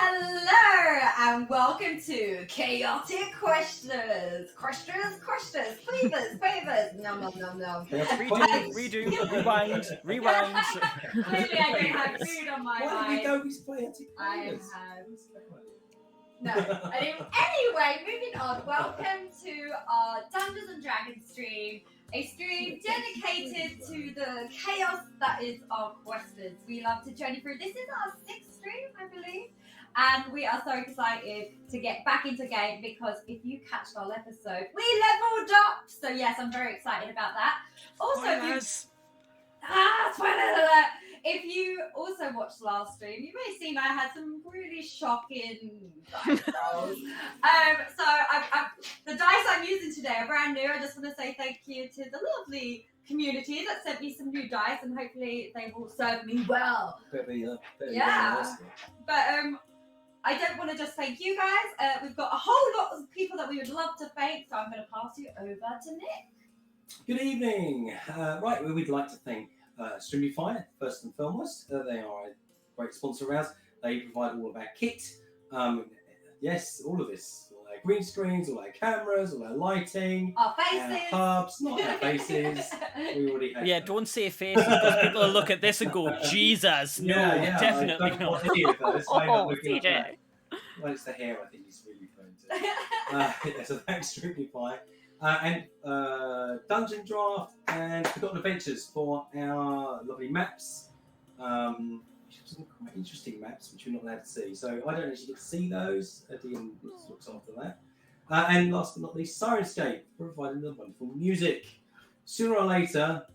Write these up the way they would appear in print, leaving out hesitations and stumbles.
Hello and welcome to Chaotic Questions. Questions, flavors. No. Redo, rewind. Clearly I don't have food on my Why mind. did we go with chaotic I flavors? have... No. Anyway, moving on. Welcome to our Dungeons and Dragons stream. A stream dedicated to the chaos that is our questions. We love to journey through. This is our 6th stream, I believe. And we are so excited to get back into game because if you catched our episode, we leveled up. So yes, I'm very excited about that. Also, spoiler alert! If you also watched last stream, you may have seen I had some really shocking dice rolls. The dice I'm using today are brand new. I just want to say thank you to the lovely community that sent me some new dice, and hopefully they will serve me well. Yeah. But I don't want to just thank you guys. We've got a whole lot of people that we would love to thank, so I'm going to pass you over to Nick. Good evening. Right, we'd like to thank Streamify, first and foremost. They are a great sponsor of ours. They provide all of our kit. Yes, all of this. All our green screens, all our cameras, all our lighting. Our faces. Our hubs, not our faces. We already have them. Don't say faces because people will look at this and go, Jesus, no, definitely I don't not. want any of those. I'm not looking at CJ. that. Well, it's the hair I think he's really prone to. So thanks, Streamify. And Dungeon Draft and Forgotten Adventures for our lovely maps. Some quite interesting maps which we're not allowed to see. So I don't actually get to see those. Dean looks after that. And last but not least, Sirenscape for providing the wonderful music. Sooner or later,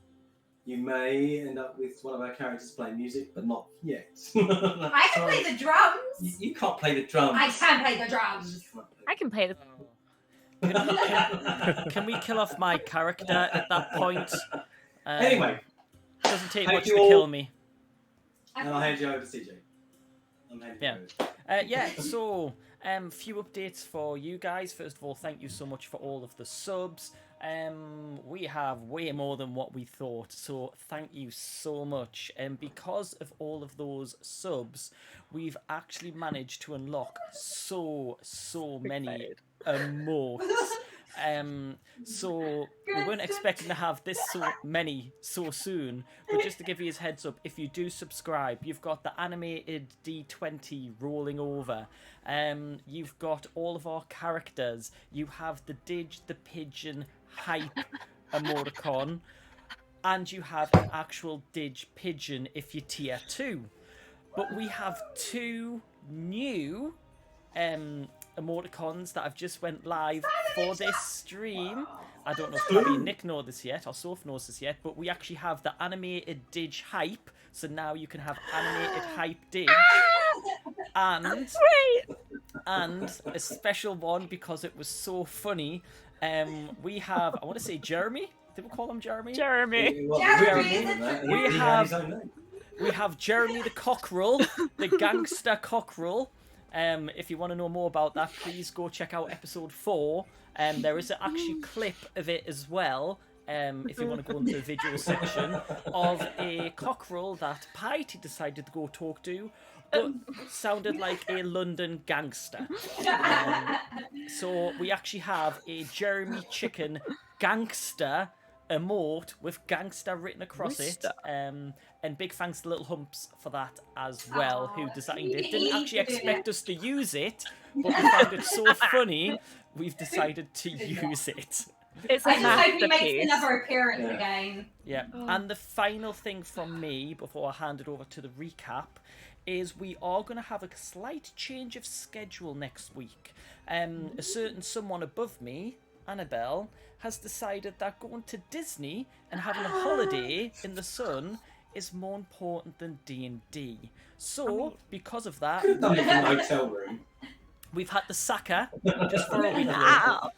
you may end up with one of our characters playing music, but not yet. I can play the drums. You can't play the drums. I can play the drums. I can play the. Can we kill off my character at that point? Anyway. It doesn't take Thank much you to all. kill me. And I'll hand you over to CJ. I'm handing you over. So few updates for you guys. First of all, thank you so much for all of the subs. We have way more than what we thought, so thank you so much. And because of all of those subs, we've actually managed to unlock so many emotes. So we weren't expecting to have this so many so soon, but just to give you his heads up, if you do subscribe, you've got the animated D20 rolling over. You've got all of our characters. You have the Dig the Pigeon hype emoticon, and you have an actual Dig Pigeon if you're tier 2. But we have 2 new emoticons that have just went live for this stream. I don't know if Abby and Nick know this yet, or Soph knows this yet, but we actually have the animated Dig hype, so now you can have animated hype Dig. And a special one because it was so funny. We have, I want to say Jeremy. Did we call him Jeremy? Jeremy. We have Jeremy the Cockerel, the gangster cockerel. If you want to know more about that, please go check out episode 4. There is actually a clip of it as well. If you want to go into the video section of a cockerel that Piety decided to go talk to, but sounded like a London gangster. So we actually have a Jeremy Chicken gangster emote with gangster written across it. And big thanks to Little Humps for that as well, who designed it. Didn't actually expect us to use it, but we found it so funny, we've decided to use it. It's I a just hope he makes masterpiece. another appearance again. Yeah, and the final thing from me, before I hand it over to the recap, is we are going to have a slight change of schedule next week. A certain someone above me, Annabelle, has decided that going to Disney and having a holiday in the sun is more important than D&D. So, because of that, Could have done it from the hotel room. we've had to sack her just for a week. Ow.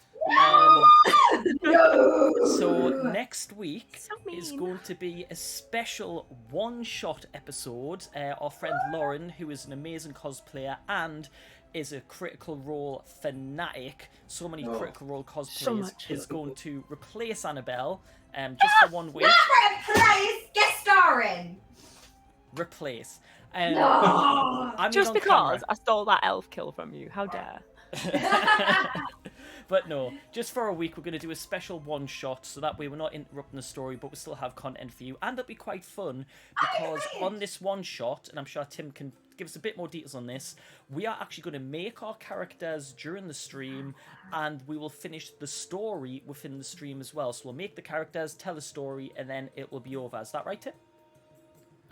So next week So is mean. going to be a special one-shot episode. Our friend Lauren, who is an amazing cosplayer and is a Critical Role fanatic, so many Critical Role cosplayers, is going to replace Annabelle just for 1 week. Not replace, guest starring. Replace. No! I'm Just on because camera. I stole that elf kill from you. How dare. But no, just for a week we're going to do a special one-shot, so that way we're not interrupting the story, but we still have content for you. And it'll be quite fun, because on this one-shot, and I'm sure Tim can give us a bit more details on this, we are actually going to make our characters during the stream, and we will finish the story within the stream as well. So we'll make the characters, tell the story, and then it will be over. Is that right, Tim?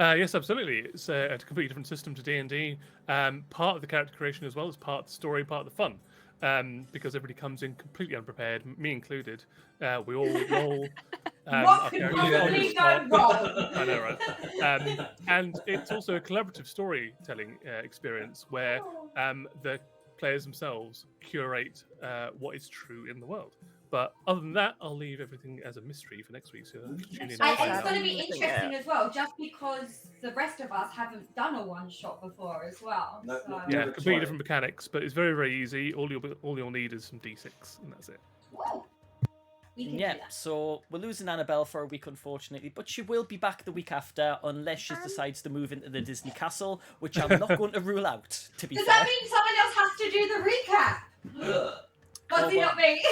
Yes, absolutely. It's a completely different system to D&D. Part of the character creation as well is part of the story, part of the fun. Because everybody comes in completely unprepared, me included. We all roll. What could possibly go wrong? I know, right? And it's also a collaborative storytelling experience where the players themselves curate what is true in the world. But other than that, I'll leave everything as a mystery for next week. So tune in. And to find it's out. going to be interesting as well, just because the rest of us haven't done a one-shot before as well. No, so. no, Yeah, Never completely tried. different mechanics, but it's very, very easy. All you'll need is some d6, and that's it. Woo. We can do Yeah, that. so we're losing Annabelle for a week, unfortunately, but she will be back the week after, unless she decides to move into the Disney castle, which I'm not going to rule out, to be Does fair. that mean someone else has to do the recap? Must Oh, not me?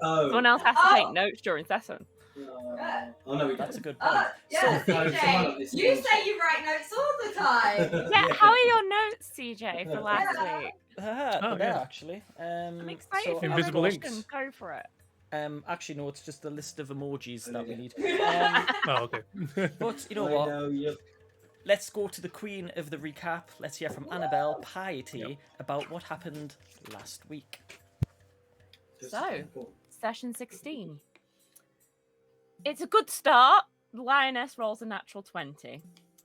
Someone else has to take notes during session. Oh no, we That's a don't. good point. Yeah, So- CJ, you say you write notes all the time. Yeah, how are your notes, CJ, for last Yeah. week? There, yeah. actually. I'm excited so for I've Invisible got- links. Go for it. Actually, no, it's just a list of emojis that we need. Oh, okay. But you know I what? know, yep. Let's go to the queen of the recap. Let's hear from Annabelle Piety about what happened last week. So, session 16. It's a good start. The lioness rolls a natural 20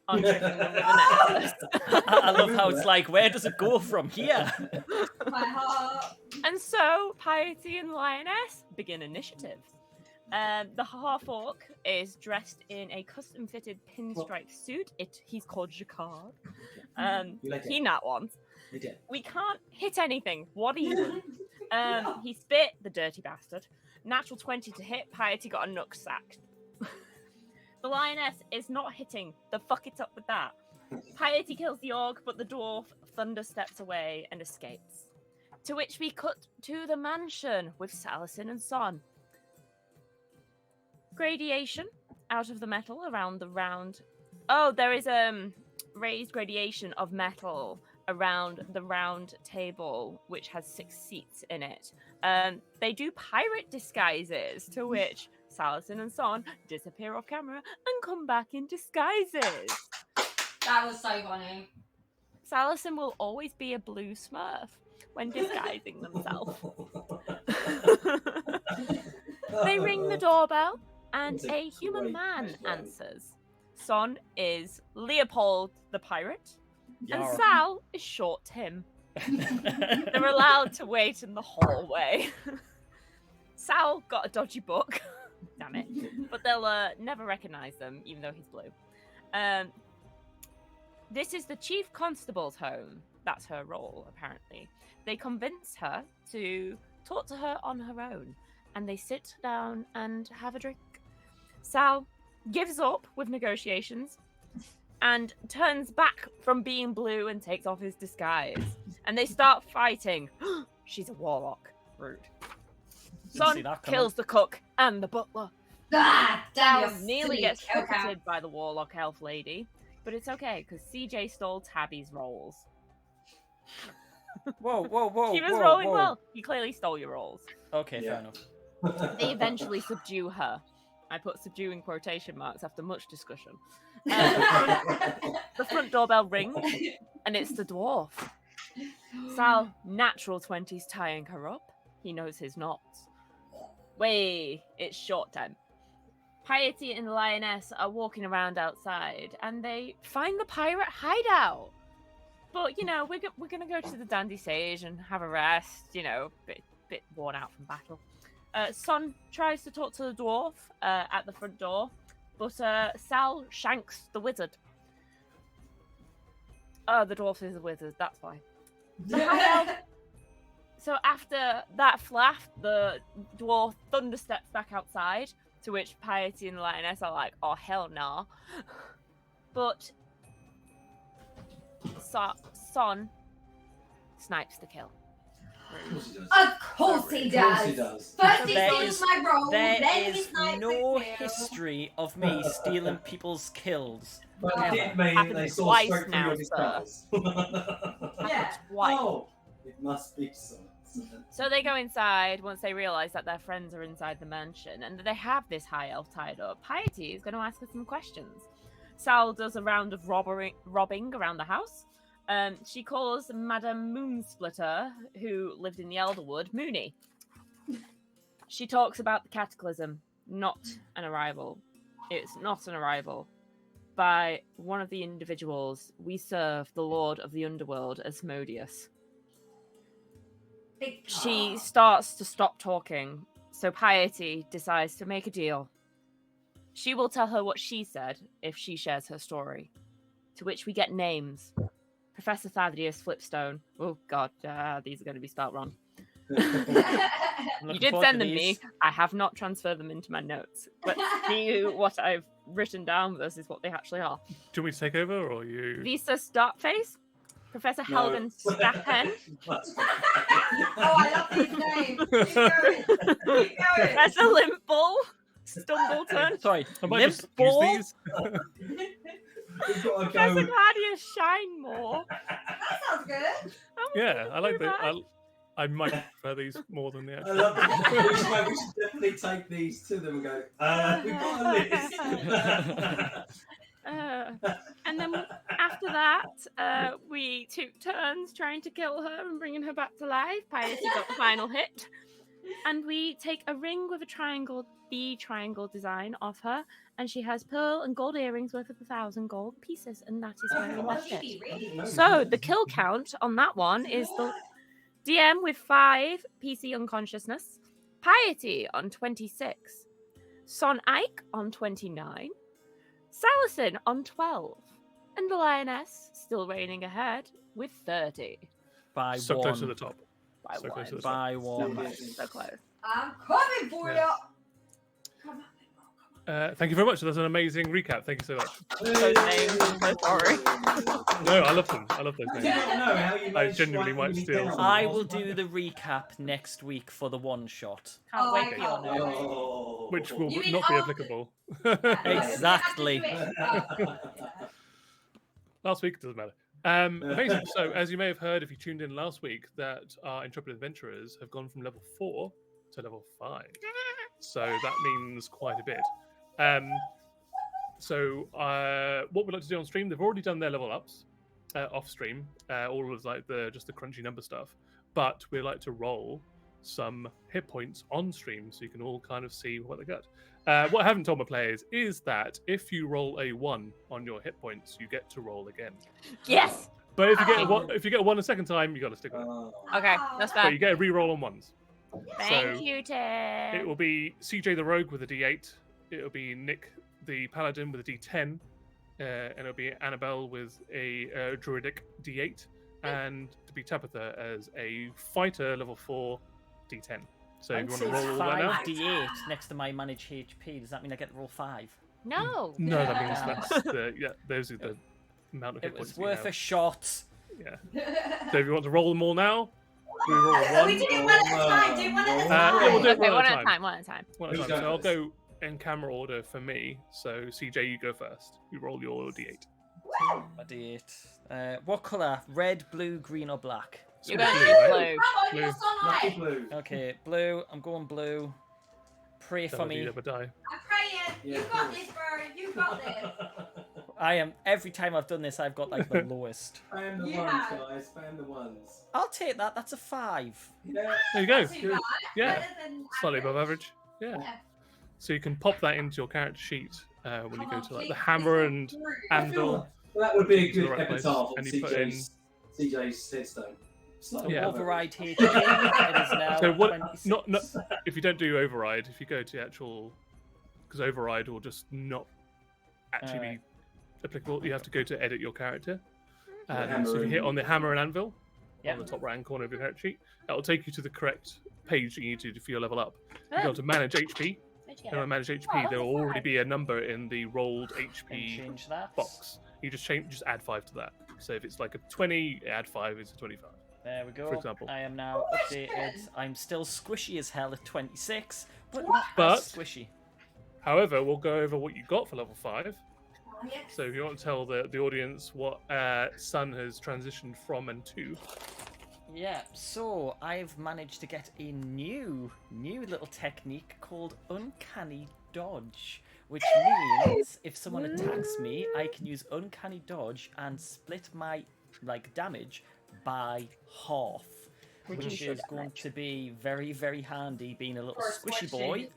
on triggering them with an necklace. I love how it's like, where does it go from here? My heart. And so, Piety and the lioness begin initiative. The half-orc is dressed in a custom-fitted pinstripe suit. He's called Jacquard. You like He it? nat once. You did. We can't hit anything. What even? He spit, the dirty bastard. Natural 20 to hit. Piety got a nook sacked. The lioness is not hitting. The fuck it's up with that. Piety kills the orc, but the dwarf thunder steps away and escapes. To which we cut to the mansion with Salison and Son. Gradation out of the metal around the round. Oh, there is raised gradation of metal around the round table, which has 6 seats in it. They do pirate disguises, to which Salison and Son disappear off camera and come back in disguises. That was so funny. Salison will always be a blue smurf when disguising themselves. They ring the doorbell, and That's a a human great man question. answers. Son is Leopold the pirate, and Yarr. Sal is short Tim. They're allowed to wait in the hallway. Sal got a dodgy book, damn it, but they'll never recognize them, even though he's blue. This is the chief constable's home. That's her role, apparently. They convince her to talk to her on her own, and they sit down and have a drink. Sal gives up with negotiations and turns back from being blue and takes off his disguise. And they start fighting. She's a warlock. Rude. see Son that coming. kills the cook and the butler. Ah, damn, Sal you nearly silly gets cow. trumpeted by the warlock elf lady, but it's okay because CJ stole Tabby's rolls. Whoa, whoa, whoa. She was whoa, rolling whoa. well. You clearly stole your rolls. Okay, Yeah. fair enough. They eventually subdue her. I put subdue in quotation marks after much discussion. The front doorbell rings, and it's the dwarf. Sal, natural 20s tying her up. He knows his knots. Way, it's short time. Piety and the lioness are walking around outside, and they find the pirate hideout. But, you know, we're going to go to the Dandy Sage and have a rest, you know, bit worn out from battle. Son tries to talk to the dwarf at the front door, but Sal shanks the wizard. Oh, the dwarf is a wizard, that's why. The high elf. So after that flaff, the dwarf thunder steps back outside, to which Piety and the lioness are like, oh, hell nah. But Son snipes the kill. Of course he does. Of course he Of course he does. does. First he There steals is- my roll, There then he is snipes no the kill. history of me stealing people's kills. But it did mean Happened they saw twice straight through now, your disguise. Yeah. Twice. Oh, it must be so. So they go inside once they realise that their friends are inside the mansion and that they have this high elf tied up. Piety is going to ask her some questions. Sal does a round of robbing around the house. She calls Madame Moonsplitter, who lived in the Elderwood, Moony. She talks about the cataclysm, not an arrival. It's not an arrival. By one of the individuals, we serve the Lord of the Underworld, Asmodeus. She starts to stop talking, so Piety decides to make a deal. She will tell her what she said if she shares her story, to which we get names. Professor Thaddeus Flipstone. Oh god, these are going to be spelt wrong. You did send them me. I have not transferred them into my notes. But see what I've written down versus what they actually are. Do you want me to take over, or you? Lisa Startface, Professor Helgen Stappen, Oh, I love these names. Keep going. Keep going. Professor Limpball, Stumbleton, Sorry, I might just use Limpball. these. We've got to Professor go. Gladius Shinemore. That sounds good. Yeah, I like that. that. I might prefer these more than the I actual. love it. We should definitely take these to them and go, we've got a list. And then after that, we took turns trying to kill her and bringing her back to life. Piety got the final hit. And we take a ring with the triangle design of her, and she has pearl and gold earrings worth of 1,000 gold pieces, and that is where we left it. So the kill count on that one is the DM with 5 PC unconsciousness, Piety on 26, Son Ike on 29, Salison on 12, and the Lioness still reigning ahead with 30. By So one. close to the top. By So one. close to the top. By one. So close. I'm coming for Yeah. you. Come on. Thank you very much. That's an amazing recap. Thank you so much. Those names, I'm so sorry. No, I love them. I love those I names. don't know how you I managed to genuinely write might them steal down. some. I will do the recap next week for the one shot. Can't Oh, wait I for your can't notes. wait. Oh. Which will You mean not be after- applicable. Exactly. Last week, it doesn't matter. Amazing. So, as you may have heard if you tuned in last week, that our intrepid adventurers have gone from level 4 to level 5. So that means quite a bit. What we'd like to do on stream, they've already done their level ups off stream, all of like just the crunchy number stuff. But we'd like to roll some hit points on stream so you can all kind of see what they got. What I haven't told my players is that if you roll a 1 on your hit points, you get to roll again. Yes. But if you get a 1 a second time, you got to stick with it. Okay, that's But fair. you get a re-roll on 1s. Thank So you, Tim. it will be CJ the Rogue with a D8. It'll be Nick the Paladin with a D10. And it'll be Annabelle with a Druidic D8. And to be Tabitha as a Fighter level 4 D10. So if Mine you want to says roll all that now. 5d8 next to my manage HP. Does that mean I get to roll 5? No. No, that means Yeah. those are the amount of hit It points was you worth have. a shot. Yeah. So if you want to roll them all now, we roll We 1. do it one at a time. Do one at a Yeah, time. we'll do it Okay, one at a one at a time. time. One at a time. One at a Who's time. So I'll going go in camera order for me. So CJ, you go first. You roll your D8. A d8. What colour? Red, blue, green, or black? You're Blue, going to right? blue. Come on, you're Blue. so Lucky nice. blue. Okay, blue. I'm going blue. Pray for Double me. D, double die. I'm praying. Yeah, You of got course. this, bro. You got this. I am. Every time I've done this, I've got like the lowest. Spam the Yeah. ones, guys. Spam the ones. I'll take that. That's a 5. Yeah. There you go. Not too bad. Yeah. Better than Slightly above average. average. Yeah. Yeah. So you can pop that into your character sheet when you Come go on, to like please, the hammer please, and please. anvil. Well, that would be a To the good right place, epitaph on and you put in- CJ's headstone. Slightly Yeah. above Override average. HP. It is now So what? 26. Not if you don't do override. If you go to actual, because override will just not actually be applicable. You have to go to edit your character. And hammer so if you hit and- on the hammer and anvil Yeah. on the top right hand corner of your character sheet, that will take you to the correct page you need to do for your level up. You go to manage HP, and on manage HP, Oh, there will that's already fine. be a number in the rolled And HP change that. box. You just add 5 to that. So if it's like a 20, add 5 is a 25. There we go. For example. I am now updated. I'm still squishy as hell at 26, but What? not as squishy. However, we'll go over what you got for level 5. Oh, yes. So if you want to tell the audience what Sun has transitioned from and to. Yeah, so I've managed to get a new little technique called Uncanny Dodge, which means if someone attacks me, I can use Uncanny Dodge and split my damage by half, which is going to be very, very handy being a little For a squishy squishy.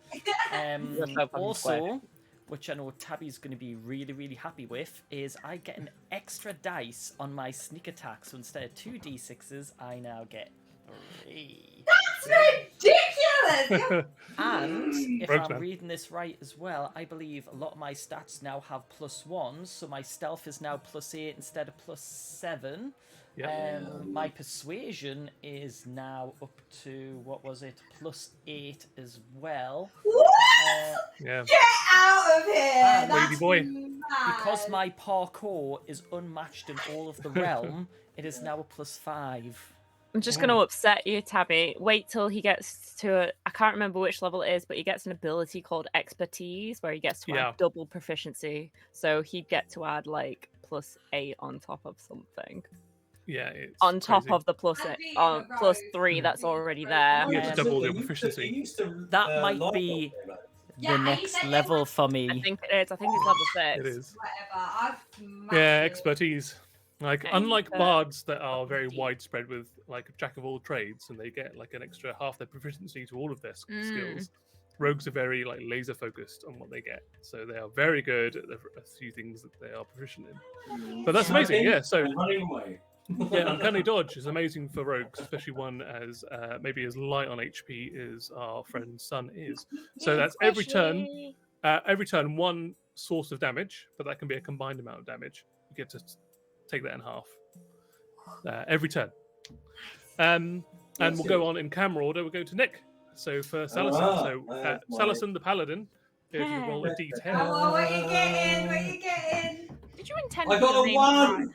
boy. Also, which I know Tabby's going to be really, really happy with, is I get an extra dice on my sneak attack. So instead of 2 d6s, I now get 3. That's ridiculous! And if Rogue's I'm man. reading this right as well, I believe a lot of my stats now have +1s. So my stealth is now +8 instead of +7. Yep. My persuasion is now up to, what was it, +8 as well. What? Yeah. Get out of here! Lady That's boy. mad. Because my parkour is unmatched in all of the realm, it is now a +5. I'm just going to upset you, Tabby. Wait till he gets to I can't remember which level it is, but he gets an ability called Expertise, where he gets to Yeah. add double proficiency. So he'd get to add like +8 on top of something. Yeah. It's On top crazy. of the And being a +3 that's rogue. already there. You have to double your It used proficiency. That might be Yeah, the and you next said level everyone- for I me. think it is. I think it's level 6. It is. Whatever. I've Yeah, mastered- expertise. Like, Okay, unlike but- bards that are very Deep. widespread with like a jack of all trades, and they get like an extra half their proficiency to all of their skills. Rogues are very like laser focused on what they get, so they are very good at a few things that they are proficient in. But that's amazing. Yeah. So running away. yeah, uncanny dodge is amazing for rogues, especially one as maybe as light on HP as our friend Sun is. So that's every turn. Every turn, 1 source of damage, but that can be a combined amount of damage. You get to take that in half every turn. And we'll go on in camera order. We'll go to Nick. So for Salison, my- Salison the Paladin, if you roll a Oh, d10. well, what you getting? What you getting? Did you intend I for the got a name 1.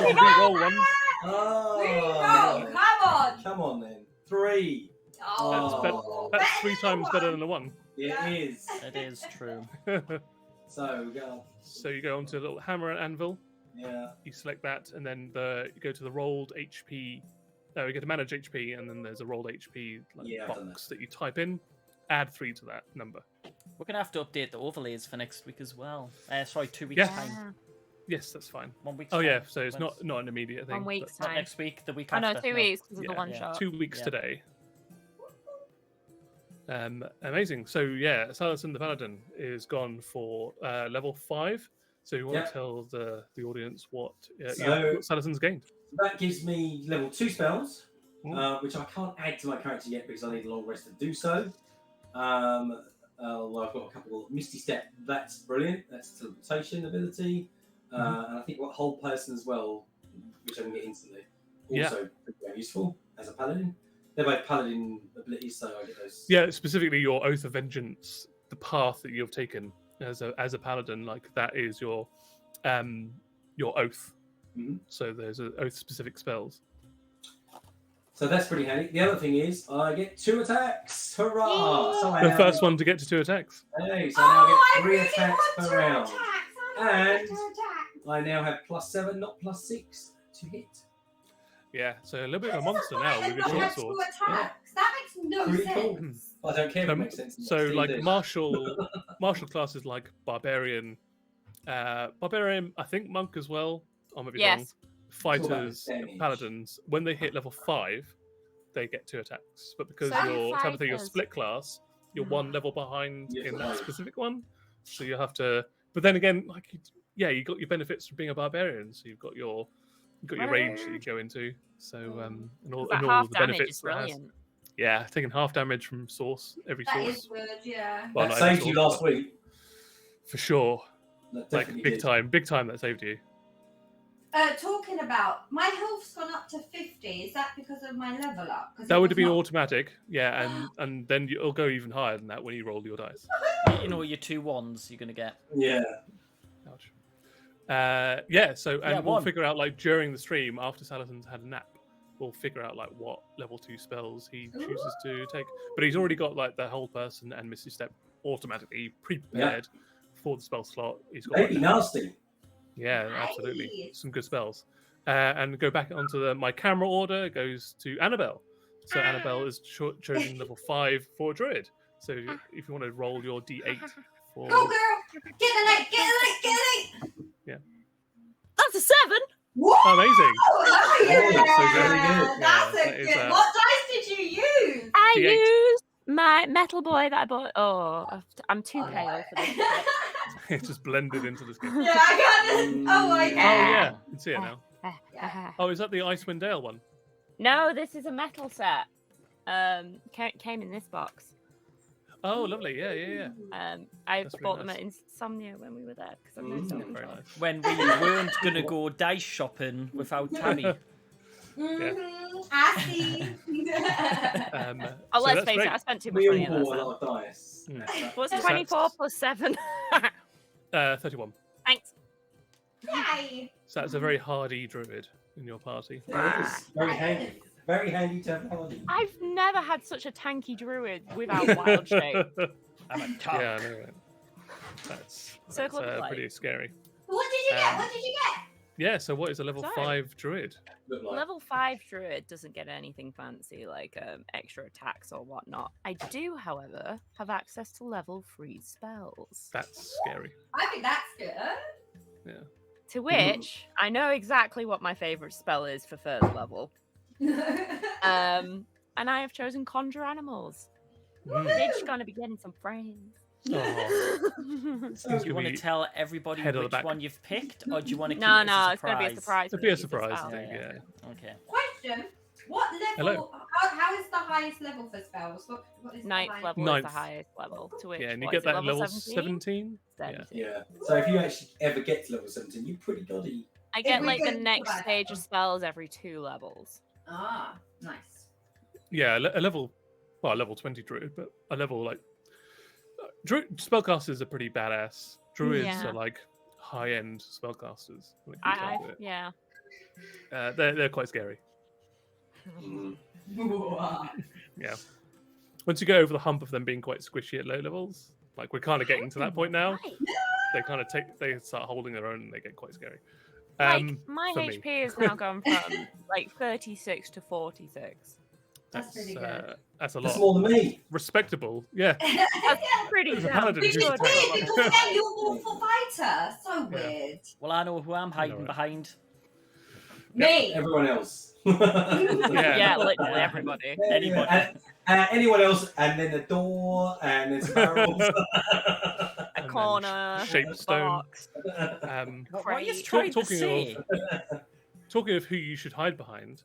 You re-roll one. Oh, Come on! come on then. 3. Oh, That's better 3 than times one. better than a 1. It is. It is true. So we go. So you go onto the little hammer and anvil. Yeah. You select that, and then you go to the rolled HP. No, you get to manage HP, and then there's a rolled HP Yeah, I've done box that you type in. Add 3 to that number. We're going to have to update the overlays for next week as well. Sorry, 2 weeks' Yeah. time. Yes, that's fine. 1 week's Oh time. yeah, so it's When's- not an immediate thing. 1 week's but- Not time. next week, the week Oh no, after. 2 weeks because of the Yeah, one yeah. shot. 2 weeks Yeah. today. Amazing. So yeah, Salison the Paladin is gone for level 5. So you want Yeah. to tell the audience what So- what Salison's gained? That gives me level 2 spells, Ooh. which I can't add to my character yet because I need a long rest to do so. Although I've got a couple of Misty Step. That's brilliant. That's teleportation ability. And I think what Hold Person as well, which I can get instantly. Also very useful as a paladin. They're both paladin abilities, so I get those. Yeah, specifically your Oath of Vengeance, the path that you've taken as a paladin, like that is your oath. Mhm. So there's oath specific spells. So that's pretty handy. The other thing is I get 2 attacks. Hurrah! So I The now first get- one to get to 2 attacks. Hey, so now I I get 3 really attacks want per to round. attack. And- to attack. I now have +7, not +6 to hit. Yeah, so a little bit of a monster now with your Not short have sword. 2 attacks. That makes no Pretty sense. cool. I don't care if it makes sense. So It's like D&D. martial classes like barbarian, I think monk as well. I might be wrong. Yes. Fighters, damage. paladins, when they hit level 5, they get 2 attacks. But because So you're Tabitha, you're fighters- split class, you're 1 level behind Yes, in that right. specific one. So you have to. But then again, like you got your benefits from being a barbarian. So you've got your range that you go into. So and all, That and all half the damage benefits is that has. brilliant. Yeah, taking half damage from every That source. is good, yeah. Well, That not every saved you source, last but week. for sure. That Like definitely big did. big time that saved you. Talking about, my health's gone up to 50. Is that because of my level up? 'Cause That it would was have been not- automatic, yeah, and then it'll go even higher than that when you roll your dice. You know, your 2 1s you're going to get. Yeah. Ouch. Yeah. So Yeah, we'll one. figure out like during the stream after Salatin's had a nap. We'll figure out like what level 2 spells he chooses to take. But he's already got like the Hold Person and Misty Step automatically pre-prepared for the spell slot. He's got Maybe nasty. Yeah, absolutely. Nice. Some good spells. And go back onto my camera order goes to Annabelle. So Annabelle is chosen level 5 for Druid. So if you want to roll your D8 for... Go, girl! Get the light! Get the light! Get the light! Yeah. That's a 7. Whoa! Amazing. Oh, yeah. that's so very good. That's Yeah, a that is, good. What dice did you use? I D8. used my metal boy that I bought. Oh, I'm too pale for this. It just blended into the skin. Yeah, I got this. Oh my Oh, god. yeah. You can see it now. Yeah. Oh, is that the Icewind Dale one? No, this is a metal set. Came in this box. Oh, lovely. Yeah. I That's really bought them nice. at Insomnia when we were there because I've known someone. Very nice. When we weren't going to go dice shopping without Tammy. I see. Oh, so let's that's face great. it, I spent too much We money all on bought a that. lot of dice. What's So 24 plus 7? 31. Thanks. Yay. So that's a very hardy druid in your party. Yeah, it's very handy. Very handy to have hardy. I've never had such a tanky druid without wild shape. I'm a top. Yeah, I know. Right? That's Circle of life. pretty scary. What did you get? What did you get? Yeah, so what is a level Sorry. 5 druid? Look like. Level 5 druid doesn't get anything fancy like extra attacks or whatnot. I do, however, have access to level 3 spells. That's scary. I think that's good. Yeah. To which I know exactly what my favourite spell is for first level. And I have chosen Conjure Animals. Bitch gonna be getting some friends. Oh, Do you want to tell everybody Head on the which back. one you've picked, or do you want to keep No, it as a it's gonna be a surprise. it'd when be a I use this surprise, spell. I think, yeah. Okay. Question: what level? Hello. How is the highest level for spells? What is Ninth the highest? level is Ninth. the highest level. To which Yeah, and you what get is it, that at level 17? 17? Yeah. 17. Yeah. So if you actually ever get to level 17, you're pretty goddy. I get we like the get next that, stage of spells every 2 levels. Ah, nice. Yeah, a level 20 druid, but a level like... spellcasters are pretty badass. Druids Yeah. are like high-end spellcasters. When it comes down to it. Yeah. They're quite scary. Mm. Yeah. Once you go over the hump of them being quite squishy at low levels, like we're kind of getting to that point now. Right. They start holding their own and they get quite scary. Like my for me. HP is now going from like 36 to 46. That's pretty good. That's a That's lot. more than me. Respectable. Yeah. That's pretty As a damn paladin, Which is you weird should take good. that because again, you're Wolf Fighter. So Yeah. weird. Well, I know who I'm hiding right. behind. Me. Everyone else. Yeah, literally everybody. Anybody. Anyone else, and then the door, and then some barrels. A And then corner, shaped a stone. box. What are you Crate. trying to Talking say? Talking of who you should hide behind,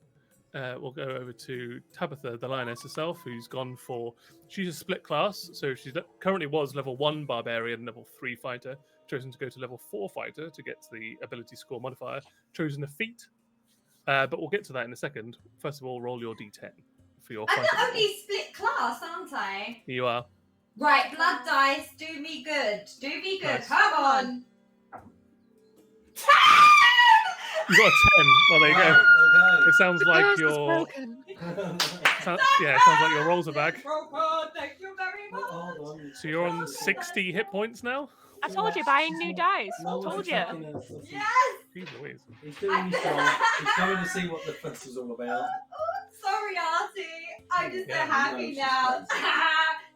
we'll go over to Tabitha, the lioness herself, who's gone for... She's a split class, so she currently was level 1 barbarian, level 3 fighter, chosen to go to level 4 fighter to get the ability score modifier, chosen a feat. But we'll get to that in a second. First of all, roll your d10 for your I'm fighter. the only split class, aren't I? You are. Right, blood dice, do me good. Do me good. Nice. Come on. You got a 10. Well, there you go. Okay. It sounds like Curse is your... broken. Yeah, it sounds like your rolls are back. Thank you very much. Hold on. So you're on 60 hit points now? I told you, buying new dice. No Told one's you. attacking us. Yes. Jeez Louise. He's doing his job. He's coming to see what the fuss is all about. Sorry, Artie. I'm just so Yeah, happy no, now.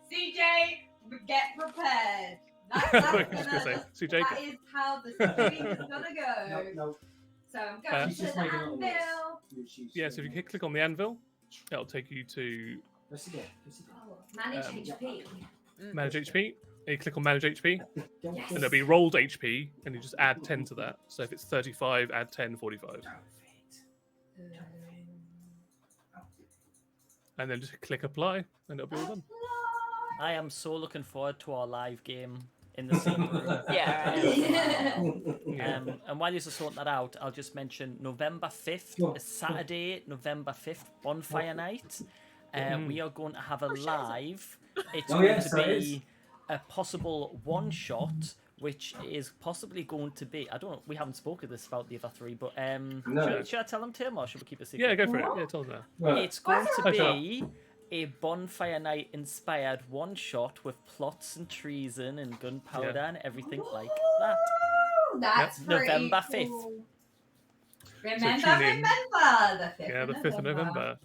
she's CJ, get prepared. That's I was just gonna say, CJ. that is how the stream is gonna go. No. So I'm going She's to just the making a little noise. anvil. Yeah, so if you click on the anvil, it'll take you to Press again. Press again. Oh, manage Um, HP. manage HP. And you click on manage HP, Don't Yes. and there'll be rolled HP, and you just add 10 to that. So if it's 35, add 10, 45. And then just click apply, and it'll be all done. I am so looking forward to our live game in the same room. Yeah. Yeah. And while you're sorting that out, I'll just mention November 5th is Saturday, November 5th, Bonfire Night. We are going to have a live. It's Oh, going yes, to there is. be a possible one-shot which is possibly going to be. I don't know. We haven't spoken this about the other three, but No. should I tell them, Tim, or should we keep it secret? Yeah, go for it. Yeah, tell us now. Right. It's going to Shut up. be a bonfire night inspired one shot with plots and treason and gunpowder and everything like that. Ooh, that's pretty November 5th. cool. tune in. Remember the 5th. Yeah, the 5th of November.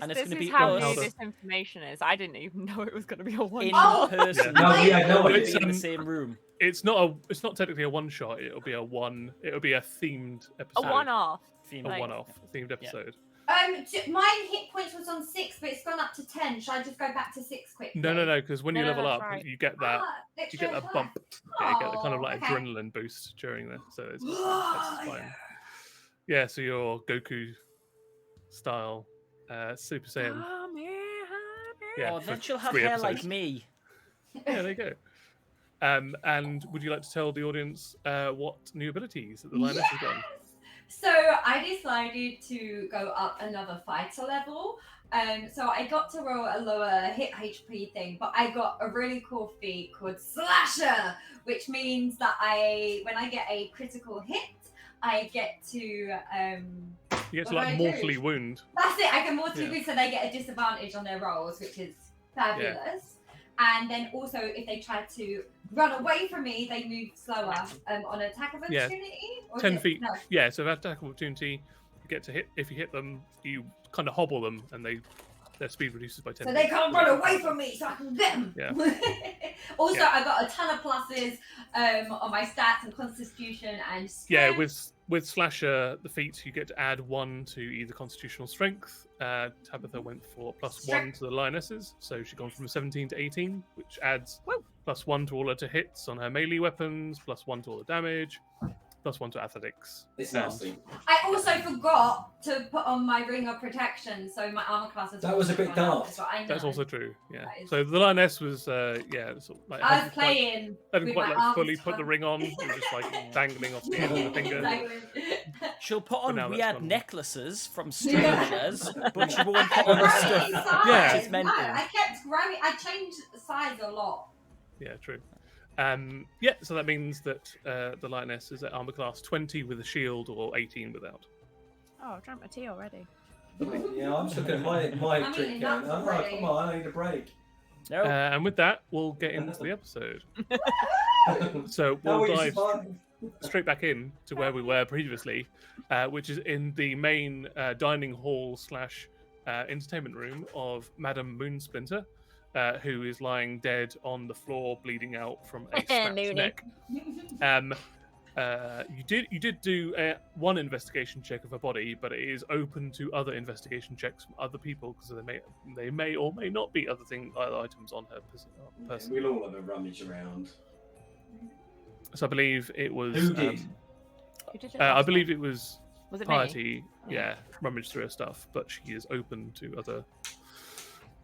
And it's This gonna is be how us. new this information is. I didn't even know it was going to be a one. In Oh! person. Yeah. No, we had no We'll idea. be in the same room. It's not technically a one shot. It'll be a themed episode. A one-off. Theme. A like- one-off themed episode. My hit points was on 6, but it's gone up to 10. Should I just go back to 6 quickly? No, because when you No, level that's up, right. you get that Extra bump. plus. Yeah, you get the kind of Oh, like okay. adrenaline boost during this. So it's Oh, that's fine. Yeah, so your Goku style Super Saiyan. Yeah, Oh, for then she'll have 3 hair episodes. like me. Yeah, there you go. And would you like to tell the audience what new abilities that the lioness has gotten? So I decided to go up another fighter level. So I got to roll a lower hit HP thing, but I got a really cool feat called Slasher, which means that when I get a critical hit, I get to You get to What like do I do? mortally wound. That's it. I can mortally Yeah. wound, so they get a disadvantage on their rolls, which is fabulous. And then also, if they try to run away from me, they move slower on attack of Yeah. opportunity. Or 10 is it- feet. No. Yeah, so that attack opportunity, you get to hit. If you hit them, you kind of hobble them, and their speed reduces by 10. So they can't run away from me, so I can get them. Yeah. Also, Yeah. I got a ton of pluses on my stats and constitution and strength. Yeah, with Slasher, the feats you get to add 1 to either constitutional strength. Tabitha went for +1 to the lionesses, so she's gone from 17 to 18, which adds +1 to all her hits on her melee weapons, +1 to all the damage, +1 to athletics. It's And- nasty. I also forgot to put on my ring of protection, so my armor class is. That was a bit also gone up daft. as well. I know. That's also true. Yeah. That is- So the lioness was, sort of, like, I was playing. hadn't with quite my like arms fully put the tucked. ring on. It was just like dangling off the end of the finger. Exactly. She'll put But on now that's weird gone. necklaces from strangers, but she won't put on the stuff. Yeah. Which is mental. I kept grabbing. I changed size a lot. Yeah, true. So that means that the lioness is at armor class 20 with a shield or 18 without. Oh, I've drank my tea already. Yeah, I'm just looking at my I mean, drink going, enough oh, already. come on, I need a break. No. And with that, we'll get into the episode. So How we'll will you dive survive? straight back in to where we were previously, which is in the main dining hall / entertainment room of Madame Moonsplinter, who is lying dead on the floor, bleeding out from a snapped Moony. neck. You did do one investigation check of her body, but it is open to other investigation checks from other people because they may or may not be other items on her person. We'll all have a rummage around. So I believe it was. Who did? Who did it I last believe time? it was Was it me? Piety. Yeah, rummaged through her stuff, but she is open to other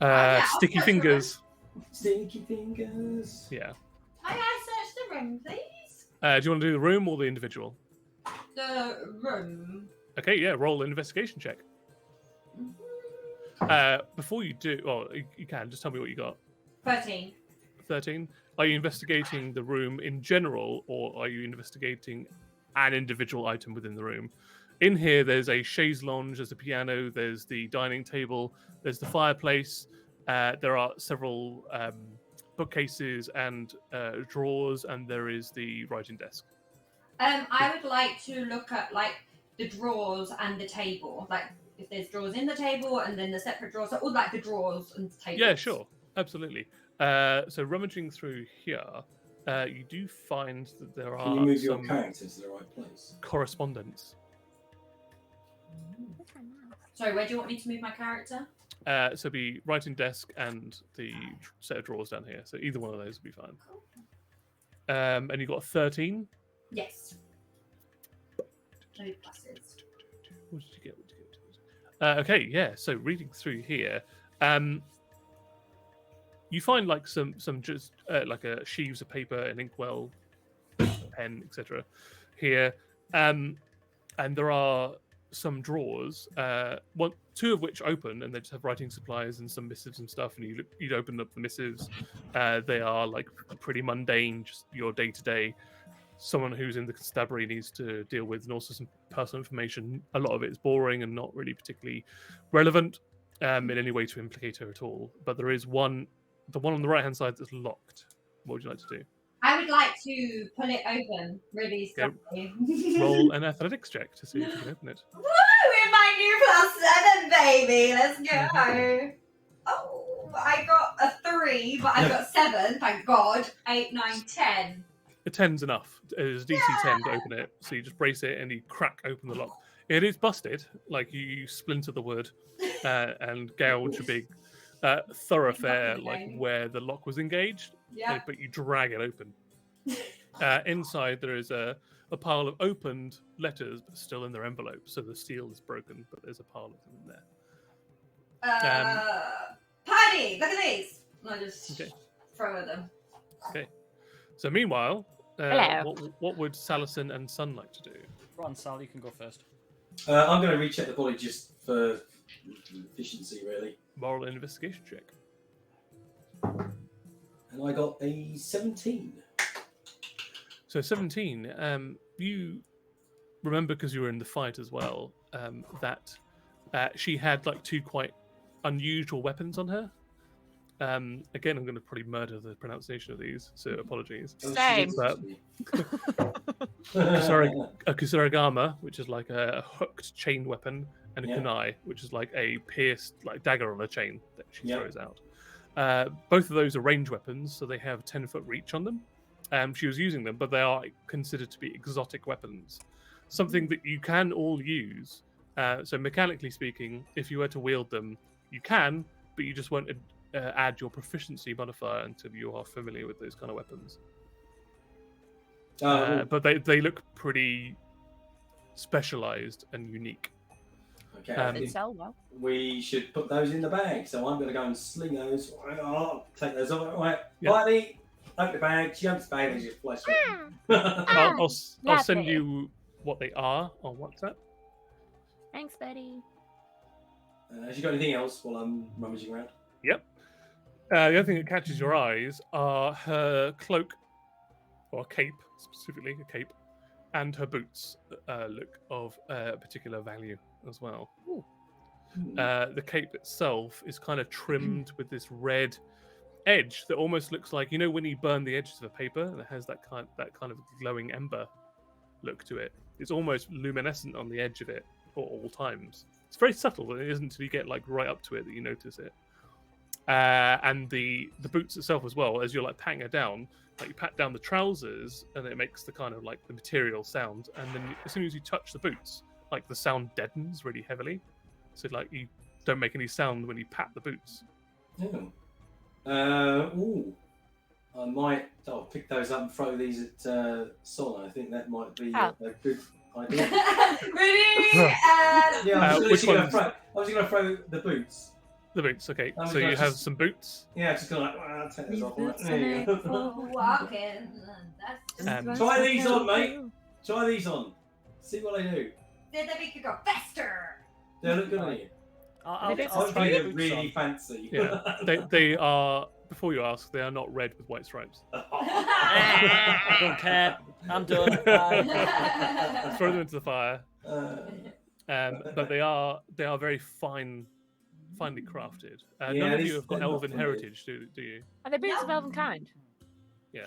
yeah, I'll sticky search the fingers. Stinky fingers. Yeah. May I search the room, please? Do you want to do the room or the individual? The room. Okay, yeah. Roll an investigation check. Before you do, you can just tell me what you got. 13. 13. Are you investigating the room in general, or are you investigating an individual item within the room? In here, there's a chaise lounge, there's a piano, there's the dining table, there's the fireplace. There are several bookcases and drawers, and there is the writing desk. I would like to look at like the drawers and the table. Like if there's drawers in the table and then the separate drawers, so all like the drawers and tables. Yeah, sure, absolutely. So rummaging through here, you do find that there Can you are move your some character to the right place? correspondence. Sorry, where do you want me to move my character? So be writing desk and the set of drawers down here. So either one of those would be fine. And you got a 13. Yes. No pluses. What did you get? Okay, yeah. So reading through here, you find like some just like a sheaves of paper, an inkwell, a pen, etc. Here, and there are some drawers. Two of which open, and they just have writing supplies and some missives and stuff. And you'd open up the missives. They are like pretty mundane, just your day to day. someone who's in the constabulary needs to deal with, and also some personal information. A lot of it is boring and not really particularly relevant in any way to implicate her at all. But there is one, the one on the right-hand side that's locked. What would you like to do? I would like to pull it open really Okay. slowly. Roll an athletics check to see if you can open it. Woo! In my new +7, baby. Let's go. Oh, I got a 3, but I got 7. Thank God. 8, 9, 10. A 10's enough. It's a DC 10 to open it. So you just brace it and you crack open the lock. It is busted. Like you splinter the wood and gouge a big thoroughfare, like where the lock was engaged. Yeah. But you drag it open. Inside there is a pile of opened letters, but still in their envelope. So the seal is broken, but there's a pile of them in there. Paddy, look at these. I just Okay. throw at them. Okay. So meanwhile, Hello. what would Salison and Sun like to do? Go on, Sal, you can go first. I'm going to recheck the body just for efficiency, really. Moral investigation check. And I got a 17. So 17, you remember, because you were in the fight as well, that she had like 2 quite unusual weapons on her. Again, I'm going to probably murder the pronunciation of these, so apologies. Same. But a kusarigama, which is like a hooked chain weapon, and a Yeah. kunai, which is like a pierced like dagger on a chain that she Yeah. throws out. Both of those are range weapons, so they have 10-foot reach on them. She was using them, but they are considered to be exotic weapons. Something that you can all use. So mechanically speaking, if you were to wield them, you can, but you just won't add your proficiency modifier until you are familiar with those kind of weapons. But they look pretty specialized and unique. Okay, Um, I They think sell well. we should put those in the bag. So I'm going to go and sling those. Oh, take those off. Right, Yeah. Barney, open the bag. She opens the bag and just flies I'll send lovely. you what they are on WhatsApp. Thanks, buddy. Has she got anything else while I'm rummaging around? Yep. The other thing that catches your eyes are her cloak, or cape, specifically a cape, and her boots look of particular value as well. The cape itself is kind of trimmed with this red edge that almost looks like, you know, when you burn the edges of a paper, and it has that kind of glowing ember look to it. It's almost luminescent on the edge of it at all times. It's very subtle, but it isn't until you get like right up to it that you notice it. And the boots itself as well, as you're like patting it down, like you pat down the trousers and it makes the kind of like the material sound, and then as soon as you touch the boots, like the sound deadens really heavily, so like you don't make any sound when you pat the boots. I might pick those up and throw these at Sol. I think that might be a good idea. Ready? Yeah, I was which going to throw the boots. The boots, okay. Oh, So yeah, you have just- some boots. Yeah, just going to I'll take those off. Boots There you go. Walking. That's just... Try these on, mate. Try these on. See what they do. Then we could go faster. They look good on you. I'll They do I'll Hopefully try the they're boots really on. fancy. Yeah, they are. Before you ask, they are not red with white stripes. I don't care. I'm done. Bye. Throw them into the fire. But they are very finely crafted. Yeah, None of these- you have got they're not elven familiar. heritage, do you? Are they boots of elven kind? Yeah.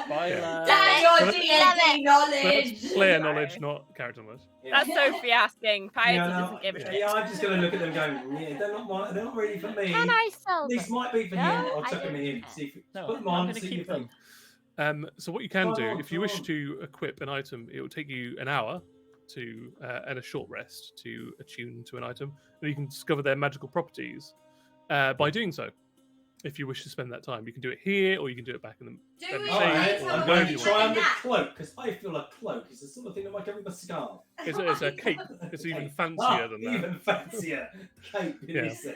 Spoiler. Damn your So D&D knowledge. That's player knowledge, not character knowledge. That's Sophie asking. Piety Yeah, doesn't give a shit. yeah, I'm just going to look at them going, yeah, they're not really for me. Can I sell them? These might be for No, him. I'll I chuck them don't in. care. See if, No, put them I'm on, gonna see keep if them. So what you can do, Oh, if you wish God. to equip an item, it will take you an hour to and a short rest to attune to an item, and you can discover their magical properties by doing so. If you wish to spend that time, you can do it here, or you can do it back in the. Do we All Shade, right, tell or I'm them going what to you try want on the in that? cloak because I feel a cloak is the sort of thing that might go with a scarf. It's a cape. It's even fancier than that. Even fancier cape. Yeah. You see.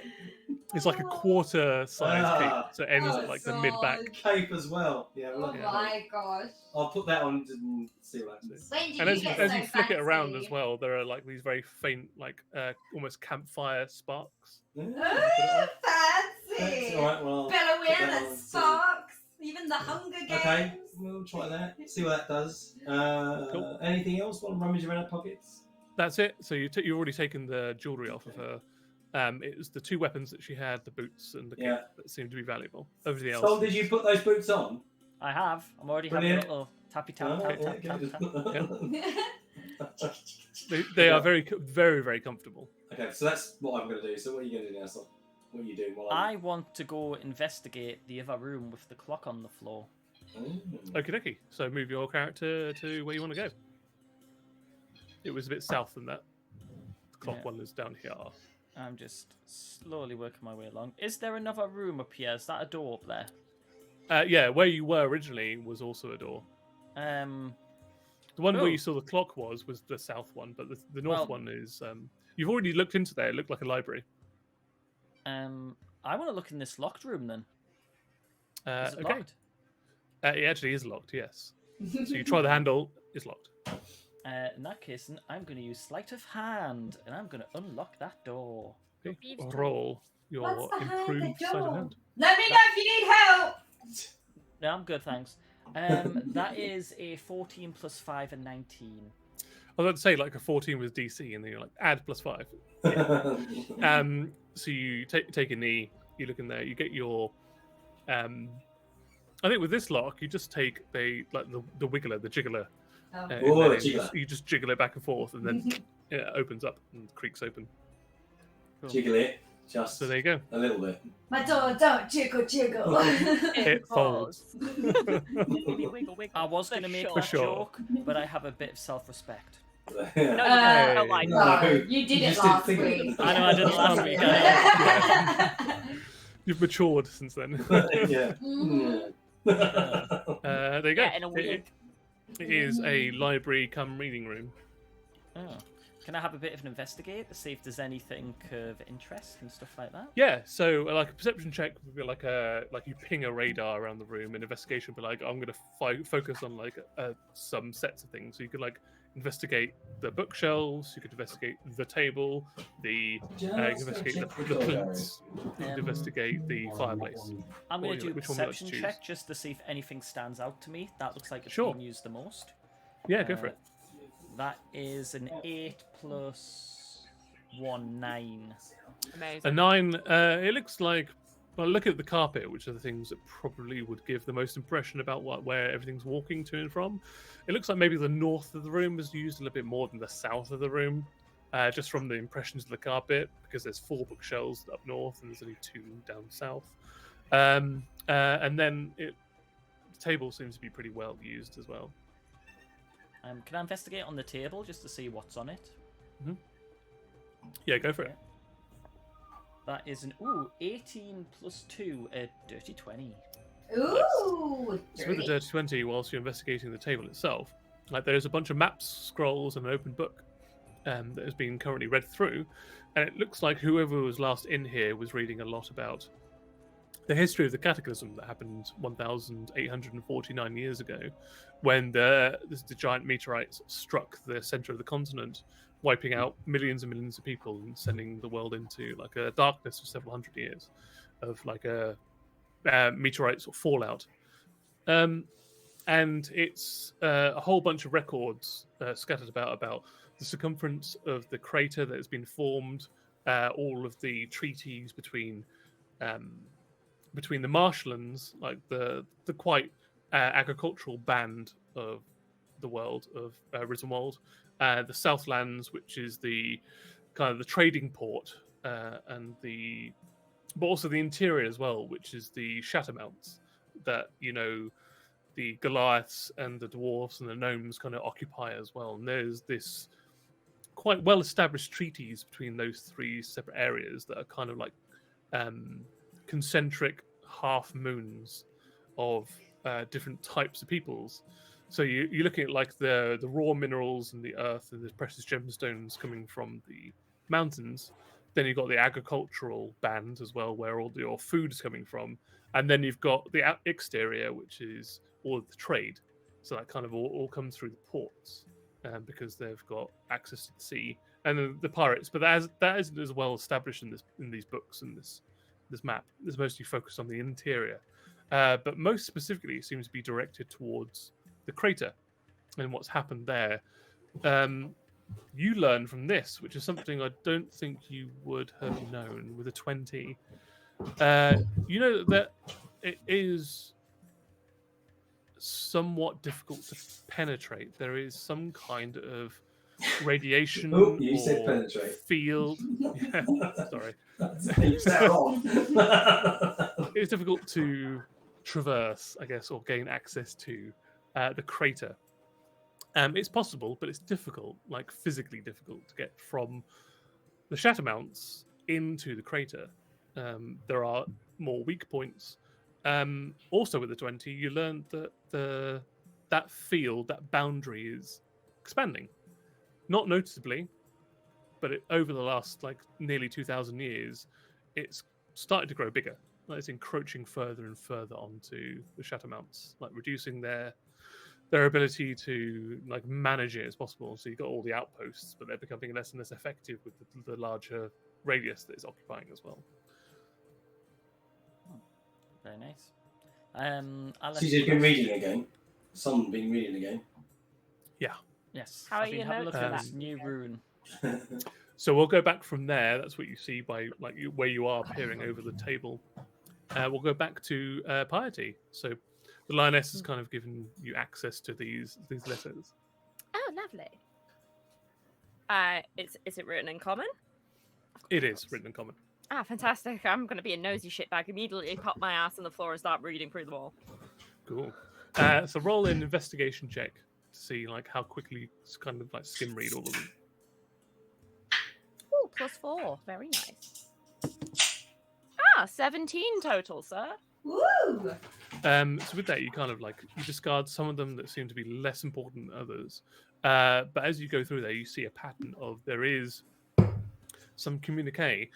It's like a quarter size Ah. cape, so it ends Oh, at like the so- mid back. Cape as well. Yeah, Oh well, my gosh. I'll put that on and see what happens. When did And you as you, get as so you flick it around fancy? as well, there are like these very faint, like almost campfire sparks. Ooh, That's fancy. all right. Well, Bella put that Wheel on and and see. sparks. even the Hunger Games. Okay, we'll try that. See what that does. Cool. Anything else? Want to rummage around her pockets? That's it. So you've already taken the jewelry off of her. It was the 2 weapons that she had, the boots and the cape, that seemed to be valuable. Everything else. Tom, did you put those boots on? I have. I'm already having a Brilliant. little tappy tap tap tap tap tap. They are very, very, very comfortable. Okay, so that's what I'm going to do. So what are you going to do now, Tom? What are you doing? I want to go investigate the other room with the clock on the floor. Okie dokie. So move your character to where you want to go. It was a bit south than that. The clock one is down here. I'm just slowly working my way along. Is there another room up here? Is that a door up there? Yeah, where you were originally was also a door. The The one where you saw the clock was the south one, but the north one is... you've already looked into there. It looked like a library. I want to look in this locked room then. Is it okay. locked? It actually is locked, yes. So you try the handle, it's locked. In that case, I'm going to use sleight of hand, and I'm going to unlock that door. Okay. Roll your What's behind the improved sleight of door? hand. Let me know if you need help. No, I'm good, thanks. That is a 14 plus 5 and 19. I was about to say like a 14 was DC, and then you're like add +5. So you take a knee, you look in there, you get your. I think with this lock, you just take the wiggler, the jiggler. You just jiggle it back and forth, and then it opens up and creaks open. Cool. Jiggle it, just so there you go. a little bit. My door don't jiggle. It folds. Wiggle, wiggle, I was going to make For that sure. joke, but I have a bit of self-respect. No, you don't like that. No, you did it last week. I know I did it last week. You've matured since then. Yeah. There you go. Yeah, in a week. It is a library come reading room. Oh. Can I have a bit of an investigate to see if there's anything of interest and stuff like that? Yeah, so like a perception check would be like you ping a radar around the room. An investigation would be like, I'm going to focus on like some sets of things. So you could like investigate the bookshelves, you could investigate the table, you can investigate the plinths, you could investigate the fireplace. I'm going to do a Which one would you like to perception choose? check just to see if anything stands out to me. That looks like it's Sure. being used the most. Yeah, go for it. That is an 8 plus 1, 9. Amazing. A 9, it looks like, well, look at the carpet, which are the things that probably would give the most impression about where everything's walking to and from. It looks like maybe the north of the room is used a little bit more than the south of the room, just from the impressions of the carpet, because there's 4 bookshelves up north and there's only 2 down south. And then the table seems to be pretty well used as well. Can I investigate on the table just to see what's on it? Mm-hmm. Yeah, go for it. That is an 18 plus 2, a dirty 20. Ooh, So with the dirty 20, whilst you're investigating the table itself, like there's a bunch of maps, scrolls, and an open book that is being currently read through, and it looks like whoever was last in here was reading a lot about the history of the cataclysm that happened 1,849 years ago, when the giant meteorite struck the center of the continent, wiping out millions and millions of people and sending the world into like a darkness for several hundred years of like a meteorite sort of fallout. And it's a whole bunch of records scattered about the circumference of the crater that has been formed, all of the treaties between the marshlands, like the quite agricultural band of the world of Risenwald, the Southlands, which is the kind of the trading port, but also the interior as well, which is the Shattermounts that the Goliaths and the dwarves and the gnomes kind of occupy as well. And there's this quite well-established treaties between those 3 separate areas that are kind of like concentric half moons of different types of peoples. So you're looking at like the raw minerals and the earth and the precious gemstones coming from the mountains. Then you've got the agricultural band as well, where all your food is coming from. And then you've got the exterior, which is all of the trade. So that kind of all comes through the ports because they've got access to the sea. And then the pirates. But that isn't as well established in these books and this map. It's mostly focused on the interior. but most specifically, it seems to be directed towards the crater and what's happened there. You learn from this, which is something I don't think you would have known with a 20. You know that it is somewhat difficult to penetrate. There is some kind of radiation Oh, you said or penetrate. field. Yeah, sorry. You said it wrong. It's difficult to traverse, I guess, or gain access to the crater. It's possible, but it's difficult, like physically difficult, to get from the Shattermounts into the crater. There are more weak points. Also, with the 20, you learn that that field, that boundary, is expanding. Not noticeably, but over the last like nearly 2,000 years, it's started to grow bigger. Like it's encroaching further and further onto the Shattermounts, like reducing their ability to like manage it as possible. So you've got all the outposts, but they're becoming less and less effective with the larger radius that it's occupying as well. Very nice. Alice, CJ's been reading again. Someone been reading again. Yeah. Yes. How are I've been your having a look notes at for this new rune. So we'll go back from there. That's what you see by like where you are peering over the table. We'll go back to piety. So the lioness has kind of given you access to these letters. Oh, lovely. Is it written in common? It is written in common. Ah, fantastic. I'm going to be a nosy shitbag. Immediately pop my ass on the floor and start reading through them all. Cool. So roll an investigation check to see like how quickly you kind of like skim read all of them. Ooh, +4. Very nice. 17 total, sir. Woo! So with that, you kind of like you discard some of them that seem to be less important than others. But as you go through there, you see a pattern of there is some communique.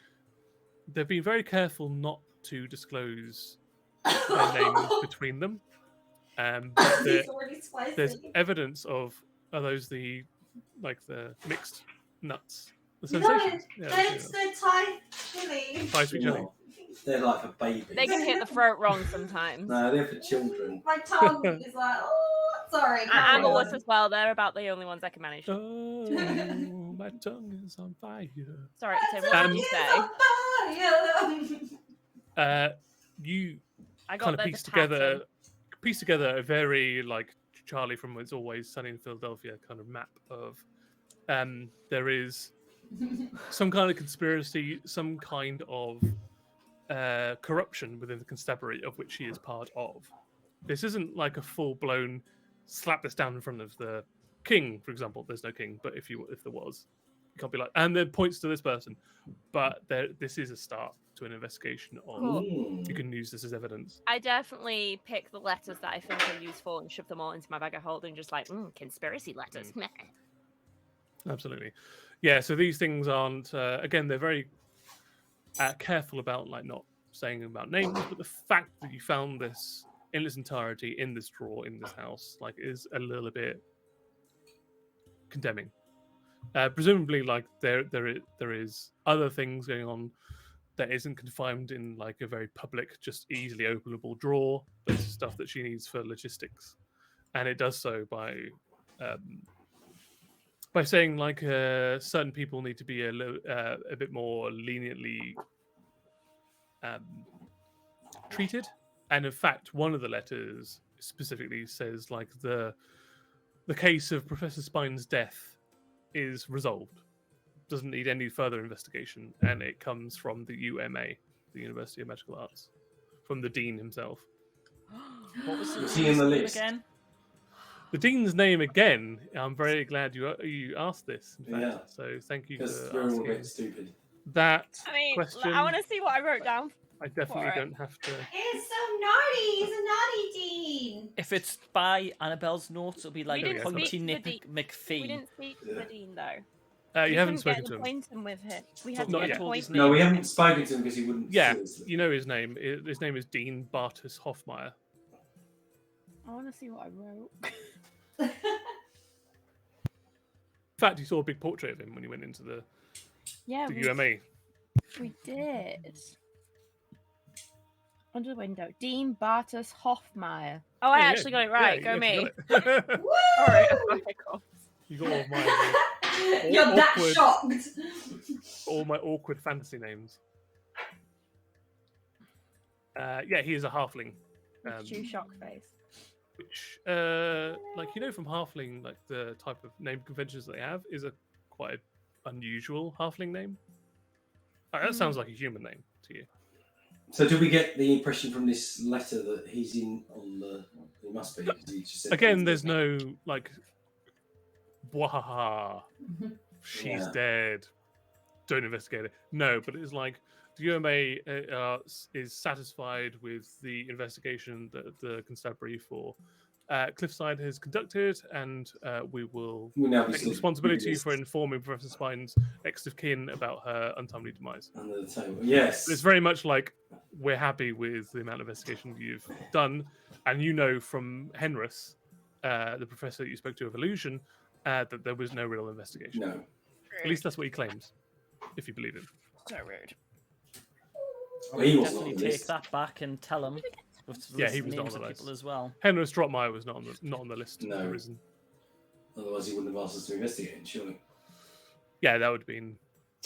They've been very careful not to disclose their names between them. But He's already spicy. there's evidence of are those the mixed nuts, the No, sensations. they're Thai chili. Thai sweet chili. They're like for babies. They can hit the throat wrong sometimes. No, they're for children. My tongue is like, oh, sorry. And carry Melissa on. as well. They're about the only ones I can manage. Oh, my tongue is on fire. Sorry, My Tim, what tongue did you is say? on fire. You I got kind of the piece together a very like Charlie from It's Always Sunny in Philadelphia kind of map of there is some kind of conspiracy, some kind of corruption within the constabulary of which he is part of. This isn't like a full-blown slap this down in front of the king, for example. There's no king, but if there was, you can't be like, and then points to this person. But this is a start to an investigation on. Cool. You can use this as evidence. I definitely pick the letters that I think are useful and shove them all into my bag of holding, just like, conspiracy letters. Absolutely. Yeah, so these things aren't, again, they're very careful about like not saying about names, but the fact that you found this in its entirety in this drawer, in this house, like is a little bit condemning. Presumably, like there is other things going on that isn't confined in like a very public, just easily openable drawer. But it's stuff that she needs for logistics, and it does so by saying like certain people need to be a bit more leniently treated. And in fact, one of the letters specifically says like the case of Professor Spine's death is resolved, doesn't need any further investigation, and it comes from the UMA, the University of Magical Arts, from the dean himself. What was Was he in the name list? again? The dean's name again. I'm very glad you asked this. In fact. Yeah. So thank you Because for we're all a asking bit stupid. that I mean, question. I want to see what I wrote down. I definitely for it. don't have to. It's so naughty. He's a naughty dean. If it's by Annabelle's notes, it'll be like We didn't Pointy speak to Nick the McPhee. We didn't speak to the dean though. You haven't couldn't spoken get to an him. appointment with him. We had Not to get yet. an appointment. No, we haven't spoken to him because he wouldn't. Yeah, see us. you know his name. His name is Dean Bartus Hoffmeyer. I want to see what I wrote. In fact, you saw a big portrait of him when he went into the Yeah, UMA. we did. Under the window. Dean Bartus Hoffmeyer. Oh, I Yeah, actually got it right. yeah, Go me. you got it. Woo! Sorry, I've got hiccups. You got all my You're that awkward- shocked. all my awkward fantasy names. Yeah, he is a halfling. True shock face. Which, from halfling, like the type of name conventions that they have is a quite unusual halfling name. That sounds like a human name to you. So, did we get the impression from this letter that he's in on the? He must be. 'Cause he just said Again, there's no like, wahaha, she's Yeah. dead. Don't investigate it. No, but it's like the UMA is satisfied with the investigation that the constabulary for Cliffside has conducted, and we will We'll now be take sort of responsibility released for informing Professor Spine's next of kin about her untimely demise. under the table. Yes. It's very much like we're happy with the amount of investigation you've done, and you know from Henris, the professor that you spoke to of Illusion, that there was no real investigation. No. At least that's what he claims, if you believe him. So rude. Well, he wasn't on Definitely the take list. that back and tell him. With Yeah, he list was not names on the of list. people as well. Henris Drotmeyer was not on the list. No. Arisen. Otherwise, he wouldn't have asked us to investigate it, surely. Yeah, that would have been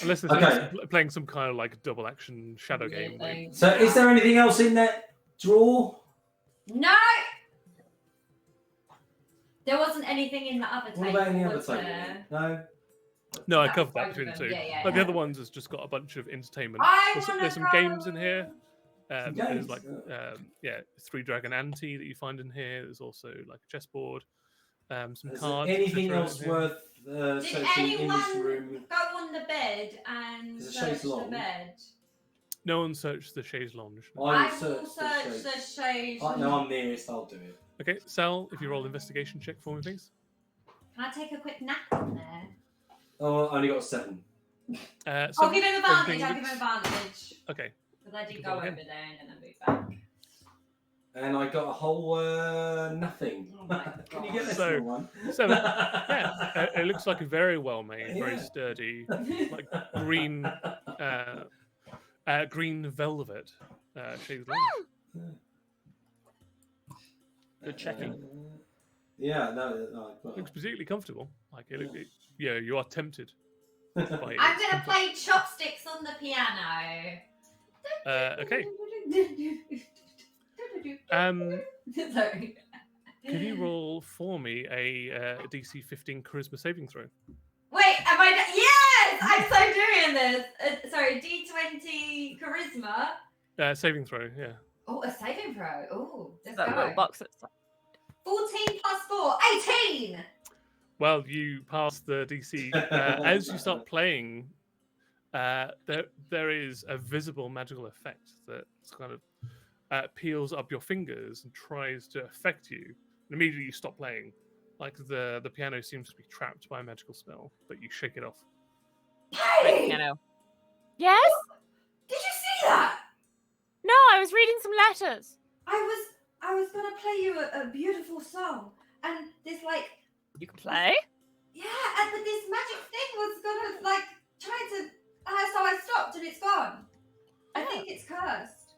unless they're Okay. playing some kind of like double action shadow game. Like, So, is there anything else in that drawer? No! There wasn't anything in the other table. What about any other was table? there? No. no, I That covered was that both between of the them. two. Yeah, Like the yeah. other ones has just got a bunch of entertainment. I There's wanna some games in here. Some There's games, like Three Dragon Ante that you find in here. There's also like a chessboard, some Is there cards. anything etc. else in here. worth Did searching in this anyone room? go on the bed and There's a search chaise the longue. bed? No one searched the chaise lounge. I I will will search search the the chaise. No, I'm nearest. I'll do it. Okay, Sal, if you roll investigation check for me, please. Can I take a quick nap on there? Oh, I only got 7. I'll Seven, give him advantage. everything I'll give him looks- advantage. Okay, Because I did Good go roll over again. there and then I moved back. And I got a whole nothing. Oh my Can you God. get this So, one? 7. Yeah, it looks like a very well made, very Yeah. sturdy, like green, green velvet chaise lounge. Good checking. Yeah, no. Looks particularly comfortable. Like you are tempted by it. I'm going to play chopsticks on the piano. Okay. Sorry. Can you roll for me a DC 15 charisma saving throw? Wait, am I? Yes, I'm so doing this. Sorry, D20 charisma. Saving throw, yeah. Oh, a saving throw. Oh, let's That little go. box at 14 plus 4, 18. Well, you pass the DC. As you start playing, there is a visible magical effect that kind of peels up your fingers and tries to affect you. And immediately you stop playing. Like the piano seems to be trapped by a magical spell, but you shake it off. Hey, piano. Yes? did you see that? No, I was reading some letters. I was gonna play you a beautiful song, and this like You can play? yeah, but this magic thing was gonna like try to. So I stopped and it's gone. I Yeah. think it's cursed.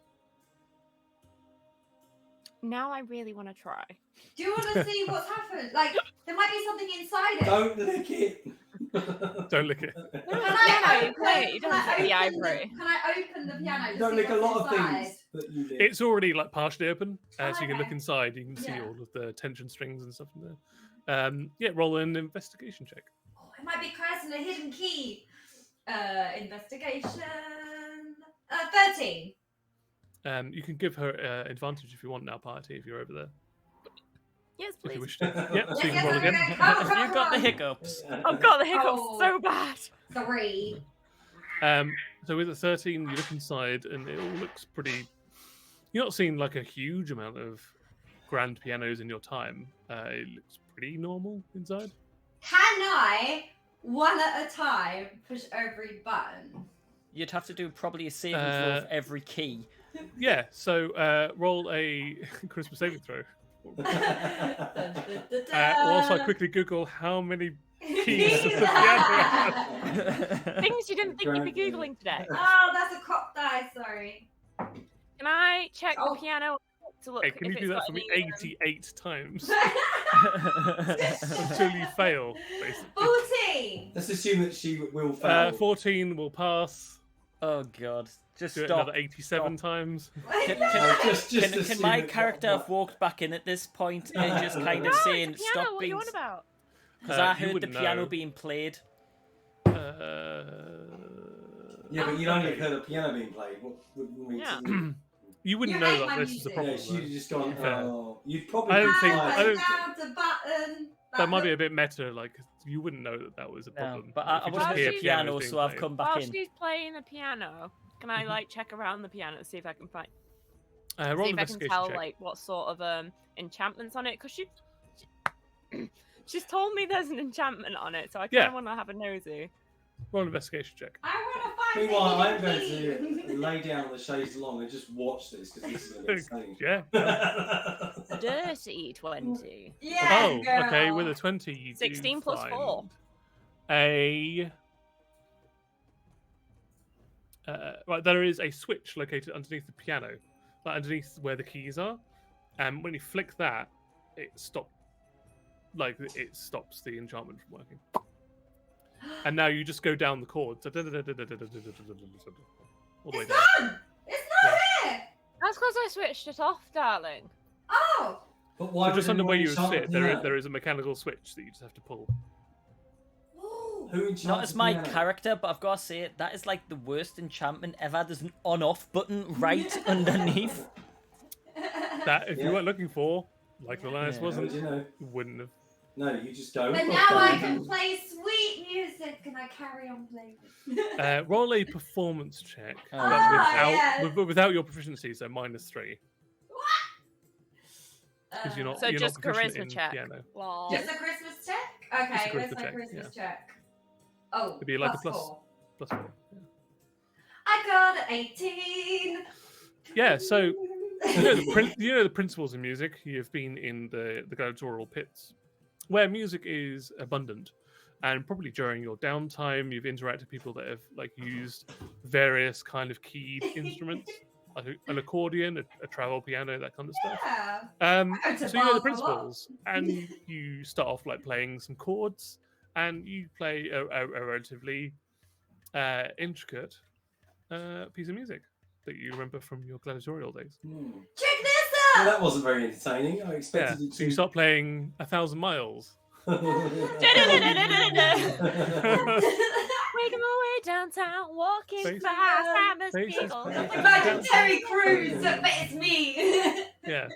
Now I really want to try. Do you want to see what's happened? Like there might be something inside it. Don't lick it. Don't lick it. Can piano, I you play it, you can don't I lick the open ivory. Can I open the piano? to Don't see lick a what's lot of inside? things that you lick. It's already like partially open, so you can look Okay. inside. You can see Yeah. all of the tension strings and stuff in there. Yeah, roll an investigation check. Oh, it might be cursed in a hidden key. Investigation. 13. You can give her advantage if you want now, party, if you're over there, Yes, if you please. wish to. Yep, so you Yes, can yes, roll okay, again. okay. Come, come, You've got the come. hiccups. I've got the hiccups Oh. so bad. 3. So with a 13, you look inside, and it all looks pretty. You're not seeing like a huge amount of grand pianos in your time. It looks pretty normal inside. Can I, one at a time, push every button? You'd have to do probably a saving throw of every key. Yeah. So roll a charisma saving throw. Whilst I quickly Google how many keys does the piano have. Things you didn't think you'd be Googling today. Oh, that's a cop die, sorry. Can I check Oh. the piano to look Hey, can if you it's do that got for me any, 88 times until you fail, basically? 14. Let's assume that she will fail. 14 will pass. Oh god. Just Do it stop. another 87 times. Can my character have walked back in at this point and just kind of No, saying, it's a piano. stop What are being... you on about? Because I You heard the wouldn't piano know. being played. Yeah, but you'd only have heard a piano being played. What makes Yeah. it... You wouldn't You know hate that my this is a music. problem. Yeah, she'd have just gone, Fair. oh... You'd probably... I don't think- find- I don't- Down the button. That might be a bit meta, like, you wouldn't know that that was a No, problem. but If I you would just have hear heard the pianos piano, being so I've played. come back While in. she's playing the piano, can I like check around the piano to see if I can find, Roll see an if I can investigation tell check. like what sort of enchantments on it? Because she's told me there's an enchantment on it, so I kind Yeah. of want to have a nosy. Roll an investigation check. I want to find Meanwhile, the I'm going hidden key. to lay down the shades along and just watch this, because this is going to be insane. Yeah. Dirty 20. Yeah, Oh, girl. okay. With a 20, you 16 do plus find 4. Right, there is a switch located underneath the piano, like underneath where the keys are. And when you flick that, it stops the enchantment from working. And now you just go down the chords. All the way It's down. done. It's not here. That's because I switched it off, darling. Oh. But why So just would under where you anyone would enchant sit, the piano? there is a mechanical switch that you just have to pull. Ooh. Who enchants Not as the my piano? character, but I've got to say, that is like the worst enchantment ever. There's an on-off button right underneath. That, if Yeah. you weren't looking for, like Reliance Yeah. How wasn't, would you know? you wouldn't have. No, you just go. But "Oh, now I fine." can play sweet music. Can I carry on playing? Roll a performance check, Oh, but yeah. without your proficiency, so -3, because you're not. So you're just not proficient charisma in check. Piano. Lol. Just a Christmas check? Okay, Just a where's Christmas my check, Christmas yeah. check? Oh, It'd be like a plus plus- 4. +4. I got an 18. Yeah. So you know the principles of music. You've been in the gladiatorial pits, where music is abundant, and probably during your downtime, you've interacted with people that have like used various kind of keyed instruments, like an accordion, a travel piano, that kind of stuff. Yeah. So you know the principles, and you start off like playing some chords, and you play a relatively intricate piece of music that you remember from your gladiatorial days. Check this Well, out. that wasn't very entertaining. I Yeah, expected it so you to. start playing 1,000 Miles. Making my way downtown, walking Faces- fast, having faces people. painted. Imagine Terry Crews, but it's me. Yeah.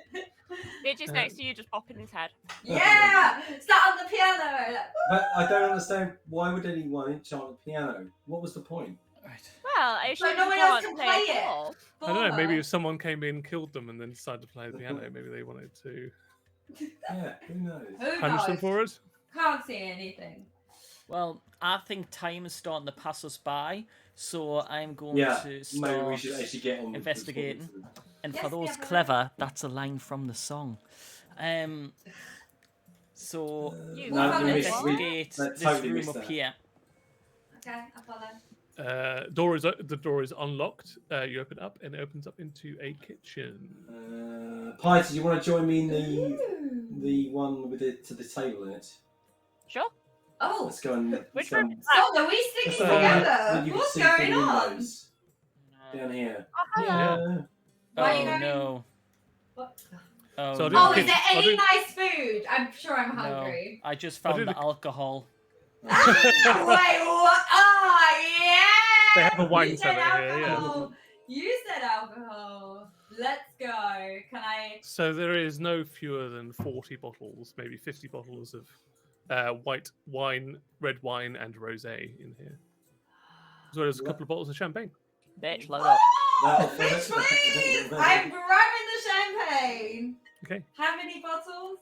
Bitch is next to you, just popping his head. Yeah. Start on the piano. But I don't understand, why would anyone enchant the piano? What was the point? Well, if So she no one else can't can play it. at all, I don't know, maybe if someone came in, killed them, and then decided to play the piano, maybe they wanted to Yeah, who knows? Who punish them knows? for it. Can't see anything. Well, I think time is starting to pass us by, so I'm going Yeah, to maybe start we should actually get on with investigating. And for Yes, those yeah. clever, that's a line from the song. So You No, What we was missed, it? investigate that this totally room missed up that. here. Okay, I follow. The door is unlocked. You open up, and it opens up into a kitchen. Piety, do you want to join me in Ooh. the one with the table in it? sure. Oh, Let's go and Which let's go room and- is that? so are we sticking let's go and- together? you can What's see through going the on? windows down here. Oh, hello. Yeah. Why are you Oh going- no. What? Oh, So I no. Oh, didn't is there I'll any do- nice food? I'm sure I'm No, hungry. I just I'll found do the the- alcohol. Wait, what? Oh, yeah! They have a wine You said cellar here, yeah. alcohol. You said alcohol. Let's go. Can I? So there is no fewer than 40 bottles, maybe 50 bottles of white wine, red wine, and rosé in here, as well as a couple of bottles of champagne. Bitch, load up. Well, Bitch, please! I'm grabbing the champagne. Okay. How many bottles?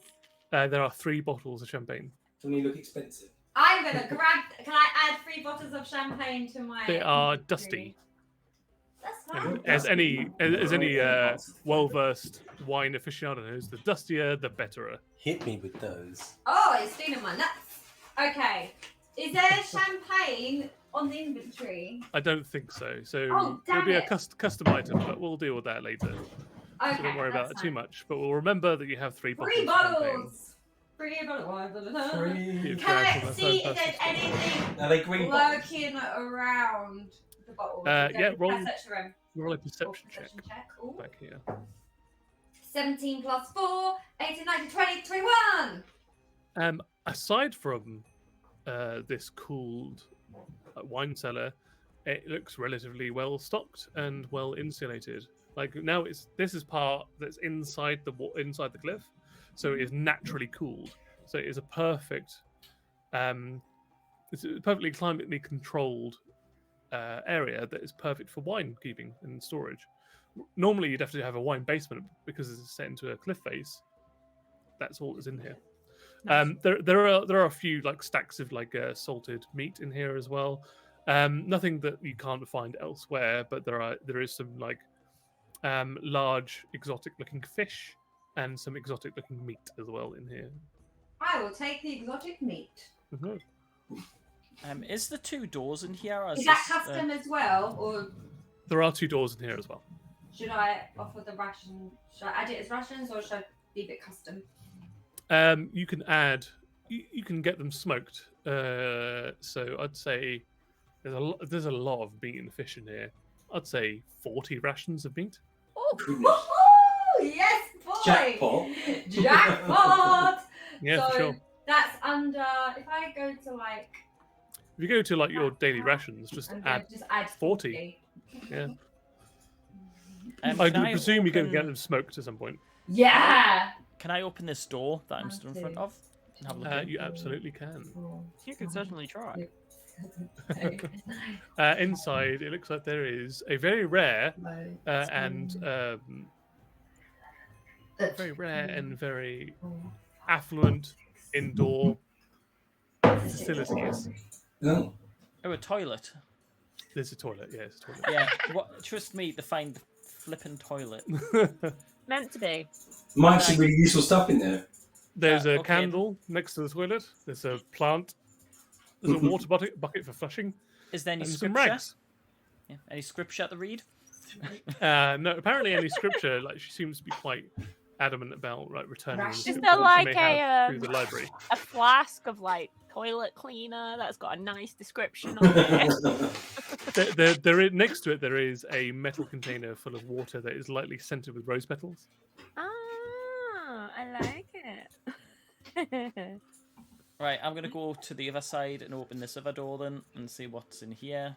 There are 3 bottles of champagne. Doesn't he look expensive? I'm gonna grab. Can I add 3 bottles of champagne to my? They are inventory? dusty. That's And fine. as any well-versed wine aficionado knows, the dustier, the betterer. Hit me with those. Oh, it's stealing my nuts. Okay. Is there champagne on the inventory? I don't think so. So Oh, it'll damn be a it. custom item, but we'll deal with that later. Okay, So don't worry about it that's too fine. much. But we'll remember that you have 3 bottles. Free of champagne. bottles! Free bottles. Three. Can I from the see third if there's person. anything Are they green bottles? lurking around the bottles? Yeah, roll- Can I search the room? Roll a Oh, perception check Ooh. back here. 17 plus 4, 18, 19, 20, 21! Aside from this cooled wine cellar, it looks relatively well stocked and well insulated. Like now, this is part that's inside the cliff, so it is naturally cooled. So it is a perfect, it's a perfectly climatically controlled area that is perfect for wine keeping and storage. Normally, you'd have to have a wine basement because it's set into a cliff face. That's all that's in here. Nice. There are a few like stacks of like salted meat in here as well. Nothing that you can't find elsewhere, but there is some like large exotic looking fish and some exotic looking meat as well in here. I will take the exotic meat. Mhm. Is the 2 doors in here? Or Is that this, custom as well, or There are 2 doors in here as well. should I offer the ration? Should I add it as rations, or should I leave it custom? You can add, you can get them smoked. So I'd say there's a lot of meat and fish in here. I'd say 40 rations of meat. Oh, Goodness. yes, boy! Jackpot. Jackpot! Yeah, so for sure. that's under. If I go to like. If you go to like your daily rations, just I'm add. going to just add 40. Yeah. I can presume you're going to get open- them smoked at some point. Yeah. Can I open this door that I'm stood in front of? And have a look in? You absolutely can. You can certainly try. Inside, it looks like there is a very rare and very affluent indoor facilities. Oh. Oh, a toilet. There's a toilet. Yeah, it's a toilet. Yeah, trust me to find the flipping toilet. Meant to be. Might be some really useful stuff in there. There's a okay. candle next to the toilet. There's a plant. There's a water bucket for flushing. Is there any And some scripture? rags. Yeah. Any scripture to read? No, apparently any scripture. Like she seems to be quite adamant about like returning. Is the there scripture that she like may have a, through the library? A flask of like toilet cleaner that's got a nice description on it. Next to it, there is a metal container full of water that is lightly scented with rose petals. Ah, I like it. Right, I'm gonna go to the other side and open this other door then and see what's in here.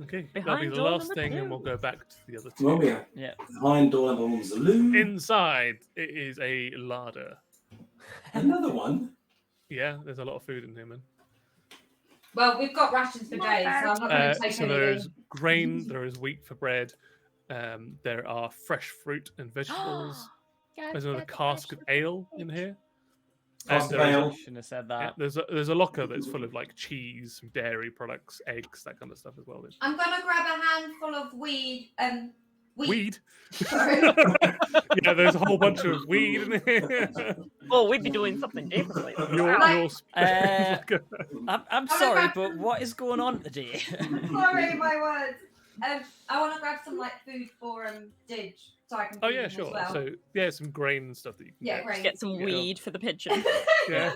Okay, that'll Behind be the door last number thing, and 2. we'll go back to the other 2. Well, yeah. Yeah. Behind door number 1's the loo. Inside, it is a larder. Another one. Yeah, there's a lot of food in here, man. Well, we've got rations for days, so I'm not going to take So there is anything. grain, there is wheat for bread, there are fresh fruit and vegetables. There's another cask of ale in here. Cask And of there is ale. Shouldn't have said Yeah, that. there's a locker that's full of like cheese, some dairy products, eggs, that kind of stuff as well. I'm going to grab a handful of weed. Weed? Sorry. Yeah, there's a whole bunch of weed in here. Oh, we'd be doing something differently. Your I'm sorry, but what is going on today? Sorry, my words. I want to grab some like food for Didge, so I can. Oh feed yeah, him sure. As well. So yeah, some grain and stuff that you can Yeah, get. great. Get some Yeah. weed for the pigeon. Yeah.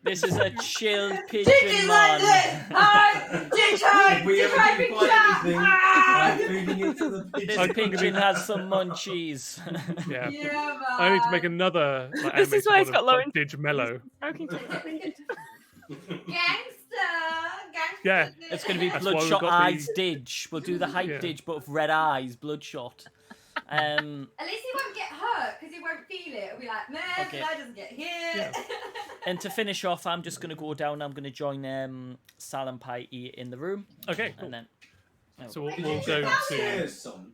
This is a chilled Didge pigeon, is like this. man. Hi, Didge, hi, If we Didge, ever hi, do big find chat. anything, Ah! I'm feeding it to the This pigeon. pigeon has some munchies. Yeah. Yeah, man. I need to make another like, This is animated why it's one got of, low like, Didge Mellow. Okay. Gangster. Yeah. It's going to be That's why we've Bloodshot got the- Eyes Didge. We'll do the hype Yeah. Didge, but with red eyes, Bloodshot. At least he won't get hurt because he won't feel it. He'll be like, man, Okay. that doesn't get hit. Yeah. And to finish off, I'm just going to go down. I'm going to join Sal and Piety in the room, Okay, cool. and then. So we'll Did go you check to downstairs, son?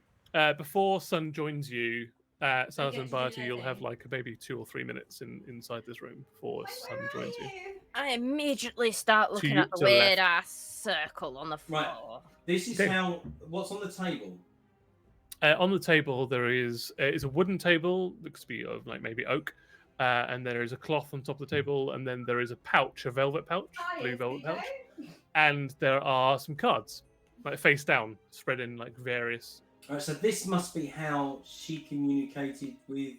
before Sun joins you. Sal's get and to Barty, do you'll their have thing. like maybe 2 or 3 minutes inside this room before Sun Where are joins you. I immediately start looking you- at the to the left. weird ass circle on the Right. floor. This is Okay. how. What's on the table? On the table, there is a wooden table, looks to be of like maybe oak, and there is a cloth on top of the table, and then there is a pouch, a velvet pouch, Hi, blue velvet pouch. and there are some cards, like face down, spread in like various. Alright, so this must be how she communicated with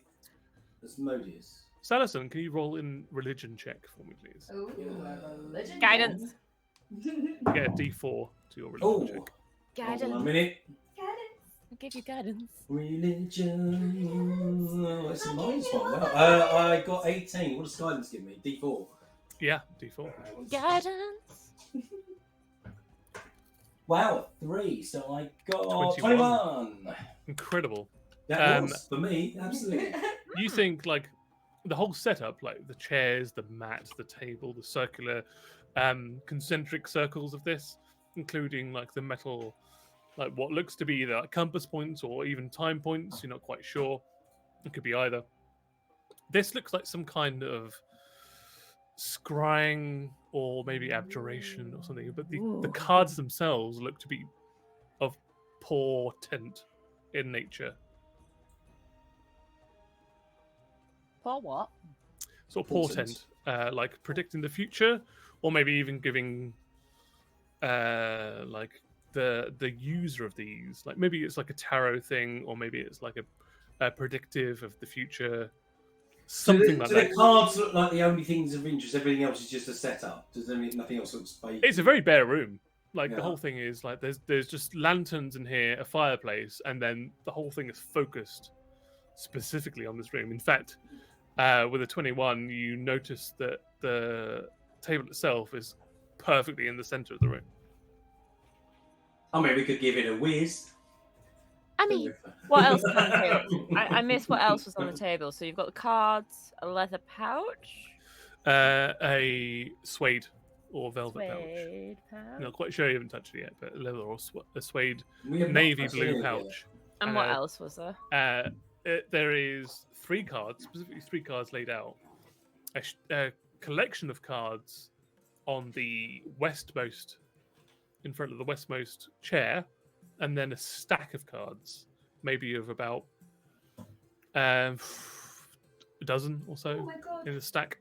Asmodeus. Salison, can you roll in religion check for me, please? Ooh, a religion. Guidance. Get a D4 to your religion Oh, check. hold on a Guidance. minute. I'll give you guidance. Religion. Oh, it's a nice one. Wow. I got 18. What does guidance give me? D4. Yeah, D4. Guidance. Wow, 3. So I got 21. 21. Incredible. That was for me, absolutely. You think like the whole setup, like the chairs, the mat, the table, the circular, concentric circles of this, including like the metal, like what looks to be either like compass points or even time points. You're not quite sure. It could be either. This looks like some kind of scrying or maybe abjuration or something. But the cards themselves look to be of portent in nature. For what? Sort of portent, like predicting the future, or maybe even giving, like the user of these, like maybe it's like a tarot thing, or maybe it's like a predictive of the future, something like that. The cards look like the only things of interest. Everything else is just a setup. Does nothing else looks fake? It's a very bare room. Like the Yeah. whole thing is like there's just lanterns in here, a fireplace, and then the whole thing is focused specifically on this room. In fact, with a 21, you notice that the table itself is perfectly in the center of the room. I mean, we could give it a whiz. I mean, what else is on the table? I missed what else was on the table. So you've got the cards, a leather pouch, A suede or velvet pouch. suede pouch. Not quite sure you haven't touched it yet, but leather or a suede We have not navy touched blue any of it. pouch. And what else was there? There is 3 cards, specifically 3 cards laid out. A collection of cards on the westmost, in front of the westmost chair, and then a stack of cards, maybe of about a dozen or Oh so my god. in a stack.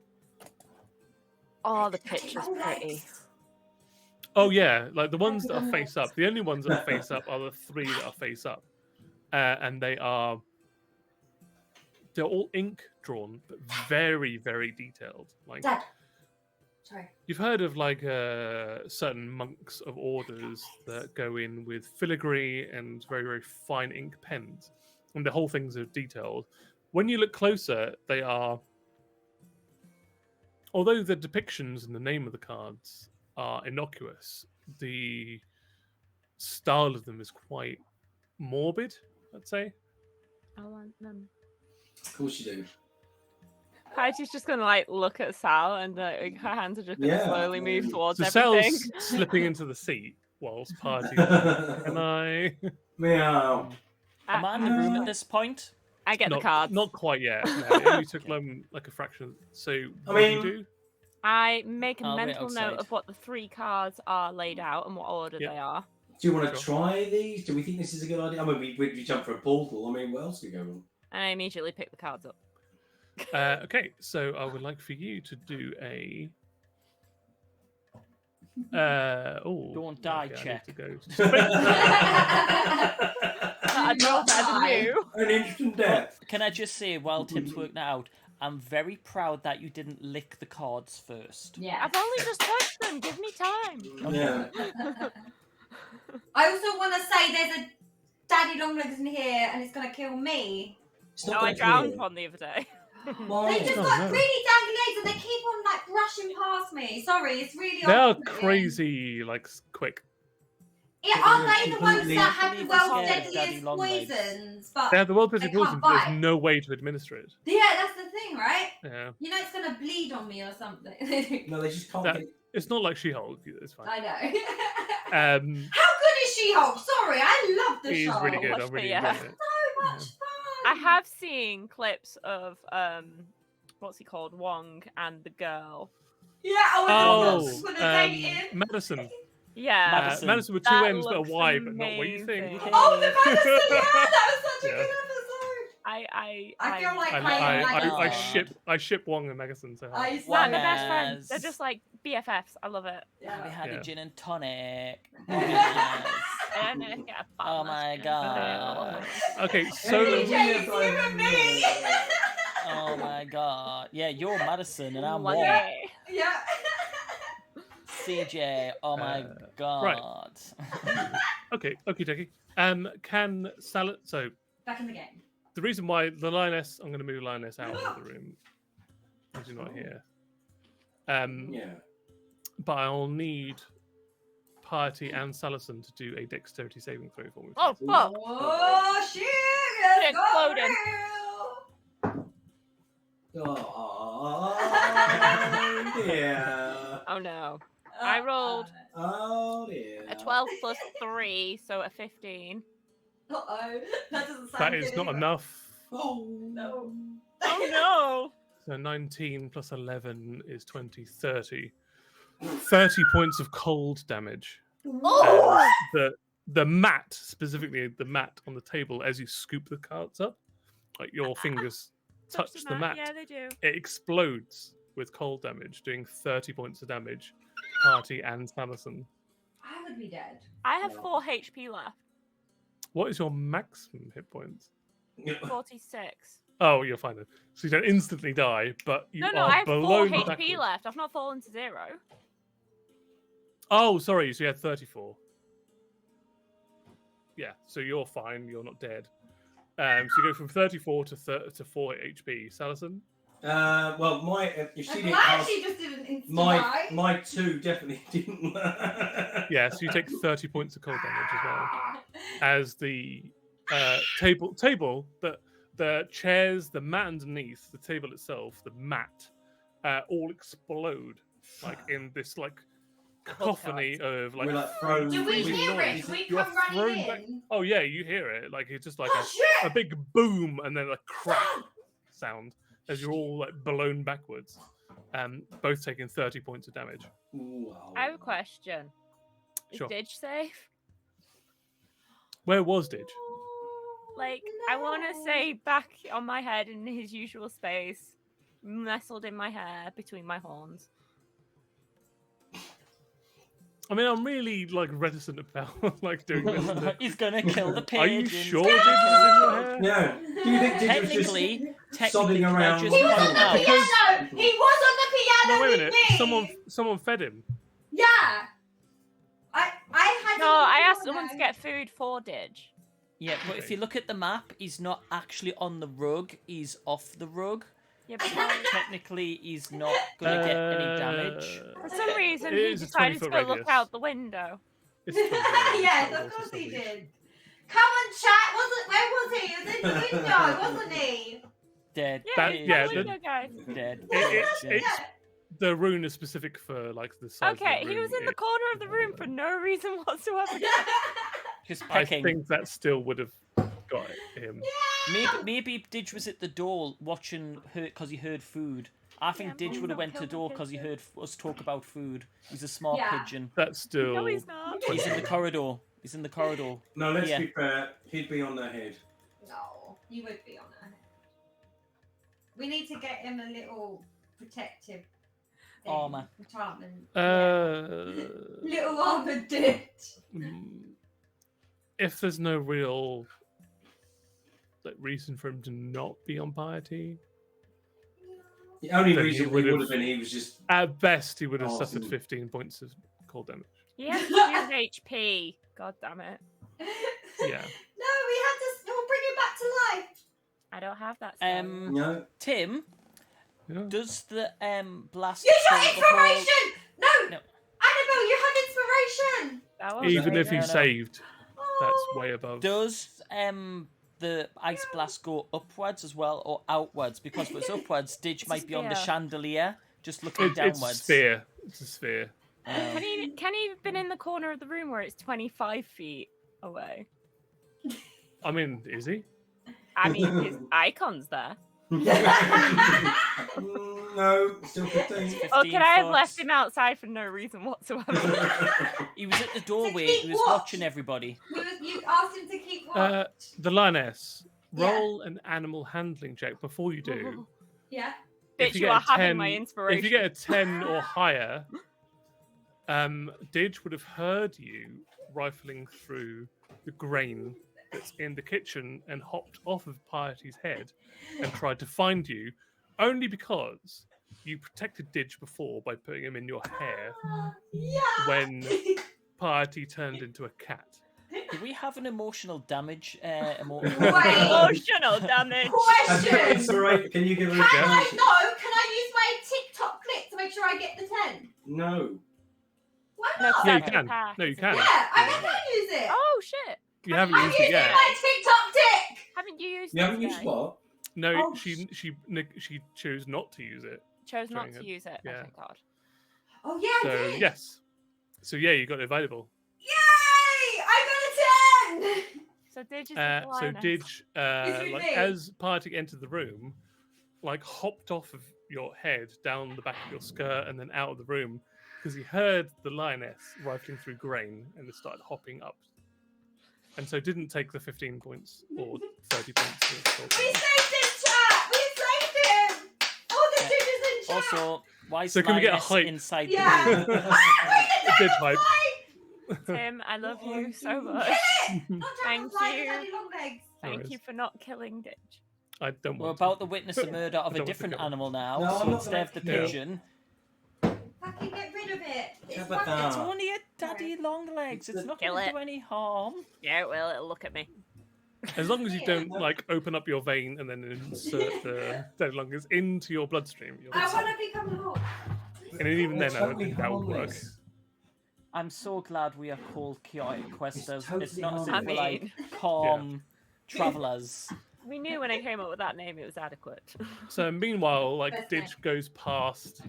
Oh, the picture's pretty. Oh yeah, like the ones that are face up. The only ones that are face up are the 3 that are face up, and they're all ink drawn, but very, very detailed. Like Dad. Sorry. you've heard of like certain monks of orders that go in with filigree and very, very fine ink pens, and the whole things are detailed. When you look closer, they are, although the depictions and the name of the cards are innocuous, the style of them is quite morbid, I'd say. I want them. Of course you do. Heidi's just gonna like look at Sal, and her hands are just gonna Yeah, slowly move towards So everything. Sal's slipping into the seat whilst Party's like, can I? Meow. Am I in the room at this point? I get the cards. Not quite yet. No, it only took like a fraction. So what do you do? I make a I'll wait mental note outside. of what the 3 cards are laid out and what order Yeah. they are. Do you want to Sure. try these? Do we think this is a good idea? I mean, we jump for a portal. I mean, what else could go wrong? And I immediately pick the cards up. Okay, so I would like for you to do a. Don't die okay, I need check. to go. I know better than you. An instant death. Can I just say, while Tim's working it out, I'm very proud that you didn't lick the cards first. Yeah. I've only just touched them. Give me time. Yeah. I also want to say there's a daddy longlegs in here and it's going to kill me. It's No, not I gonna drowned kill. on the other day. Why? They just Oh, got no. really dangly legs and they keep on like rushing past me. Sorry, it's really They are off-putting. crazy, like quick. Yeah, aren't they the ones Completely- that have the world's Yeah, daddy deadliest long legs. poisons? But They have the world's They best can't poison, but bite. there's no way to administer it. yeah, that's the thing, right? Yeah, You know it's gonna bleed on me or something. No, they just can't That- get. it's not like She-Hulk. It's fine. I know. Um, How good is She-Hulk? Sorry, I love the it is show. really good. Watch I'm really the, enjoying it. So much I fun. have seen clips of what's he called, Wong and the girl. Yeah, I Oh, was gonna date him. Madison. Yeah, Madison. Madison with 2 That N's but a looks Y, but not what you think. amazing. Oh, the Madison, yeah, that was such a Yeah. good episode. I feel like I ship Wong and Megason so hard. I No, swear. they're best friends. They're just like BFFs. I love it. Have we had Yeah. a gin and tonic? Yes. And get a Oh bottomless my gin. god. Okay, so CJ, it's you and me. Oh my god. Yeah, you're Madison and I'm One Wong. day. Yeah. CJ, oh my god. okay, okie dokie. Can Salad? So Back in the game. the reason why the lioness, I'm going to move lioness out of the room. As you're not here. Yeah. But I'll need Piety and Salison to do a dexterity saving throw for me. Oh fuck! Oh shit! Let's go, Exploding. girl. Oh dear. Oh no! I rolled Oh dear. a 12 plus 3, so a 15. Uh-oh. That doesn't sound That is good not either. enough. Oh No. Oh no! So 19 plus 11 is 20, 30. 30 points of cold damage. Oh! The mat, specifically the mat on the table, as you scoop the cards up, like your fingers touch the mat, Yeah, they do. it explodes with cold damage, doing 30 points of damage. Party and Salison. I would be dead. I have 4 HP left. What is your maximum hit points? 46. Oh, you're fine then. So you don't instantly die, but you No, are I have 4 blown HP backwards. left. I've not fallen to 0. Oh, sorry. So you had 34. Yeah, so you're fine. You're not dead. So you go from 34 to 4 HP. Salison? Well, my if she I'm didn't glad cast, she just didn't instant my die. my 2 definitely didn't. Yeah, so you take 30 points of cold damage as well. As the table, the chairs, the mat underneath, the table itself, the mat, all explode like in this like cacophony of like. We're like thrown. Do we with hear it? noise. Do we You're come running thrown in? back- Oh yeah, you hear it. Like it's just like Oh, a shit! big boom and then a crack sound as you're all like blown backwards. Both taking 30 points of damage. Wow. I have a question. Is Sure. Didge safe? Where was Didge? Like, I want to say back on my head in his usual space, nestled in my hair between my horns. I mean, I'm really like reticent about like doing this. He's gonna kill the Are you pigeons. sure Didge was in your hair? No. Do you think Didge was just Technically, sodding can I around? just He was point on the out- piano! He was on the piano No, wait a with minute. me! Someone fed him. Yeah! I had No, him on the I asked piano. someone to get food for Didge. Yeah, but if Okay. you look at the map, he's not actually on the rug. He's off the rug. Yeah, but So technically, he's not gonna get any damage. for some reason It he is a decided to 20-foot go look radius. out the window. It's 20 radius, Yes, that of was course he established. did. Come on, chat. Where was he? He was in the window, wasn't he? Dead. Yeah, That- he's yeah, out the the- window, guys. Dead. It's Yeah. the rune is specific for like the size. Okay, of the he was room. in the corner of the room for no reason whatsoever. Just I pecking. think that still would have got him. Maybe Didge was at the door watching her because he heard food. I think Yeah, Didge please would have don't went to the kill my door because he pigeon. heard us talk about food. He's a smart Yeah. pigeon. That's still. No, he's not. He's in the corridor. He's in the corridor. No, let's Yeah. be fair. He'd be on their head. No, you would be on her head. We need to get him a little protective thing, Armour. enchantment. Uh, Little armor ditch. if there's no real like reason for him to not be on piety, The only Then he reason he would've- would have been he was just. at best he would have Oh, suffered so- 15 points of cold damage. He has 2 HP. God damn it. Yeah. No, we had to. We'll bring him back to life. I don't have that. Spell. No. Tim, Yeah. does the blast? Use your fill the whole- inspiration. No, No. Annabelle, you have inspiration. That was Even very if you no, good. no. saved, that's Oh. way above. Does the ice blast go upwards as well or outwards? Because if it's upwards, Didge It's a might be on the sphere. chandelier, just looking It's a downwards. sphere. It's a sphere. Can he have been in the corner of the room where it's 25 feet away? I mean, is he? I mean, his icon's there. No, still 15. Or could I have 15 left foot. him outside for no reason whatsoever? He was at the doorway. keep He was watch. watching everybody. You asked him to keep watch. The lioness. roll an animal handling check before you do. Yeah. If Bitch, you get are a having 10 my inspiration. If you get a 10 or higher, Didge would have heard you rifling through the grain that's in the kitchen and hopped off of Piety's head and tried to find you, only because you protected Didge before by putting him in your hair Yeah. when Piety turned into a cat. Do we have an emotional damage? Wait. Emotional damage. Question. Can you give us Can I? damage? No. Can I use my TikTok click to make sure I get the 10? No. Why No, not? Yeah, you Second can. attack. No, you can. Yeah, I can use it. Oh shit! You haven't I'm used it using yet. my TikTok tick. Haven't you used You it haven't used today? what? No, Oh, she chose not to use it. Chose not Showing to it. use it. Yeah. Oh, thank God. Oh yeah, I So did. yes. So yeah, you got it available. Yay! I got a 10. So Didge is So Didge, with like me. as Piety entered the room, like hopped off of your head down the back of your skirt and then out of the room because he heard the lioness rifling through grain and it started hopping up, and so didn't take the 15 points or 30 points. We saved him, chat. We saved him. Oh, the dude is in chat. Also, why is So can we get a Linus hype? inside Yeah. the room? Didge hype. Tim, I love you so much. Not Thank Dragonfly, you. Daddy Longlegs. No Thank worries. you for not killing Didge. I don't We're want about to witness the murder of I a don't want to different kill him. animal now. No, I'm So not instead of the gonna kill him. pigeon, Fucking get rid of it. It's Tabitha. rubbish. it's only a daddy long legs. It's not Kill going to it. do any harm. Yeah, well, it'll look at me. to. As long as you don't like open up your vein and then insert the dead longers into your bloodstream, you'll be I fine. want to become a hawk. And even then, I don't Totally think that would work. harmless. I'm so glad we are called chaotic questers. totally It's not as if I we're like mean- calm travelers. We knew when I came up with that name it was adequate. So meanwhile, like Best Didge goes past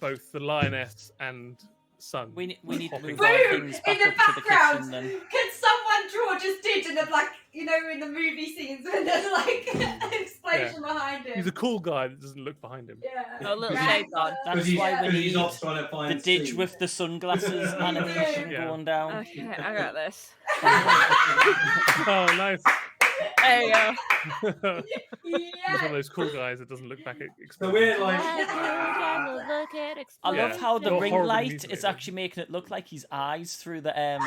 both the lioness and Sun. We need to hopping move down. our Boom! things In back the up to the background, kitchen then. can someone draw just Didge in the black, you know, in the movie scenes when there's like an explosion behind him? He's a cool guy that doesn't look behind him. Yeah. Oh, little Because shades on. That's why we he's need off trying to find the Didge Steve. with the sunglasses animation Yeah. going down. Okay, I got this. Oh, nice. There you go. He's one of Yeah. those cool guys that doesn't look back at So explosions. we're like, I love Yeah. how the You're ring horribly light is mutilated. actually making it look like his eyes through the Oh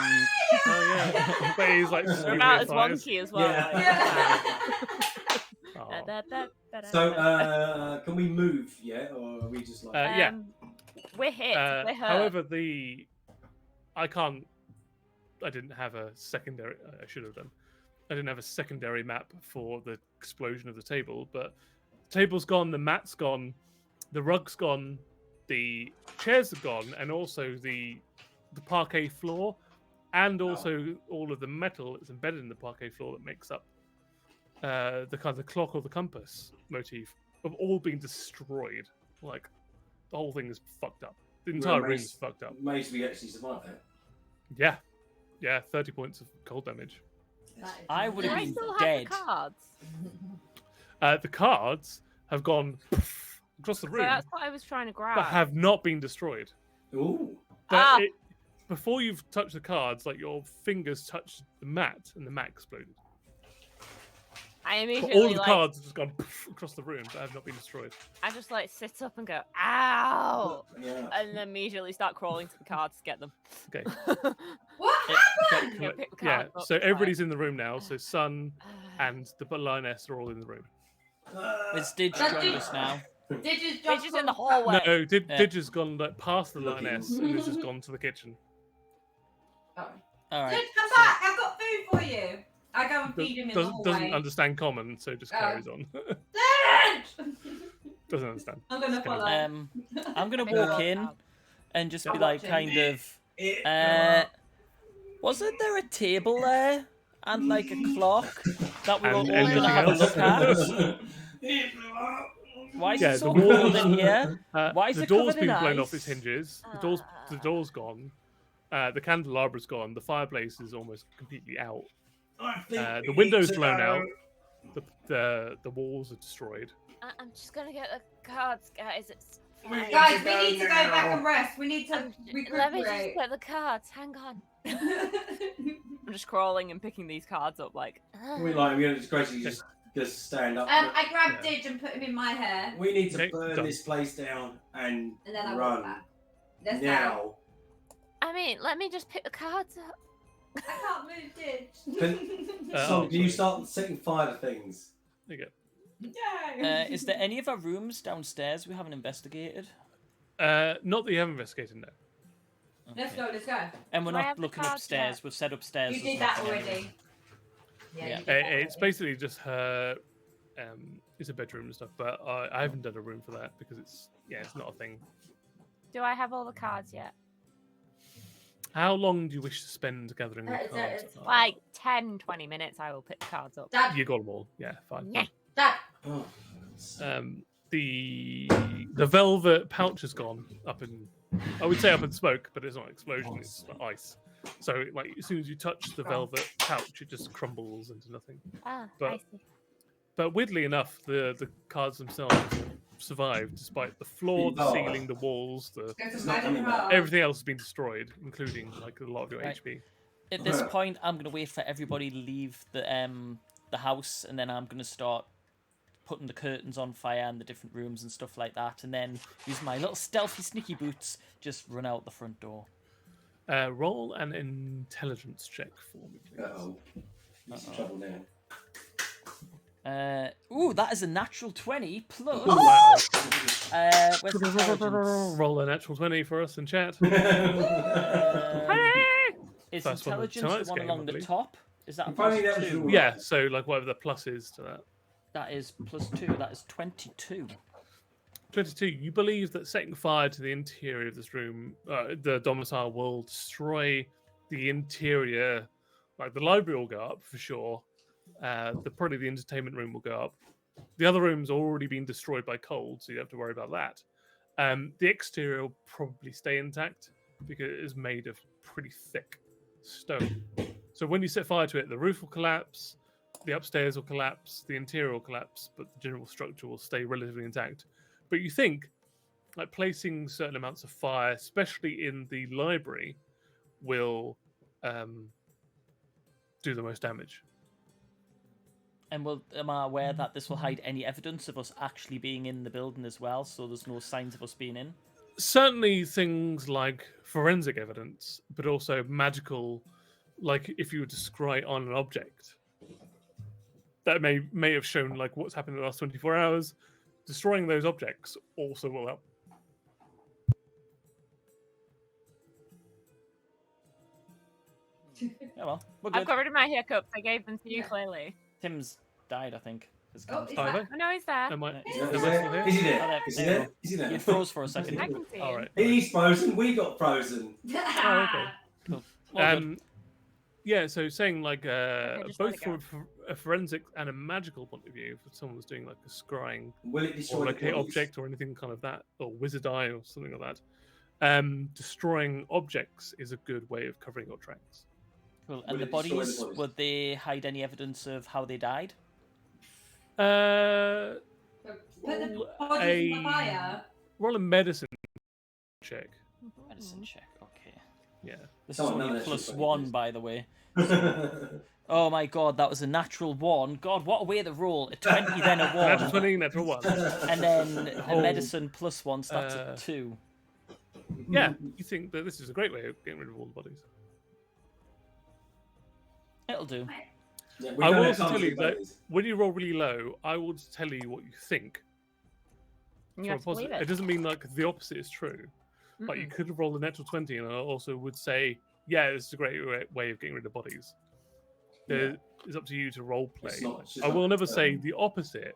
yeah, but he's like They're about as eyes. wonky as well. Yeah. like. Oh. so can we move yet, or are we just like? Yeah. We're hit. We're hurt. However, I didn't have a secondary. I should have done. I didn't have a secondary map for the explosion of the table, but the table's gone, the mat's gone, the rug's gone, the chairs are gone, and also the parquet floor, and also all of the metal that's embedded in the parquet floor that makes up the kind of clock or the compass motif have all been destroyed. Like the whole thing is fucked up. The entire room is fucked up. Amazed we actually survived that. Yeah, 30 points of cold damage. I would Do have I been still have dead. the cards? The cards have gone across the So room, that's what I was trying to grab. but have not been destroyed. Ooh. But before you've touched the cards, like your fingers touched the mat, and the mat exploded. I But immediately all of the like, cards have just gone across the room, but have not been destroyed. I just like sit up and go, ow! Yeah. And then immediately start crawling to the cards to get them. Okay. What happened? Yeah, pick the Yeah, card up, so it's fine. everybody's in the room now. So Sun and the lioness are all in the room. It's Didge joined us now. Didge's They're just in the hallway. No, Yeah. Didge has gone like past the Looking. lioness and has just gone to the kitchen. Oh. All right. Didge, come back! I've got food for you. I go and feed him in the Doesn't hallway. understand common, so just Oh. carries on. Didge! Doesn't understand. I'm gonna Just gonna- follow. I'm gonna Make a walk roll in now. and just I'm be like, watching. kind of. Wasn't there a table there and like a clock that we were all And gonna anything have a look at? else? Why is Yeah, it so the cold walls- in here? Why is the it door's covered in been blown off ice? its hinges. The door's gone. The candelabra's gone. The fireplace is almost completely out. The window's blown out. The walls are destroyed. I'm just gonna get the cards, guys. It's fine. Guys, we need to go back and rest. We need to Let me just recuperate. get the cards. Hang on. I'm just crawling and picking these cards up like. We're going to gracefully just stand up. I grabbed Didge and put him in my hair. We need to Okay, burn done. this place down and And then I walk run back. Let's now. go. I mean, let me just pick the cards up. I can't move Didge. So, do you start setting fire to things? There you No. Is there any other rooms downstairs we haven't investigated? go. Not that you haven't investigated, no. Let's Okay. go, let's go. And we're Do I not have the looking cards upstairs. yet? We've said upstairs. You there's did that nothing already. anyway. Yeah, Yeah. you did that It's already. basically just her. It's a bedroom and stuff, but I haven't done a room for that because it's not a thing. Do I have all the cards yet? How long do you wish to spend gathering the It's- cards? it's Like 10, 20 minutes, I will pick the cards up. Dad, You got them all. Yeah, fine. Yeah. Dad. Oh. The velvet pouch has gone up in. I would say up in smoke, but it's not an explosion. It's ice. So like as soon as you touch the velvet pouch, it just crumbles into nothing. Ah, But- I see. But weirdly enough, the cards themselves survived despite the floor, the Oh. ceiling, the walls, Go to It's Magic not coming back. Card. everything else has been destroyed, including like a lot of your Right. HP. At this point, I'm gonna wait for everybody to leave the house, and then I'm gonna start putting the curtains on fire in the different rooms and stuff like that, and then use my little stealthy sneaky boots, just run out the front door. Roll an intelligence check for me, please. Uh-oh. This is trouble now. Ooh, that is a natural 20 plus. Wow. Where's the intelligence? Roll a natural 20 for us in chat. Is First one of intelligence tonight's the one game, along I the believe. top? Is that a If only plus that was 2? your- Yeah, so like whatever the plus is to that. That is plus 2. That is 22. 22. You believe that setting fire to the interior of this room, the domicile, will destroy the interior. Like the library will go up for sure. Probably the entertainment room will go up. The other room's already been destroyed by cold, so you don't have to worry about that. The exterior will probably stay intact because it is made of pretty thick stone. So when you set fire to it, the roof will collapse, the upstairs will collapse, the interior will collapse, but the general structure will stay relatively intact. But you think, like placing certain amounts of fire, especially in the library, will do the most damage. And am I aware that this will hide any evidence of us actually being in the building as well, so there's no signs of us being in? Certainly things like forensic evidence, but also magical, like if you were to scry on an object. That may have shown like what's happened in the last 24 hours. Destroying those objects also will help. Yeah, well, we're I've good. got rid of my hiccups. I gave them to you Yeah. clearly. Tim's died, I think. His Oh, cam's is died. Either. Oh, no, he's there. Am I, Yeah. am Is I he still there? here? Is he Oh, there? there- Is he there there? Is he there? You froze for a second. I can see All him. right. He's frozen. We got frozen. Oh, okay. Cool. All good. Yeah, so saying like just let both it go. from a forensic and a magical point of view, if someone was doing like a scrying Will it destroy or the like a bodies? object or anything kind of that, or wizard eye or something like that, destroying objects is a good way of covering your tracks. Cool. Will And the it destroy the bodies, bodies? would they hide any evidence of how they died? Put the Roll bodies in the fire. roll a medicine check. Medicine check, okay. Yeah. This Oh, is none only of that plus shit's 1, funny, by the way. Oh my god, that was a natural 1. God, what a way to roll. A 20, then a 1. Natural 20, natural 1. And then a Hold. medicine plus 1, so that's a 2. Yeah, you think that this is a great way of getting rid of all the bodies. It'll do. Yeah, we I don't will have also time tell to you do that bodies. when you roll really low, I will just tell you what you think. You So have to believe it it. doesn't mean like the opposite is true. Like you Mm-mm. could roll a natural 20, and I also would say, yeah, this is a great way of getting rid of bodies. It's up to you to role play. It's not- it's I will not- never say the opposite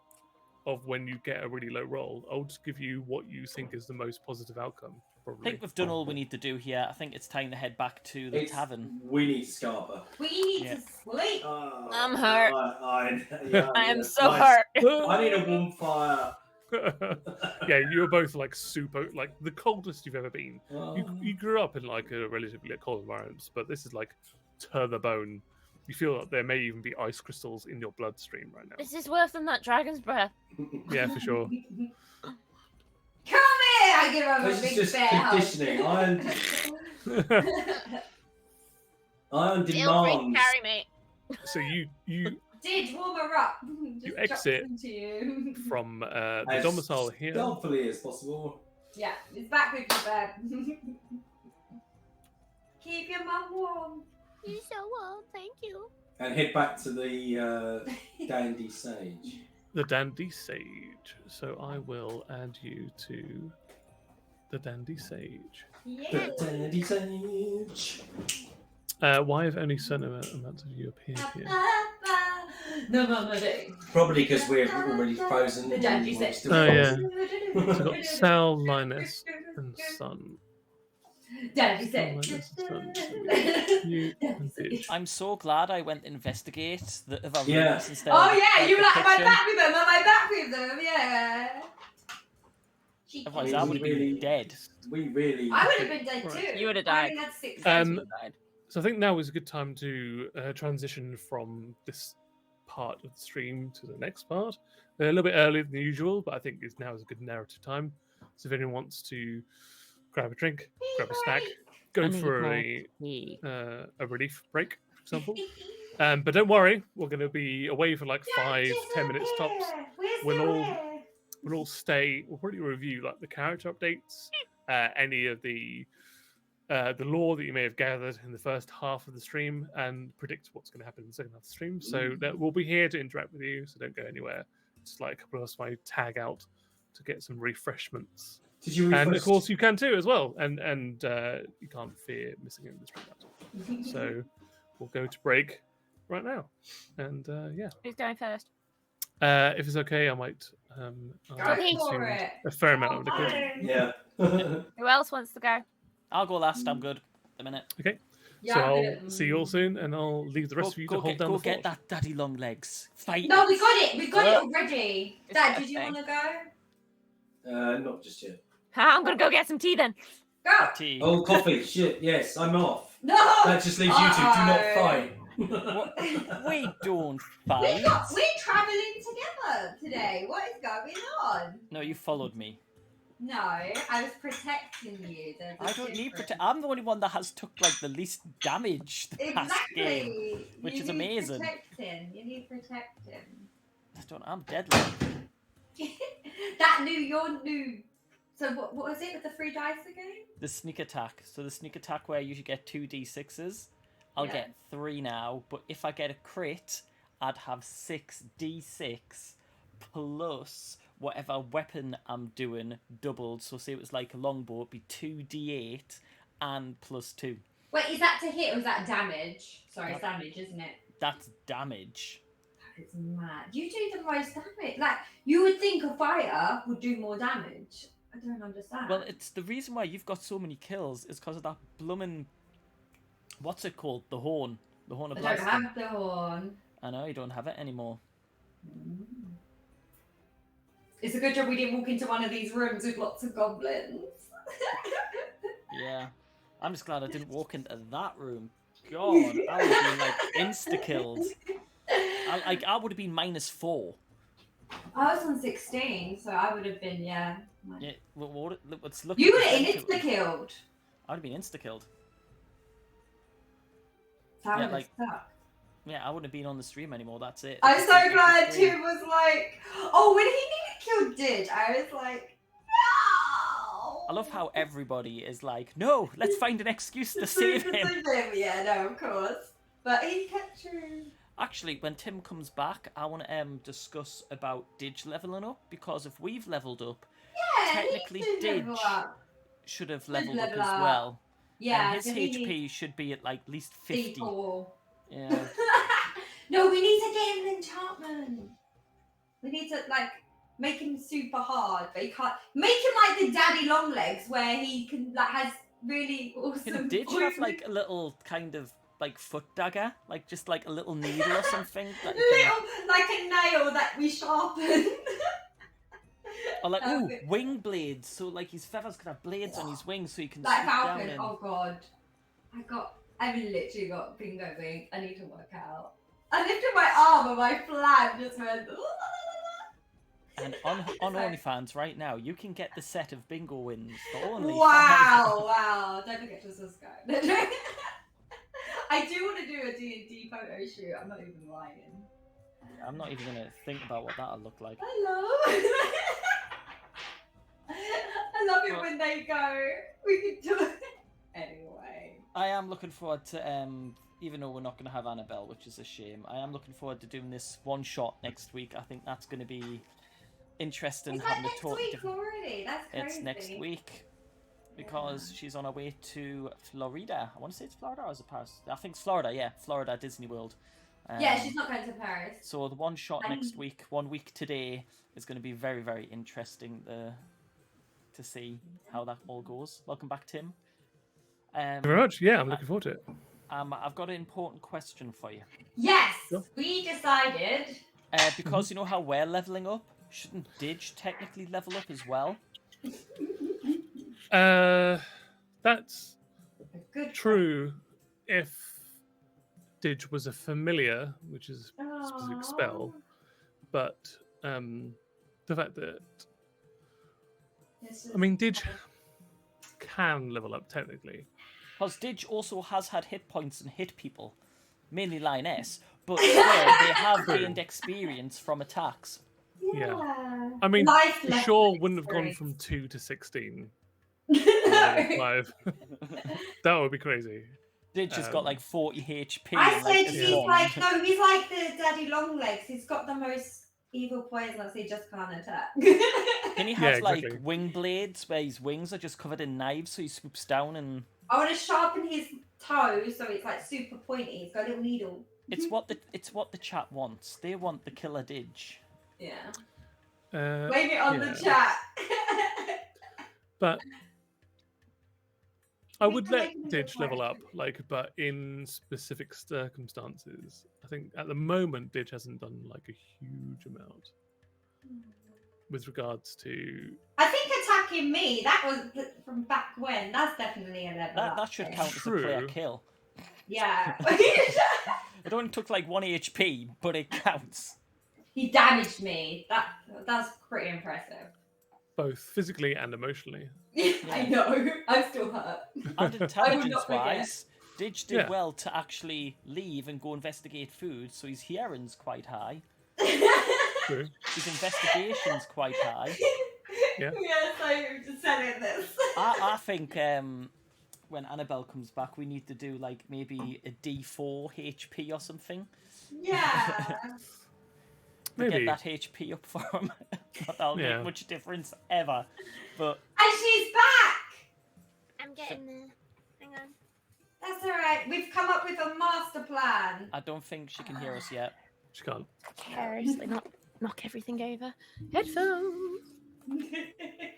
of when you get a really low roll. I'll just give you what you think is the most positive outcome. I Probably. think we've done all we need to do here. I think it's time to head back to the It's- tavern. We need Scarpa. We need Yeah. to sleep. I'm hurt. I am so hurt. hurt. I need a warm fire. Yeah, you're both like super, like the coldest you've ever been. Oh. You grew up in like a relatively cold environment, but this is like to the bone. You feel like there may even be ice crystals in your bloodstream right now. This is worse than that dragon's breath. Yeah, for sure. Come here! I give him a This is big just bear hug. conditioning. on Feel free to demand. carry me. So you Did warm her up. Just exit dropped into you. from the As domicile here. stealthily as possible. Yeah, it's back with you, babe. Keep your mum warm. You're so warm, thank you. And head back to the Dandy Sage. The Dandy Sage. So I will add you to the Dandy Sage. Yeah. The Dandy Sage. Why have only certain amounts of you appeared here? No, no day. Probably because we're already frozen. The Dandy and we're Sage. still Oh, yeah. frozen. So we've got Sal, Linus, and Sun. Dandy Sal, Sage. Linus, and Sun. You and Bitch. I'm so glad I went to investigate the other Yeah. rooms instead Oh of yeah, you the were like, am I kitchen. back with them? Am I back with them? Yeah. Otherwise, I I mean, would have really- been dead. We really. I would have been dead Right. too. You would have I died. only had 6 Um, days. So I think now is a good time to transition from this part of the stream to the next part. A little bit earlier than usual, but I think now is a good narrative time. So if anyone wants to grab a drink, grab a snack, go I need for more a tea. relief break, for example. But don't worry, we're going to be away for like 5-10 minutes tops. We'll all stay. We'll probably review like the character updates, any of the lore that you may have gathered in the first half of the stream, and predict what's going to happen in the second half of the stream. So that we'll be here to interact with you. So don't go anywhere. Just like a couple of us might tag out to get some refreshments. Did you And refresh? of course you can too as well. And you can't fear missing in the stream battle. So we'll go to break right now. And yeah. Who's going first? If it's okay, I might Go Okay. for consume it. a fair amount of liquid. Yeah. Who else wants to go? I'll go last. I'm good. A minute. Okay. Yeah, So I'm I'll good. see you all soon, and I'll leave the rest of you to hold down go the fort. get that daddy long legs. Fight. No, we got it. We got it already. It's Dad, did you okay. want to go? Not just yet. I'm gonna go get some tea then. Go. Tea. Oh, coffee. Shit. Yes, I'm off. No. That just leaves you two. Do not fight. We don't We're fight. traveling together today. What is going on? No, you followed me. No, I was protecting you. There's a I don't need difference. I'm the only one that has took like the least damage the past game. Exactly. which You is need amazing. Protecting. You need protecting. I'm deadly. Your new. So what was it with the 3 dice again? The sneak attack. So the sneak attack where you should get 2 d6s. I'll Yeah. get 3 now, but if I get a crit, I'd have 6 d6 plus whatever weapon I'm doing doubled. So say it was like a longbow, it'd be 2 d8 and plus 2. Wait, is that to hit or is that damage? Sorry, it's That- damage, isn't it? That's damage. It's mad. You do the most damage. Like, you would think a fighter would do more damage. I don't understand. Well, it's the reason why you've got so many kills is because of that bloomin'... What's it called? The horn. The horn of I don't blasting. have the horn. I know, you don't have it anymore. It's a good job we didn't walk into one of these rooms with lots of goblins. Yeah. I'm just glad I didn't walk into that room. God, I would have been like insta-killed. I would have been -4. I was on 16, so I would have been, yeah. Yeah, let's look You at would the have benefit. insta-killed. I would have been insta-killed. That Yeah, would like- have sucked. Yeah, I wouldn't have been on the stream anymore, that's it. I'm It's so just glad the stream. Tim was like, oh, when he nearly killed Didge, I was like, no! I love how everybody is like, no, let's find an excuse to save him. Yeah, no, of course. But he kept true. Actually, when Tim comes back, I want to discuss about Didge leveling up, because if we've leveled up, Yeah, technically he did level Didge up. should have Should leveled up level as up. well. Yeah, And his so he needs HP should be at like least 50. D4. Yeah. No, we need to get him an enchantment. We need to like make him super hard, but he can't make him like the daddy long legs where he can like has really awesome. Can Didge have like a little kind of like foot dagger? Like just like a little needle or something? That you can... little like a nail that we sharpen. Or like, That ooh, would be- wing blades. So like his feathers could have blades on his wings so he can like swoop down Falcon. and... Oh god, I've literally got bingo wing. I need to work out. I lifted my arm and my flag just went. And on OnlyFans right now, you can get the set of bingo wins for only Wow, wow. Don't forget to subscribe. I do want to do a D&D photo shoot. I'm not even lying. I'm not even gonna think about what that'll look like. I love it when they go. We can do it anyway. I am looking forward to even though we're not going to have Annabelle, which is a shame. I am looking forward to doing this one shot next week. I think that's going to be interesting. Is that having next to talk week different... already? That's crazy. It's next week because she's on her way to Florida. I want to say it's Florida or is it Paris? I think it's Florida. Yeah, Florida Disney World. Yeah, she's not going to Paris. So the one shot next week, 1 week today, is going to be very, very interesting to see how that all goes. Welcome back, Tim. Thank you very much. Yeah, I'm looking forward to it. I've got an important question for you. Yes, Sure. we decided. Because you know how we're leveling up, shouldn't Dig technically level up as well? That's A good true if Dig was a familiar, which is a specific spell, but the fact that I mean Dig can level up technically. Because Dig also has had hit points and hit people, mainly Lioness, but still, they have gained experience from attacks. Yeah. I mean, Life for lessons sure wouldn't have gone experience. from 2 to 16. No. 5. That would be crazy. Dig has got like 40 HP. I and, said like, he's like no, he's like the daddy long legs. He's got the most evil poison. He just can't attack. Can he Yeah, have exactly. like wing blades where his wings are just covered in knives, so he swoops down and I want to sharpen his toes so it's like super pointy. It's got a little needle. it's what the chat wants. They want the killer Dig. Yeah. Uh, Blame it on yeah. the chat. But I We would can let make him Dig into a level up, question. like, but in specific circumstances. I think at the moment Dig hasn't done like a huge amount with regards to. I think attacking me, that was from back when. That's definitely a level up. That should thing. count as a player True. kill. Yeah. It only took like 1 HP, but it counts. He damaged me. That's pretty impressive. Both physically and emotionally. I know. I'm still hurt. And intelligence forget. wise, Dig did Yeah. well to actually leave and go investigate food, so his hearing's quite high. True. His investigation's quite high. Yeah. Yeah, so I'm just saying this. I think when Annabelle comes back, we need to do like maybe a D4 HP or something. Yeah. Maybe. Get that HP up for him. Not that'll Yeah. make much difference ever. But And she's back! I'm getting there. Hang on. That's alright. We've come up with a master plan. I don't think she can hear us yet. She can't. Carelessly not knock everything over. Headphones.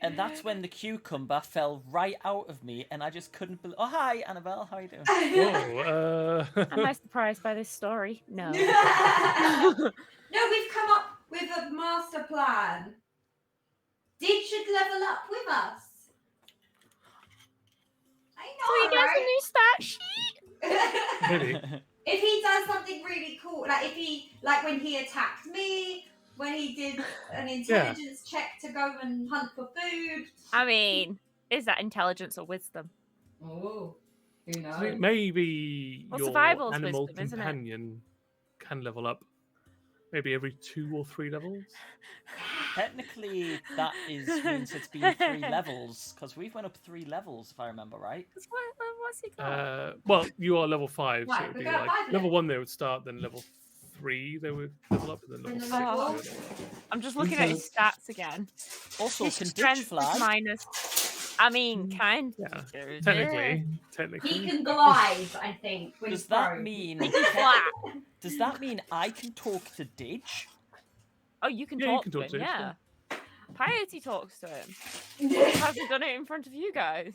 And that's when the cucumber fell right out of me, and I just couldn't believe. Oh, hi, Annabelle. How are you doing? Whoa. Am I surprised by this story? No. No, we've come up with a master plan. Dig should level up with us. I So he know, gets a new stat sheet? right? Really? If he does something really cool, like if he, like when he attacked me, when he did an intelligence check to go and hunt for food. I mean, is that intelligence or wisdom? Oh, who I think knows? maybe Well, your survival's animal wisdom, isn't it? companion can level up maybe every 2 or 3 levels. Technically, that means it's been 3 levels, because we've went up 3 levels, if I remember right. What's he got? Well, you are level 5, so Right, it would we be got like 5 level 1 they would start, then level 3 they would level up, and then level 6 then level they four. would level up. I'm just looking at his stats again. Also, His can Dig strength is fly? minus. I mean, kind. Yeah, of. technically. He can glide, I think. When Does he's that thrown. mean? Flat. Does that mean I can talk to Dig? Oh, you can Yeah, you talk can to talk him, to him, yeah. Piety talks to him. Hasn't done it in front of you guys.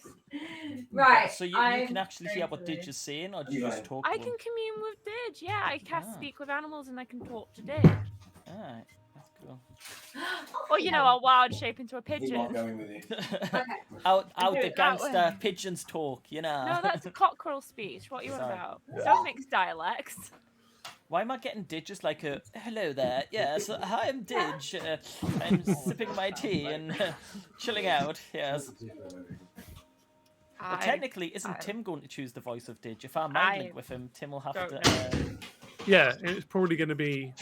Right. So you I'm can actually hear what going Dig to- is saying, or do you just talk? I to can him? commune with Dig. Yeah, I cast Ah. speak with animals and I can talk to Dig. Alright, that's cool. Or you know, I'll wild shape into a He's not pigeon. going with you. out do the it that way. gangster pigeons talk, you know. No, that's a cockerel speech. What are you on Sorry. about? Yeah. Don't mix dialects. Why am I getting Dig just like a hello there? Yes, hi, I'm Dig. I'm sipping my tea and chilling out. Yes. Well, technically, isn't Tim going to choose the voice of Didge? If I mind link with him, Tim will have don't to. Yeah, it's probably going to be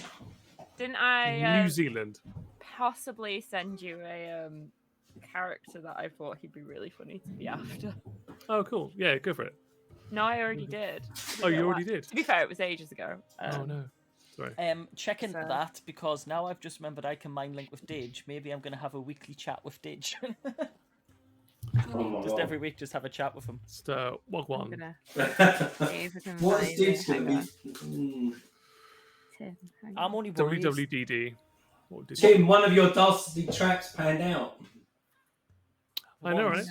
Didn't I New Zealand. possibly send you a character that I thought he'd be really funny to be after? Oh, cool. Yeah, go for it. No, I already did. Oh, you already did? To be fair, it was ages ago. Oh, no. Sorry. Check into So- that because now I've just remembered I can mind link with Didge. Maybe I'm going to have a weekly chat with Didge. Oh my Just God. every week, just have a chat with him. Just walk I'm one. gonna see if I can What's find Didge it. going Hang on. to be? Tim, hang I'm on. only worried. WWDD. What did Tim, one of your dastardly traps panned out. I know, right?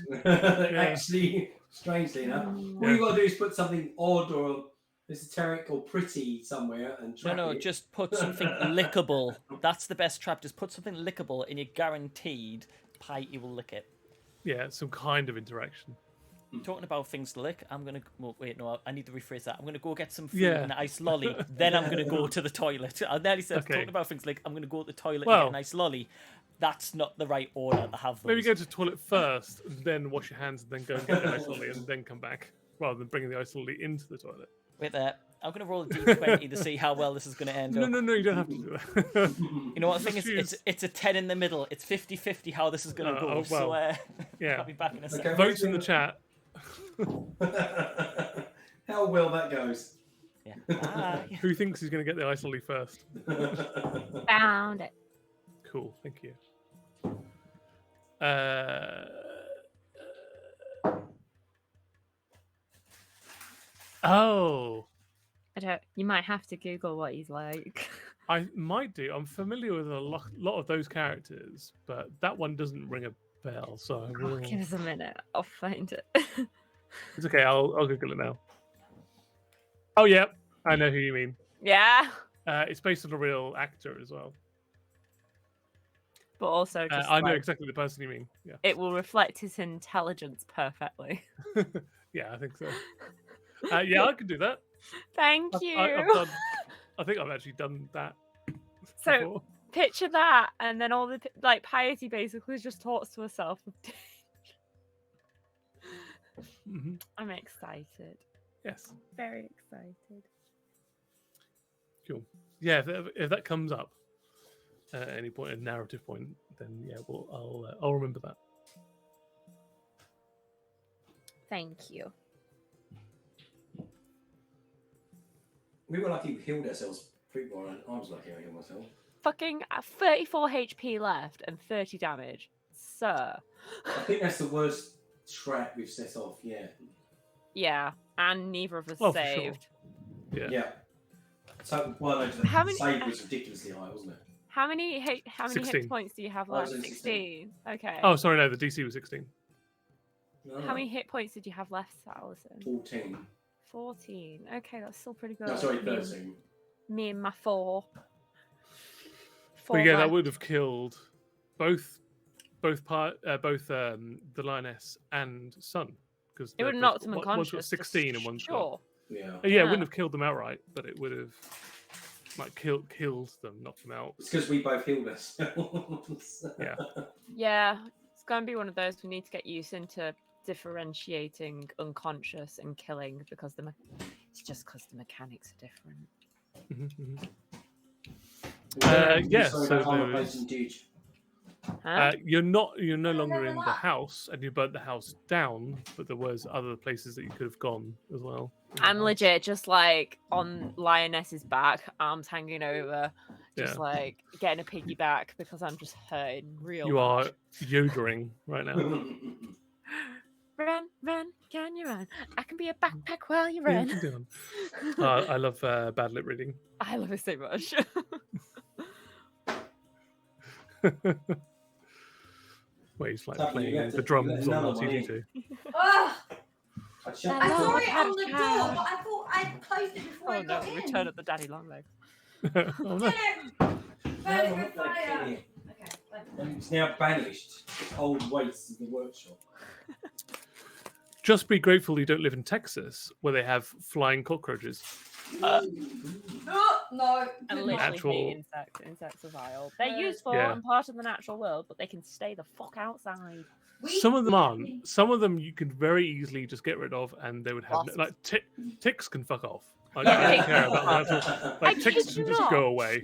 Actually, strangely enough, all you got to do is put something odd or esoteric or pretty somewhere and trap No, it. just put something lickable. That's the best trap. Just put something lickable, and you're guaranteed Piety will lick it. Yeah, some kind of interaction. Talking about things to lick, I'm gonna. Well, wait, no, I need to rephrase that. I'm gonna go get some food Yeah. and an ice lolly. Then I'm gonna go to the toilet. I nearly said Okay. talking about things like I'm gonna go to the toilet and Well- get an ice lolly. That's not the right order to have those. Maybe go to the toilet first, and then wash your hands, and then go and get the ice lolly, and then come back, rather than bringing the ice lolly into the toilet. Wait there. I'm gonna roll a d20 to see how well this is gonna end up. No, you don't have to do that. You know what the thing Just is? It's a 10 in the middle. It's 50-50 how this is gonna go. Oh, So well. Yeah. I'll be back in a Okay. second. Votes in the chat. How well that goes. Yeah. Bye. Who thinks he's going to get the ice lolly first? Found it. Cool, thank you. Oh, I don't. You might have to Google what he's like. I might do. I'm familiar with a lot of those characters, but that one doesn't ring a bell. So I will... Give us a minute. I'll find it. It's okay. I'll Google it now. Oh yeah, I know who you mean. Yeah, It's based on a real actor as well. but also just I know like, exactly the person you mean. Yeah, it will reflect his intelligence perfectly. yeah, I think so. Yeah, I could do that. Thank you. I think I've actually done that. So before. picture that, and then all the like Piety basically just talks to herself. Mhm. I'm excited. Yes, Very excited. cool. Yeah, if that comes up at any point, a narrative point, then yeah, I'll remember that. Thank you. We were lucky we healed ourselves pretty well, and I was lucky I healed myself. Fucking 34 HP left and 30 damage. Sir. I think that's the worst trap we've set off yet. Yeah, and neither of us Oh, for sure. saved. Yeah. Yeah. So, well, no, the How many- save was ridiculously high, wasn't it? How many hit 16. points do you have I was left? in 16. Okay. Oh, sorry, no, the DC was 16. No, How many hit points did you have left, Alison? 14. 14. Okay, that's still pretty good. No, sorry, Me- 13. Me and my 4. But yeah, that left. would have killed both the lioness and Sun, because It would have knocked them One's unconscious. got 16 and one's got. Sure. Yeah. Yeah, it Yeah. wouldn't have killed them outright, but it would have like killed them, knocked them out. It's because we both healed ourselves. Yeah. Yeah, it's going to be one of those we need to get used into differentiating unconscious and killing because it's just because the mechanics are different. Mhm, mhm. Yeah, so so those- Huh? You're no longer in the house, and you burnt the house down, but there was other places that you could have gone as well. I'm legit just like on Lioness's back, arms hanging over, just Yeah. like getting a piggyback because I'm just hurting real You much. are yodering right now. Run, run, can you run? I can be a backpack while you Yeah, run. keep going. I love bad lip reading. I love it so much. Where he's like Tucky, you playing have the to drums let on another one R2D2. Ugh, I shut I the saw door. it on the door, but I thought I'd closed it before Oh I no, got in. return of the daddy long legs. Oh, no. Get it! Burn it No, with I'm not gonna fire. kill you. Okay, thank you. It's now banished. Old waste of the workshop. Just be grateful you don't live in Texas, where they have flying cockroaches. Oh, no. I good literally night. Natural. hate insects. Insects are vile. They're Yeah. useful Yeah. and part of the natural world, but they can stay the fuck outside. Some of them aren't. Some of them you can very easily just get rid of, and they would have Wasps. like ticks can fuck off. Like, Yeah, I don't ticks care can about fuck the actual. Like I ticks kid can you just not. go away.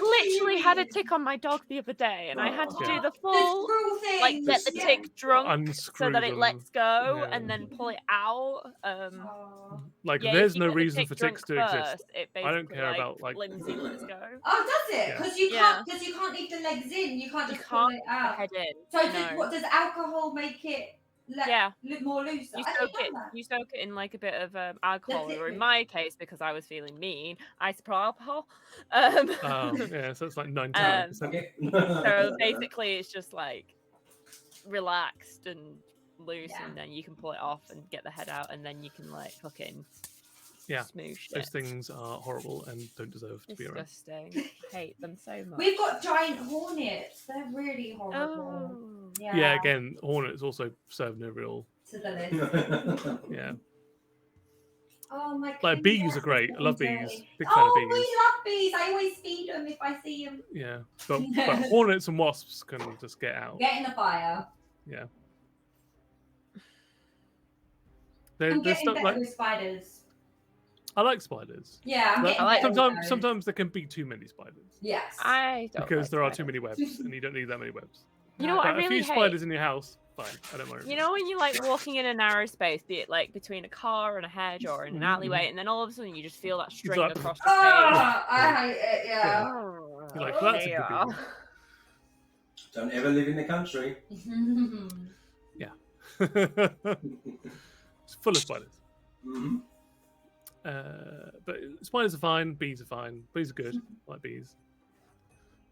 Literally had a tick on my dog the other day, and I had to Yeah. do the The full, cruel things. like, get the yeah. tick drunk Unscrew so that it them. lets go, Yeah. and then pull it out. Oh. Like, Yeah, there's if you no get the reason tick for drunk ticks to exist. first, it I don't basically, care about, like- flimsy lets go. Oh, does it? Yeah. Because you Yeah. can't leave the legs in. You can't You just pull can't it out. head in. So no. what does alcohol make it Yeah. more loose? You I soak didn't it. know that. You soak it in like a bit of alcohol, or in liquid. my case, because I was feeling mean, isopropyl. Yeah, so it's like 99%. Okay. So basically, it's just like relaxed and loose, Yeah. and then you can pull it off and get the head out, and then you can like fucking Yeah, smoosh Those it. things are horrible and don't deserve to be around. Disgusting. Hate them so much. We've got giant hornets. They're really horrible. Oh. Yeah, again, hornets also serve no real. To the list. Yeah, Oh my god. like bees are great. I love bees. Big fan of Oh, we bees. love bees. I always feed them if I see them. Yeah, but hornets and wasps can just get out. Get in the fire. Yeah. I'm There's getting stuff better like with spiders. I like spiders. Yeah, I'm But getting I like better with sometimes those. sometimes there can be too many spiders Yes. I don't because like there are too spiders. many webs and you don't need that many webs. You know what I But a really few hate? spiders in your house, fine. I don't mind. You know when you're like walking in a narrow space, be it like between a car and a hedge or in an alleyway, and then all of a sudden you just feel that string like, across the Oh, I hate it. Yeah. Yeah. face. You're like, well, that's a good Yeah. beginning. Don't ever live in the country. It's full of spiders. Mhm. But spiders are fine. Bees are fine. Bees are good. I like bees.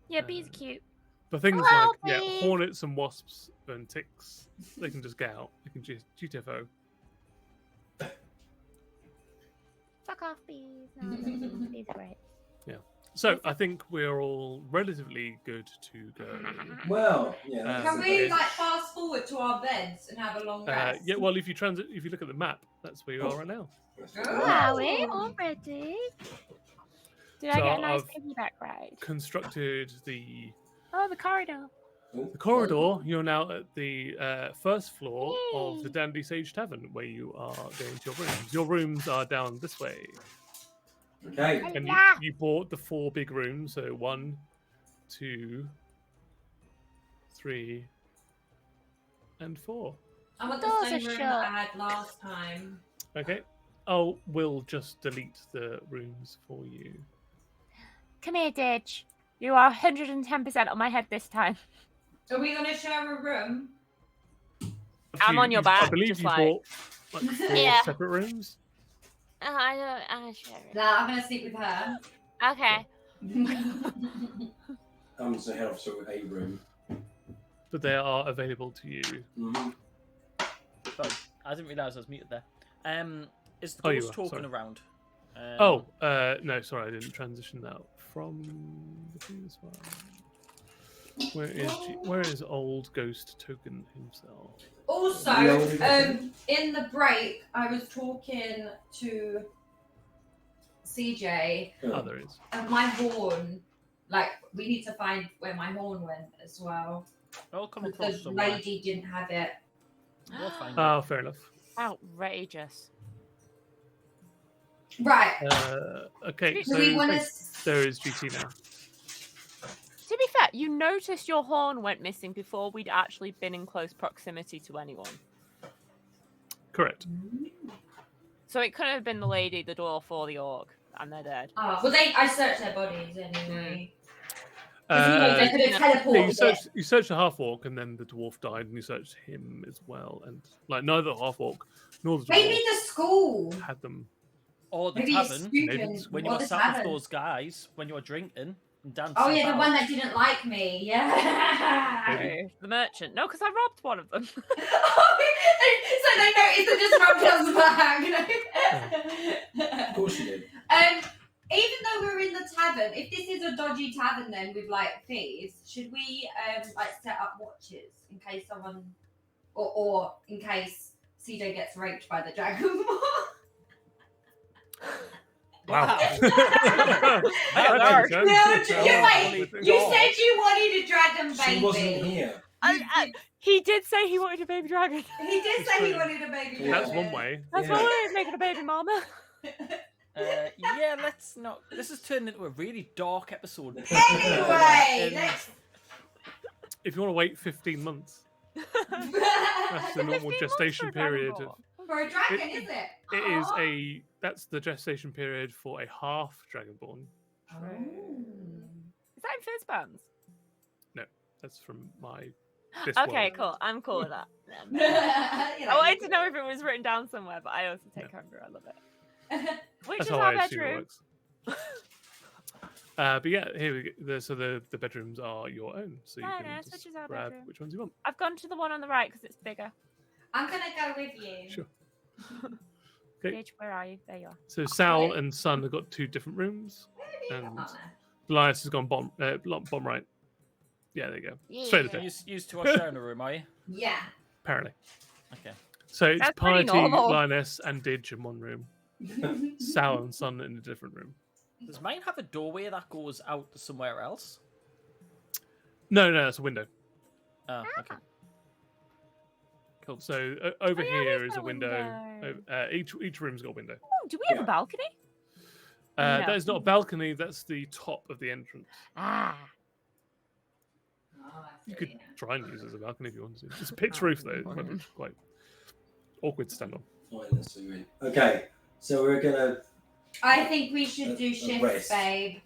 Yeah, bees are cute. But things Hello, like bees. hornets and wasps and ticks, they can just get out. They can just GTFO. Fuck off, bees. No, bees are great. So I think we're all relatively good to go. Well, yeah. that's Can Um, we yes. like fast forward to our beds and have a long rest? Yeah. Well, if you look at the map, that's where you are right now. Wow, we're already. Did I So get a nice I've- piggyback ride? Constructed the Oh, the corridor. corridor. You're now at the first floor of the Yay. Dandy Sage Tavern, where you are going to your rooms. Your rooms are down this way. Okay. And Yeah. you bought the 4 big rooms, so 1, 2, 3, and 4. I want Doors the are same room shut. that I had last time. Okay. Oh, we'll just delete the rooms for you. Come here, Didge. You are 110% on my head this time. Are we gonna share a room? I'm on your I back, believe just you like- bought like 4 Yeah. separate rooms. I don't share it. Nah, I'm gonna sleep with her. Okay. I'm just head off to a room. But they are available to you. Mhm. Sorry, I didn't realise I was muted there. Is the Oh, you ghost were, talking sorry. around? No, sorry, I didn't transition that from the previous one. Where is old ghost token himself? Also, Yeah. in the break, I was talking to CJ, Oh, there is. and my horn. Like, we need to find where my horn went as well. I'll come Because across the somewhere. lady didn't have it. We'll find it. Oh, fair enough. Outrageous. Right. Okay, Do so we want there is GT now. To be fair, you noticed your horn went missing before we'd actually been in close proximity to anyone. Correct. So it couldn't have been the lady, the dwarf, or the orc, and they're dead. Oh, well, I searched their bodies anyway. 'Cause, they could have Yeah, teleported it. you searched the half orc, and then the dwarf died, and you searched him as well. And like neither the half orc nor the dwarf Maybe the school. had them. Or the Maybe it's tavern, students. when you or were the sat with tavern. those guys, when you were drinking and dancing. Oh yeah, the about. one that didn't like me. Yeah. Maybe. The merchant. No, because I robbed one of them. So they noticed and just rubbed us back. Of course you did. Even though we're in the tavern, if this is a dodgy tavern, then with like thieves, should we like set up watches in case someone, or in case CJ gets raped by the dragon? Wow. Dark. No, Holy you God. said you wanted a dragon baby. She wasn't here. He did say he wanted a baby dragon. He did It's say he true. wanted a baby dragon. That's one way. That's Yeah. one way of making a baby mama. Yeah, let's not. This has turned into a really dark episode. Anyway, And- let's. If you want to wait 15 months, that's the normal 15 months gestation for a dragon period. ball. For a dragon, is it? It is that's the gestation period for a half dragonborn. Is that in first bands? That's from my. This Okay, world. cool. I'm cool with that. I I wanted to know if it was written down somewhere, but I also take hunger. I love it. Which That's is how our I assume it bedroom. works. But yeah, here we go. So the bedrooms are your own. So you Oh, can nice, just which is our grab bedroom. which ones you want. I've gone to the one on the right because it's bigger. I'm gonna go with you. Sure. Okay. Bitch, where are you? There you are. So Sal and Sun have got 2 different rooms. And Linus has gone bottom right. Yeah, there you go. Straight at the top, You two are sharing a room, are you? Yeah. apparently. Okay. So it's That's pretty Piety, normal. Linus, and Didge in one room. Sal and Sun in a different room. Does mine have a doorway that goes out to somewhere else? No, it's a window. Oh, okay. Cool. So over Oh, yeah, here we've is got a a window. window. Each room's got a window. Oh, do we have a balcony? No. That is not a balcony. That's the top of the entrance. Ah. Oh, I You see, could yeah. try and use it as a balcony if you wanted to. It's a pitched roof though. It might be quite awkward to stand on. Fine, let's do it. Okay, so we're gonna. I think we should do A shifts, rest. babe.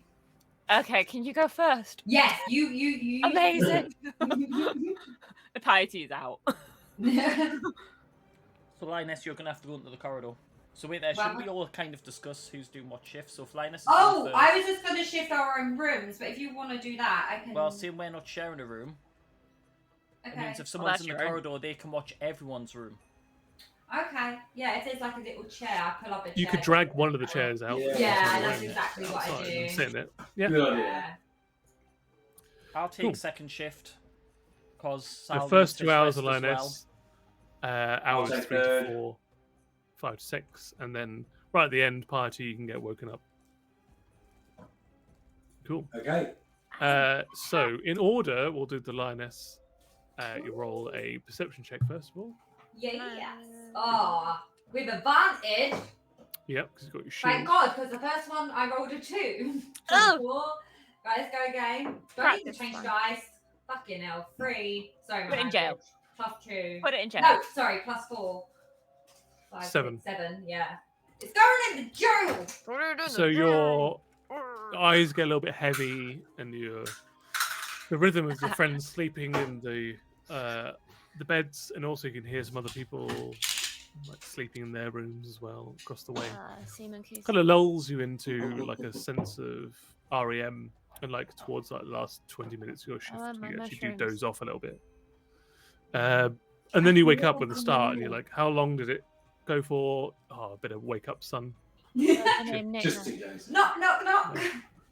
Okay, can you go first? Yes, you. Amazing. The piety's out. So Linus, you're gonna have to go into the corridor. So wait there, should we all kind of discuss who's doing what shifts? So if Linus is Oh, going I was just gonna shift our own rooms, but if you want to do that, I can. Well, seeing we're not sharing a room, it okay. means if someone's that's in the your own. corridor, they can watch everyone's room. Okay. Yeah, if there's like a little chair, I pull up a chair. You could drag one of the chairs out. Yeah. Yeah, outside the that's room, exactly what I outside, and do. sit in it. Yeah. Good idea. Yeah. I'll take Cool. second shift, cause The Sal first needs 2 hours his are rest as well. Linus. Hours take 3 to third. 4, 5 to 6, and then right at the end, Piety, you can get woken up. Cool. Okay. So in order, we'll do the Linus. You roll a perception check first of all. Yes. Oh, with advantage. Yep, because you've got your shield. Thank God, because the first one I rolled a 2. Oh. 4. Right, let's go again. Don't need to Practice change fun. dice. Fucking hell. 3. Sorry, Put it in my jail. language. Plus 2. Put it in jail. No, sorry, plus 4. 5, 7. 7, yeah. It's going in the jail! So your eyes get a little bit heavy, and the rhythm of your friends sleeping in the beds, and also you can hear some other people like sleeping in their rooms as well across the way. Seaman Goose. Kind of lulls you into like a sense of REM, and like towards like the last 20 minutes of your shift, my you actually do mushrooms. doze off a little bit. And then you wake up with the start, and you're like, how long did it go for? Oh, a bit of wake up, sun. Just 2 days. Knock, knock, knock!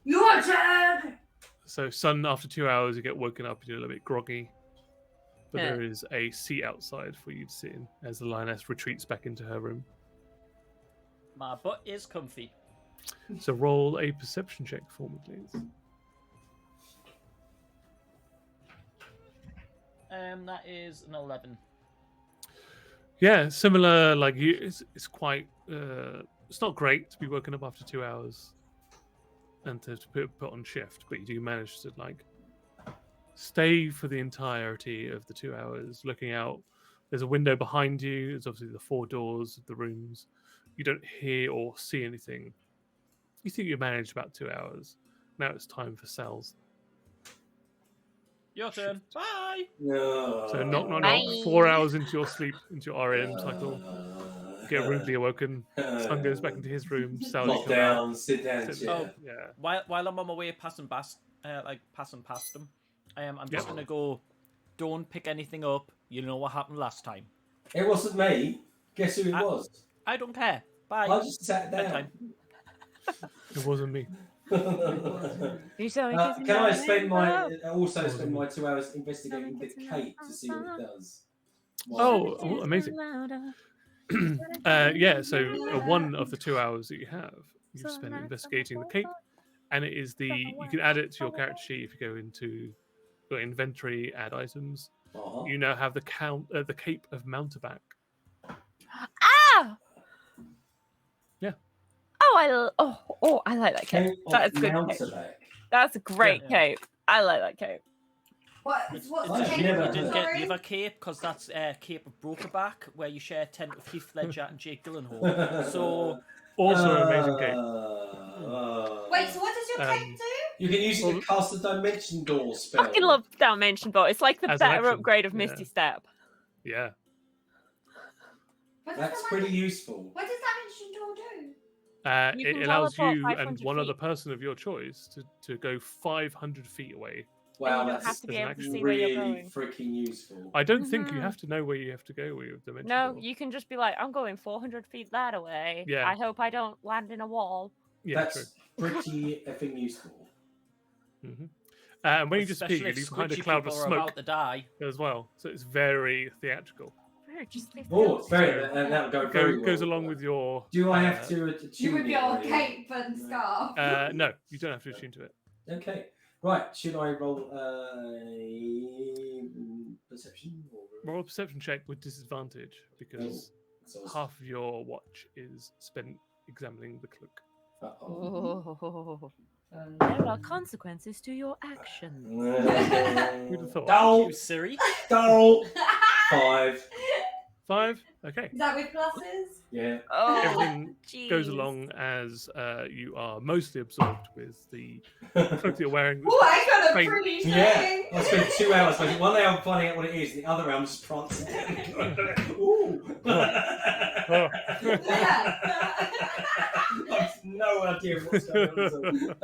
Your turn! So, sun, after 2 hours, you get woken up and you're a little bit groggy. But Yeah. there is a seat outside for you to sit in as the lioness retreats back into her room. My butt is comfy. So, roll a perception check for me, please. That is an 11. Yeah, similar. Like you, it's quite. It's not great to be woken up after 2 hours and to put on shift, but you do manage to like stay for the entirety of the 2 hours, looking out. There's a window behind you. There's obviously the 4 doors of the rooms. You don't hear or see anything. You think you managed about 2 hours. Now it's time for cells. Your turn. Bye. No. So knock, knock, Bye. knock. 4 hours into your sleep, into your REM cycle. Get rudely awoken. Sun goes back into his room. Sally Lock comes out. down, sit down, Sit- chair. Oh. Yeah. While I'm on my way passing past them, I'm just Yeah. gonna go. Don't pick anything up. You know what happened last time. It wasn't me. Guess who it was? I don't care. Bye. I just sat down. Bedtime. It wasn't me. You saw it Can kissing I my spend my neighbor. also spend my 2 hours investigating the Kate to see what it does? Oh, amazing. Yeah, so one of the 2 hours that you have, you've spent investigating the cape, and it is you can add it to your character sheet if you go into your inventory, add items. Uh-huh. You now have the Cape of Mountebank. Ah! Yeah. Oh, I like that cape. That's good. Mountebank. That's a great Yeah. cape. I like that cape. What's I've the cape? never You didn't heard. get the other cape because that's Cape of Brokerback, where you share tent with Heath Ledger and Jake Gyllenhaal. So Also an amazing cape. Wait, so what does your cape do? You can use it to cast a dimension door spell. I fucking love Dimension Bot. It's like the As an better action, upgrade of yeah. Misty Step. Yeah. What does That's that pretty mean? useful. What does Dimension Door do? You It can allows teleport you 500 and one other feet. person of your choice to go 500 feet away. Wow, you don't have that's to be able to see where really you're going. freaking useful. I don't think you Mhm. have to know where you have to go with Dimension No, Door. you can just be like, I'm going 400 feet that away. Yeah. I hope I don't land in a wall. Yeah, That's pretty effing useful. true. And when you just especially peek, if you find a squidgy cloud of people are smoke about to die. as well. So it's very theatrical. Just leave Oh, the- it's very, and that'll go very well. Goes along with your. Do I have to You attune with it your or anything? cape and scarf. No, you don't have to attune to it. Okay. Right, should I roll a perception? Or... Roll a perception check with disadvantage because So it's- half of your watch is spent examining the cloak. Uh-oh. Oh. There are consequences to your actions. Who'd have thought? Dull, You Siri. dull. 5. 5. Okay. Is that with pluses? Yeah. Oh, Everything goes jeez. along as you are mostly absorbed with the cloak that you're wearing. Oh, I got a Fine. pretty Yeah. thing. I spent 2 hours. Like 1 hour finding out what it is, the other hour I'm just prancing. Ooh. Oh. I've no idea what's going on.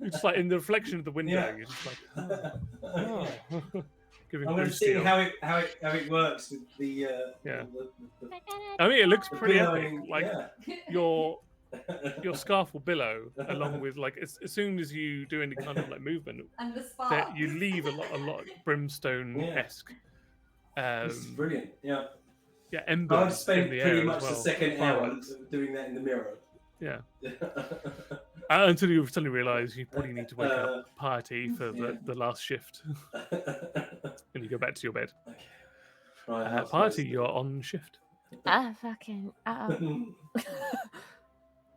It's like in the reflection of the window, Yeah. you're just like, oh. Giving I'm going to Bruce see Steel. how it works with the Yeah. the I mean, it looks the pretty epic. billowing- Like yeah. your scarf will billow along with like as soon as you do any kind of like movement, And the spark. that you leave a lot brimstone esque. This is brilliant. Yeah. Yeah, embers I've spent in the pretty air much as well. the second hour Fireworks. doing that in the mirror. Yeah. Until you suddenly realise you probably need to wake up party for yeah. the last shift, and you go back to your bed. Okay. Right, Party, you're on shift.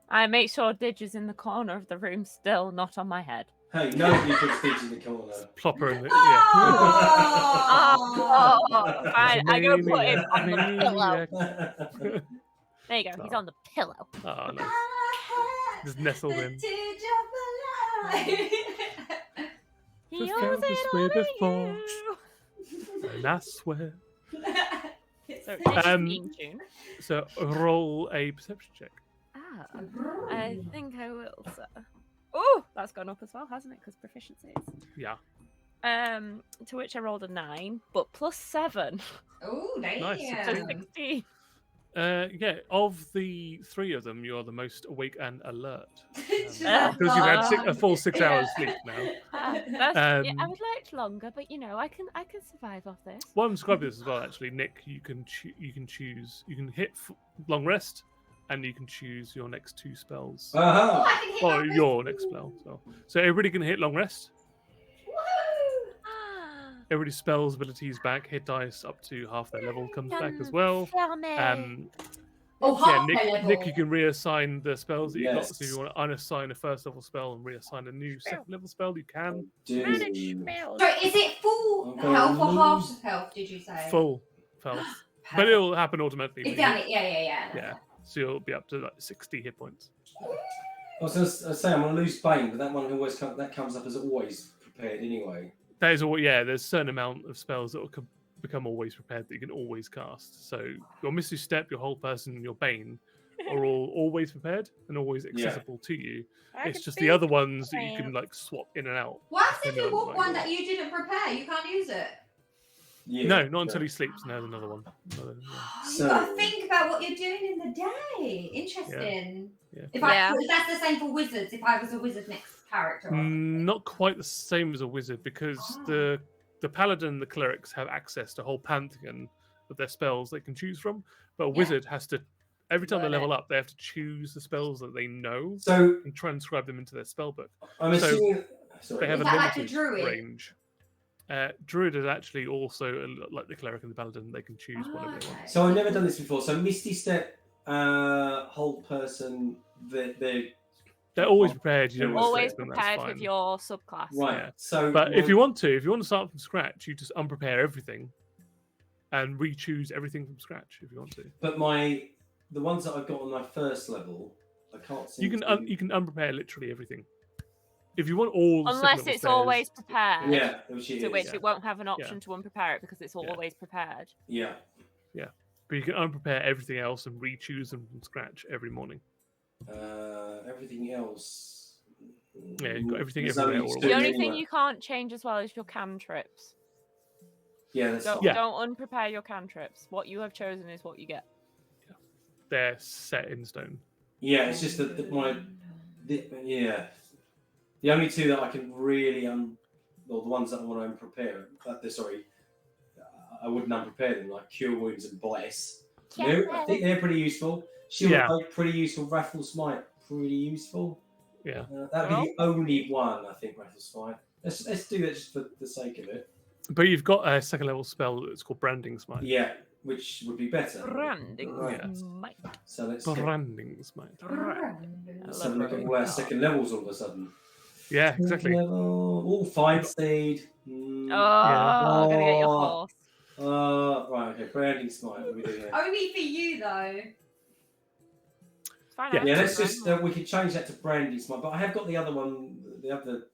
I make sure Didge is in the corner of the room still, not on my head. Hey, nobody puts Stitch in the corner. Plopper in the Oh! Fine, I go put him on the Maniac. pillow. There you go, he's on the pillow. Oh, no. Just nestled in. He I've owns felt this it way all to before. you. And I swear. So, Didge's Um, theme tune. So roll a perception check. Ah, I think I will, sir. Oh, that's gone up as well, hasn't it? Because proficiency is. Yeah. To which I rolled a 9, but plus 7, Oh, damn. Nice. so 16. Yeah, of the 3 of them, you're the most awake and alert. Just Because you've had a full 6 Yeah. hours sleep now. That's, yeah, I Um, would like longer, but you know, I can survive off this. Well, I'm describing this as well, actually. Nick, you can choose. You can hit long rest, and you can choose your next 2 spells. Oh, Uh-huh. I can hit Or my your wrist. next spell. So everybody can hit long rest. Woohoo! Everybody's spells, abilities back, hit dice up to half their level comes back as well. Oh, Yeah, half my level. Nick, you can reassign the spells that you got. So if Yes. you want to unassign a first level spell and reassign a new second level spell, you can. Dude. So is it full I'm gonna health or half lose- health, did you say? Full health. But Perfect. it'll happen automatically. It's when you done hit- it, yeah. Yeah. So you'll be up to like 60 hit points. I was going to say I'm going to lose Bane, but that one always comes up as always prepared anyway. That is all. Yeah, there's a certain amount of spells that will become always prepared that you can always cast. So your Misty Step, your whole person, and your Bane are all always prepared and always accessible to you. It's just the other ones that you can like swap in and out. What happens if you Depending on, walk like, one that you didn't prepare? You can't use it. Yeah, No, not until he sleeps. No, there's another one. Oh, So- you gotta think about what you're doing in the day. Interesting. Yeah. If Yeah. that's the same for wizards. If I was a wizard next character, or something. Not quite the same as a wizard because the paladin and the clerics have access to a whole pantheon of their spells they can choose from, but a Yeah. wizard has to Every time they Learn level it. up, they have to choose the spells that they know So and transcribe them into their spellbook. I'm So assuming. They Sorry. have Is a that like a limited druid? range. Druid is actually also like the cleric and the paladin. They can choose whatever they want. Okay. So I've never done this before. So Misty Step, hold person, They're always prepared. You They're don't always Always expect them. That's prepared with fine. your subclass. right. Yeah. So, But if you want to start from scratch, you just unprepare everything, and re-choose everything from scratch if you want to. but the ones that I've got on my first level, I can't see. You can unprepare literally everything. If you want all the Unless second level it's spells, always prepared. Yeah, which it To is. which Yeah. it won't have an option to unprepare it because it's Yeah. always prepared. Yeah. but you can unprepare everything else and re-choose them from scratch every morning. Everything else. Yeah, you've got everything there's everywhere only all at two The once. only thing anyway. you can't change as well is your cantrips. Yeah, that's Don't, fine. don't unprepare your cantrips. What you have chosen is what you get. They're set in stone. Yeah, it's just that the only two that I can really or the ones that I want to unprepare. I wouldn't unprepare them like Cure Wounds and Bless. I think they're pretty useful. Shield Yeah. Hope, pretty useful. Raffle Smite, pretty useful. Yeah. That'd be the only one I think. Raffle Smite. Let's do that just for the sake of it. But you've got a second level spell that's called Branding Smite. Yeah, which would be better. Branding Right. smite. So let's Branding Smite. let's have a look at all our second levels all of a sudden. Yeah, exactly. All fight seed. Oh, I'm gonna get your horse. Right, okay, Branding Smite. What are we doing here? Only for you though. It's fine. Yeah. I have Yeah, to let's run. just we can change that to Branding Smite. But I have got the other one, the other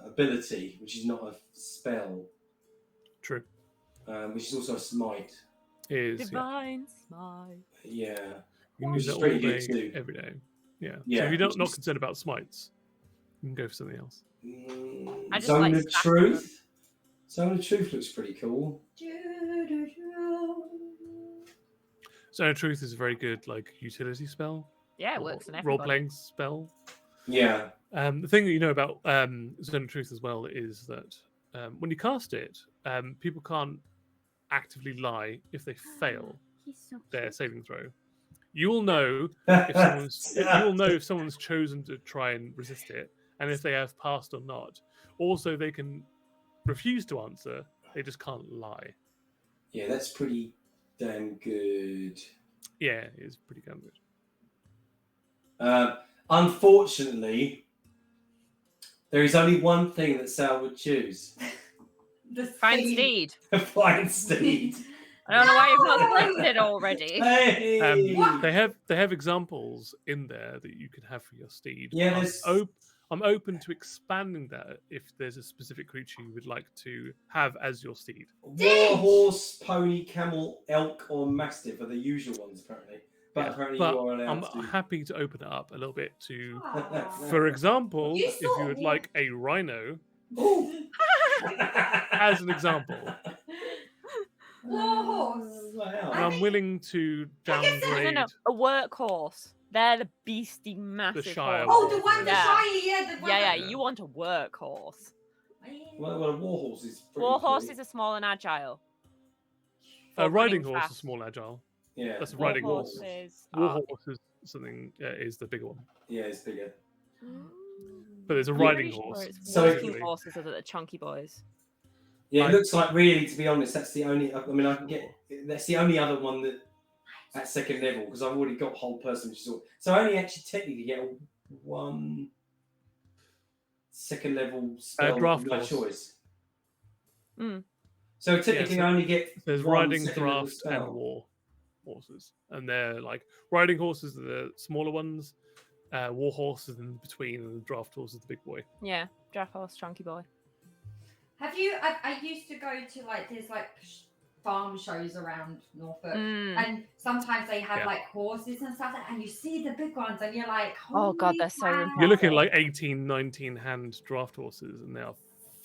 ability, which is not a spell, True. which is also a smite. Is yeah. Divine smite. Yeah. You can Which use is that all pretty day, good too. every day. Yeah. Yeah, So if you're which not is- concerned about smites, you can go for something else. I just Zone like of stacking Truth. Zone of Truth looks pretty cool. Zone of Truth is a very good like utility spell. Yeah, it or works in everybody. role-playing spell. Yeah. The thing that you know about Zone of Truth as well is that when you cast it, people can't actively lie if they fail He's so their cute. saving throw. You will know if someone's chosen to try and resist it, and if they have passed or not. Also, they can refuse to answer; they just can't lie. Yeah, that's pretty damn good. Yeah, it's pretty damn good. Unfortunately, there is only one thing that Sal would choose. The Fine steed. steed. A fine steed. I don't know why you've not selected it already. Hey! They have examples in there that you can have for your steed. Yeah, I'm open to expanding that if there's a specific creature you would like to have as your steed. War, horse, pony, camel, elk, or mastiff are the usual ones, apparently. But Yeah, apparently but you are allowed I'm to. happy to open it up a little bit to, Aw. for example, You if you saw would me. like a rhino Ooh. as an example, War horse. Wow. and I'm willing to downgrade. No, a workhorse. They're the beastie massive Shire horses. Oh, the one, the Yeah. shiny, yeah, the one. Yeah, Yeah. you want a workhorse. Well, a war horse is pretty War cool. horses are small and agile. A For riding running horse is fast. small, agile. Yeah. That's a War riding horse. horses War are- horse is something is the bigger one, Yeah, it's bigger. but there's a I'm riding pretty horse. Sure it's So- working horses are the chunky boys. Yeah, it I- looks like really, to be honest, that's the only. I mean, I can get. That's the only other one that at second level because I've already got whole person, which is all. So I only actually technically get one second level spell draft of my horse. choice. Mm. So technically, so I only get. There's one riding, second level draft, spell. and war horses, and they're like riding horses are the smaller ones, war horses in between, and the draft horse is the big boy. Yeah, draft horse, chunky boy. Have you? I used to go to like there's like farm shows around Norfolk, Mm. and sometimes they have Yeah. like horses and stuff, and you see the big ones, and you're like, Oh, God, "Holy they're so cow." You're looking at Wow. like 18, 19 hand draft horses, and they are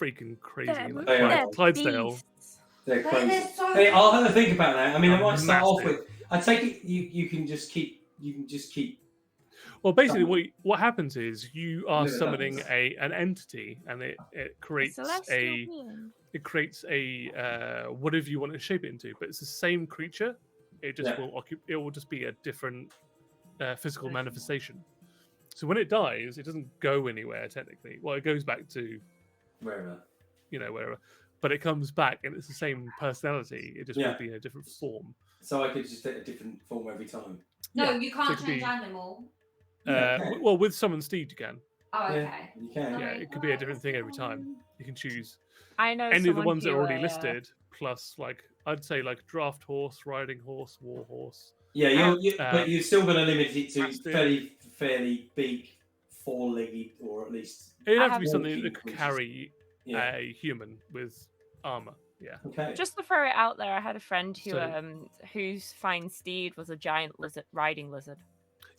freaking crazy. They're- Like They are. they're Clydesdale. beasts. They're But crazy. they're so Hey, I'll have a think about that. I mean, I They're might start off massive. with. I take it you can just keep. Well, basically, what happens is you are Never done summoning this. an entity, and it creates Celestial a being. whatever you want to shape it into, but it's the same creature, It just Yeah. it will just be a different physical manifestation. So when it dies, it doesn't go anywhere technically. Well, it goes back to Wherever. wherever, but it comes back and it's the same personality. It just will be in a different form. So I could just take a different form every time. No, Yeah, you so can't it could change be- animal. Well, with Summon Steed, you can. Oh, okay. Yeah, you can. Yeah, it could be a different thing every time. You can choose I know any of the someone ones that are who, already listed, plus like I'd say like draft horse, riding horse, war horse. Yeah, but you're still going to limit it to Mastiff. fairly big, four-legged, or at least. It'd have I to be have- something walking that could creatures. carry Yeah. a human with armor. Yeah. Okay. Just to throw it out there, I had a friend who So- whose fine steed was a giant lizard, riding lizard.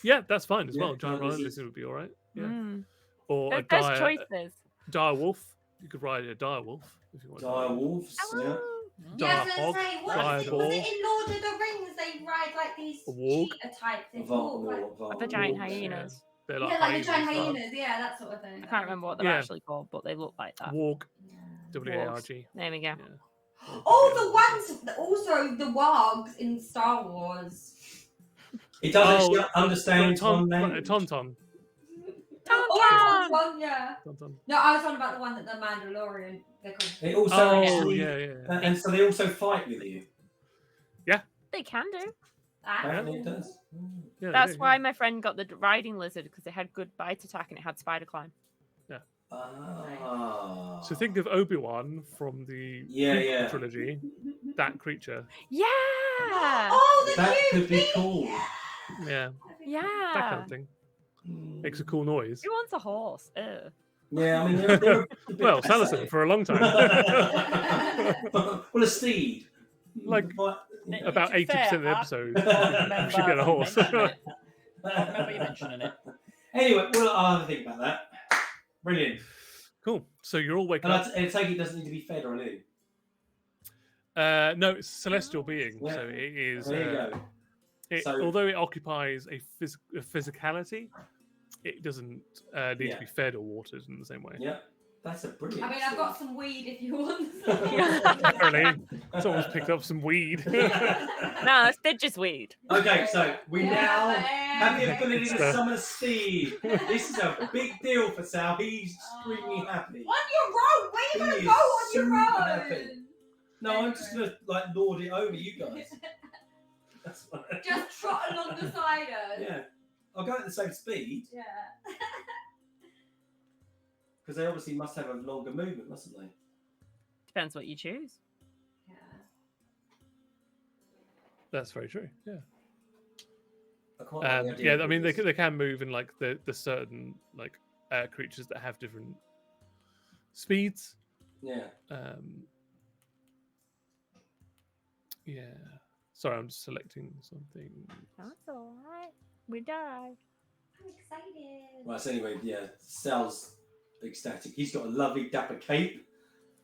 Yeah, that's fine as Yeah, well. Giant giant rhino lizards. lizard would be all right. Yeah. Mm. Or a There's dire choices. wolf. You could ride a dire wolf if you want. Dire wolves. Yeah. Yeah, I was Dire gonna hog, say, what dire is it? boar, Was it in Lord of the Rings? They ride like these A warg. cheetah type things. The giant Wargs, hyenas. They're Yeah, like the hyenas giant as well. hyenas. Yeah, that sort of thing. I can't remember what they're Yeah. actually called, but they look like that. Warg. Yeah. W-A-R-G. There we go. Yeah. Oh, the ones, also the wargs in Star Wars. It does actually Oh, understand one language. Tauntaun. Oh, that's one, yeah. Tauntaun. No, I was on about the one that the Mandalorian. They're called. It also Oh, actually, yeah. and so they also fight with you. They can do. Apparently, it does. Yeah, they That's do, why yeah. my friend got the riding lizard because it had good bite attack and it had spider climb. Ah. So think of Obi-Wan from the Yeah, prequel yeah. trilogy. That creature. Yeah. Oh, the That cute could be thing. cool. Yeah. Yeah. That kind of thing. Makes a cool noise. Who wants a horse? Ugh. Yeah, I mean, they're a bit Well, passe. Salison for a long time. Well, a steed. Like, What? About To be 80% of the fair, episodes. I You should get a horse. remember it. I remember you mentioning it. Anyway, well, I'll have a think about that. Brilliant. Cool. So you're all waking And up. I take it doesn't need to be fed or anything. No, it's a celestial being. Yeah. So it is. There you go. So- although it occupies a physicality, it doesn't need Yeah. to be fed or watered in the same way. Yeah, that's a brilliant. I mean, I've got some weed if you want. Apparently, someone's picked up some weed. No, it's just weed. Okay, so we now have the Yeah. ability It's to the- summon Steve. This is a big deal for Sal. He's extremely happy. On your road, where you He gonna is go on your super road? happy. No, I'm just gonna like lord it over you guys. That's what Just trot along the side us. yeah. I'll go at the same speed Yeah. because they obviously must have a longer movement, mustn't they? Depends what you choose. Yeah. That's very true. Yeah. I quite like the idea Yeah, of I mean this. they can move in like the certain like creatures that have different speeds. Yeah. Yeah. Sorry, I'm just selecting something. That's all right. We die. I'm excited. Right. So anyway, yeah. Sal's ecstatic. He's got a lovely dapper cape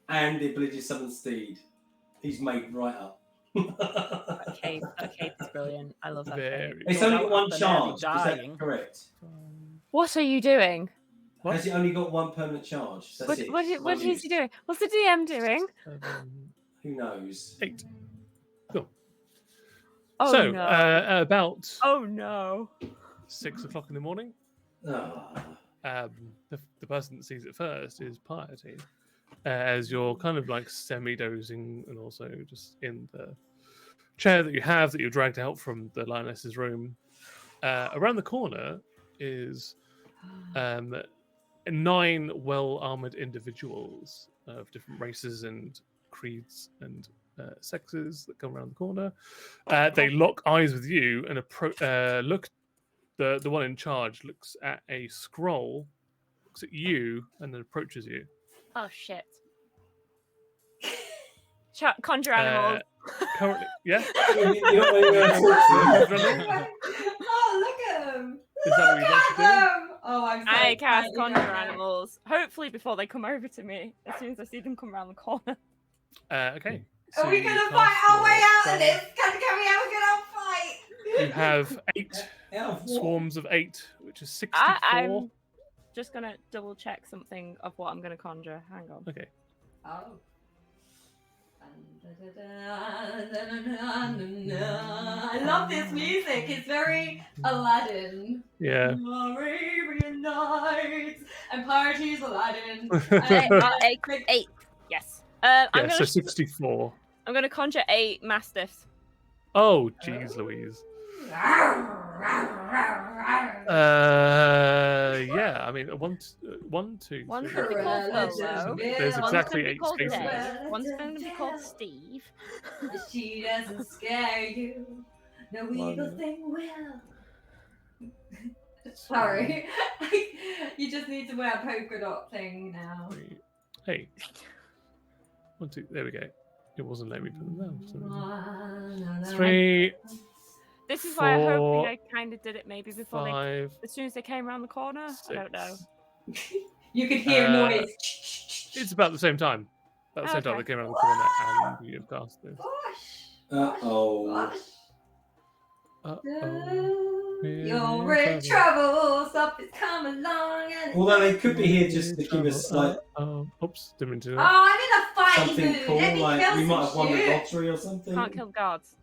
and the ability to summon Steed. He's made right up. That cape is brilliant. I love that cape. Very. It's Got only out got one up and charge. nearly Is that dying. correct? What are you doing? What? Has it only got one permanent charge? That's it. What One is use. he doing? What's the DM doing? Who knows? 8. Cool. Oh so no. about Oh no. 6 o'clock in the morning, Ah. the person that sees it first is Piety, as you're kind of like semi-dozing and also just in the chair that you dragged out from the lioness's room. Around the corner is 9 well-armored individuals of different races and creeds and sexes that come around the corner. They lock eyes with you and look. The one in charge looks at a scroll, looks at you, and then approaches you. Oh shit. Conjure animals. Currently, yeah. You're not really going to talk to him. Oh, look at them. Is that what you'd like to do? Oh, I'm so I cast excited conjure right now. animals. Hopefully before they come over to me. As soon as I see them come around the corner. Okay. Are we you going to cast fight our way your out of spell. this? Can we have a good old fight? You have 8 Out of what? swarms of 8, which is 64. I'm just gonna double check something of what I'm gonna conjure. Hang on. Okay. Oh. I love this music. It's very Aladdin. Yeah. Arabian Nights and parties Aladdin. Eight. Yes. I'm Yeah, gonna. so 64. I'm gonna conjure 8 mastiffs. Oh, jeez, Louise. Yeah, I mean, one, two, One's three, gonna be called Lolo. There's One's exactly gonna be 8 called spaces. Dave. One's gonna be called Steve. She doesn't scare you. No evil thing will. Sorry. You just need to wear a polka dot thing now. Hey. 1, 2, there we go. It wasn't letting me put them down. For some reason. 3, This is why I hope 4, I kind of did it maybe before 5. as soon as they came around the corner. 6. I don't know. You could hear noise. It's about the same time. About the same time Okay. they came around the corner and you have cast this. Uh-oh. You're in trouble. Something's come along. And Although they could be here just to give us like oops, didn't mean to do Oh, that. I'm in a fight something mood. cool, Let me like kill we might some have won the shit. lottery or something. Can't kill guards.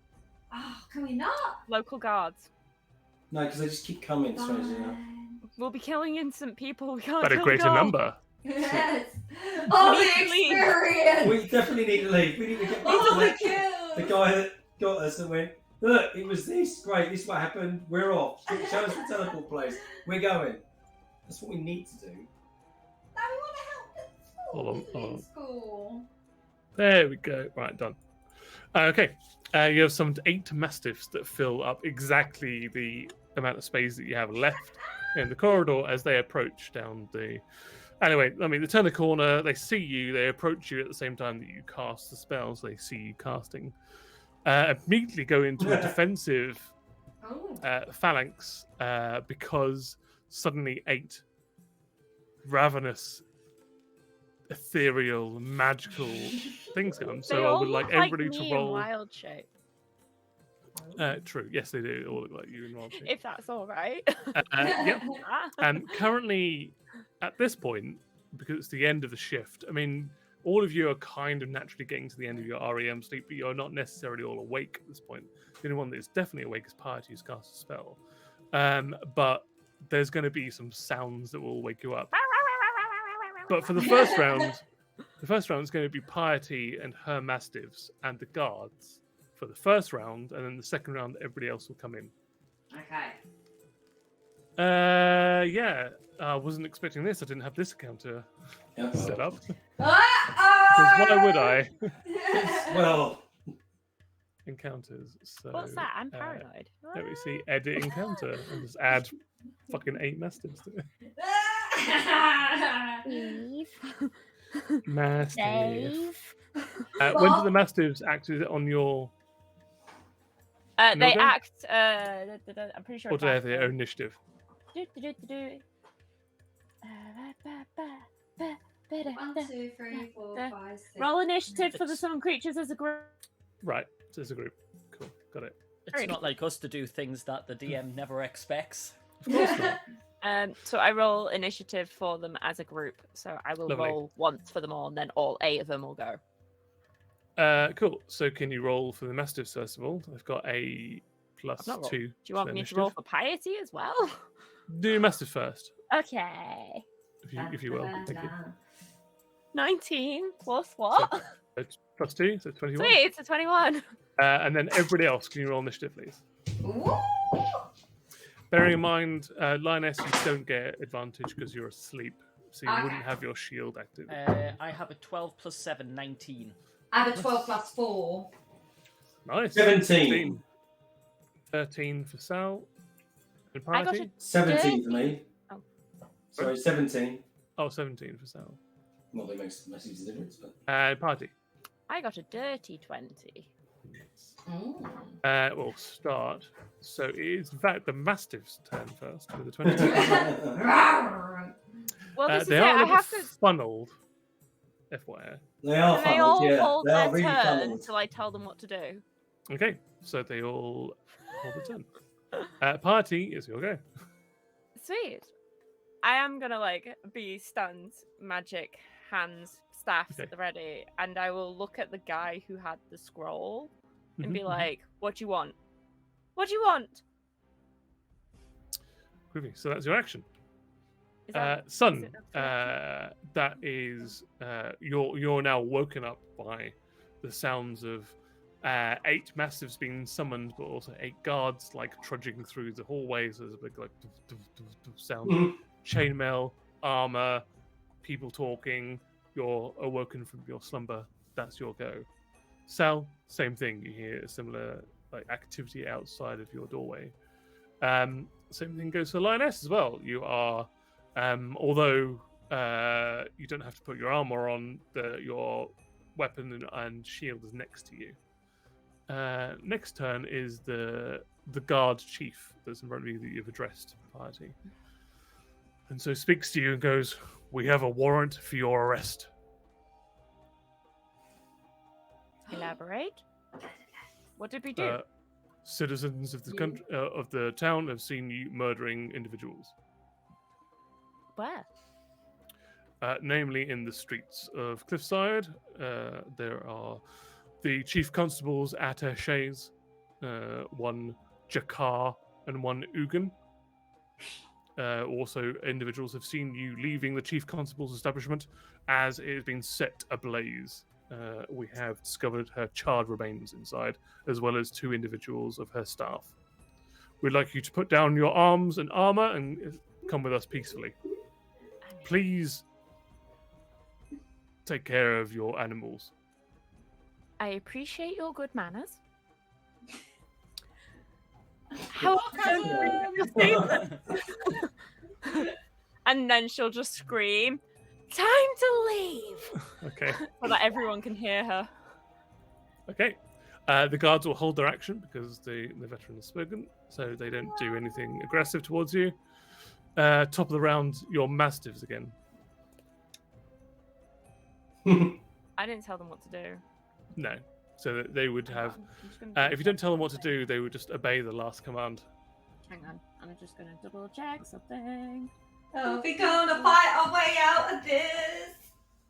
Oh, can we not? Local guards. No, because they just keep coming, strangely enough. We'll be killing innocent people. We can't But a kill greater guards. number. Yes. All the We need to leave. experience. We definitely need to leave. We need to get back All to the the kills. guy that got us and went, look, it was this. Great, this is what happened. We're off. Show us the teleport place. We're going. That's what we need to do. Now we want to help the school. Hold on, In school. There we go. Right, done. Okay. You have summoned 8 mastiffs that fill up exactly the amount of space that you have left in the corridor as they approach down the alleyway. I mean, they turn the corner, they see you, they approach you at the same time that you cast the spells, they see you casting. Immediately go into a defensive Oh. phalanx because suddenly 8 ravenous, ethereal, magical things come. They So I all would look like everybody me to in roll. wild shape. True. Yes, they do. They all look like you in wild shape. If that's all right. Yep. Ah. And currently, at this point, because it's the end of the shift, I mean, all of you are kind of naturally getting to the end of your REM sleep, but you're not necessarily all awake at this point. The only one that is definitely awake is Piety, who's cast a spell. But there's going to be some sounds that will wake you up. But for the first round, the first round is going to be Piety and her mastiffs and the guards for the first round, and then the second round, everybody else will come in. Okay. Yeah, I wasn't expecting this. I didn't have this encounter Yeah. set up. Uh-oh! Because why would I? Well, Encounters. So, What's that? I'm paranoid. Let me see. Edit encounter and just add fucking 8 mastiffs to it. Steve. Mastiff. Dave. When do the mastiffs act? Is it on your, They No go? act. I'm pretty sure. or it's do they have after. their own initiative? One, two, three, four, five, six. Roll initiative for the summon creatures as a group. Right. So it's a group. Cool. Got it. It's not like us to do things that the DM never expects. Of course not. So I roll initiative for them as a group. So I will Lovely. roll once for them all, and then all 8 of them will go. Cool. So can you roll for the mastiffs first of all? I've got a +2. I've not rolled. Do you for want me to initiative. roll for piety as well? Do mastiff first, Okay. if you will. Thank you. 19 plus what? It's +2, so 21. Sweet, it's a 21. And then everybody else, can you roll initiative, please? Ooh. Bearing in mind, Lioness, you don't get advantage because you're asleep, so you Okay. wouldn't have your shield active. I have a 12 plus 7, 19. I have a 12 plus 4. Nice. 17. 13 for Sal. And I got Piety? 17 for me. Oh. Sorry, 17. Oh, 17 for Sal. Not that it makes a massive difference, but. And Piety. I got a dirty 20. We'll start. So it is, in fact, the Mastiff's turn first with the 22. Well, this is They it. are a I little have to. funneled, FYI. They are And they funneled, all yeah. hold They their are really turn funneled. until I tell them what to do. Okay, so they all hold the turn. Piety is your go. Sweet. I am gonna be stunned magic hands, staffs Okay. at the ready, and I will look at the guy who had the scroll and be Mhm, like, "What do you want? What do you want?" Groovy. So that's your action. Is that Sun, is it up to action? that is you're now woken up by the sounds of 8 mastiffs being summoned, but also 8 guards like trudging through the hallways. There's a big like sound, Mhm. chainmail, armor, people talking. You're awoken from your slumber. That's your go. Sal, same thing. You hear a similar like activity outside of your doorway. Same thing goes for Lioness as well. You are, although you don't have to put your armor on, your weapon and shield is next to you. Next turn is the guard chief that's in front of you that you've addressed, Piety. And so speaks to you and goes, "We have a warrant for your arrest." Elaborate. What did we do? Citizens of the country, of the town have seen you murdering individuals. Where? Namely in the streets of Cliffside. There are the chief constables attachés, one Jakar and one Ugan. Also, individuals have seen you leaving the chief constable's establishment as it has been set ablaze. We have discovered her charred remains inside, as well as 2 individuals of her staff. We'd like you to put down your arms and armor and come with us peacefully. Please take care of your animals. I appreciate your good manners. How And then she'll just scream, "Time to leave!" Okay. so that everyone can hear her. Okay. The guards will hold their action because the veteran has spoken, so they don't do anything aggressive towards you. Top of the round, your mastiffs again. I didn't tell them what to do. No. So that they would have. I'm just gonna If you don't tell them what to do, they would just obey the last command. Hang on. I'm just going to double check something. Are we gonna fight our way out of this?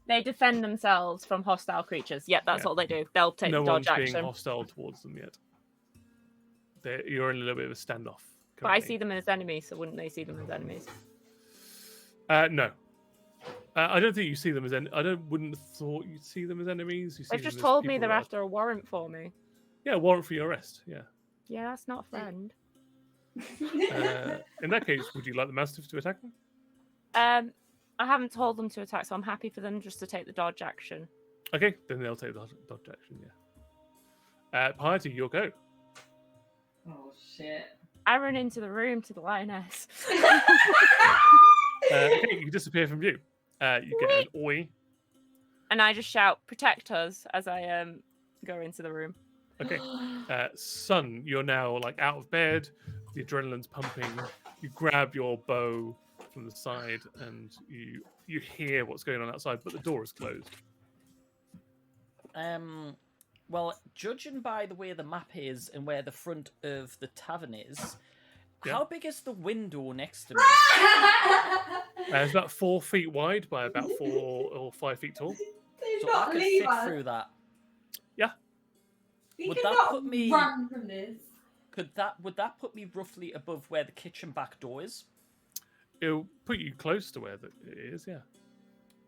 They defend themselves from hostile creatures. Yep, that's Yeah. all they do. They'll take No the dodge one's being action. hostile towards them yet. You're in a little bit of a standoff. But I see them as enemies, so wouldn't they see them as enemies? No. I don't think you see them as wouldn't have thought you'd see them as enemies. You see They've them just as told me people they're that are- after a warrant for me. Yeah, warrant for your arrest. Yeah. Yeah, that's not a friend. In that case, would you like the mastiff to attack them? I haven't told them to attack, so I'm happy for them just to take the dodge action. Okay, then they'll take the dodge action. Yeah. Piety, your go. Oh shit. I run into the room to the lioness. Okay, you disappear from view. You get an oi. And I just shout, "Protect us," as I go into the room. Okay. Sun, you're now like out of bed. The adrenaline's pumping. You grab your bow from the side, and you hear what's going on outside, but the door is closed. Well, judging by the way the map is and where the front of the tavern is, Yeah. how big is the window next to me? It's about 4 feet wide by about 4 or 5 feet tall. Do So not I could leave fit us. through that. We Would that cannot put me- run from this. Would that put me roughly above where the kitchen back door is? It'll put you close to where it is. Yeah.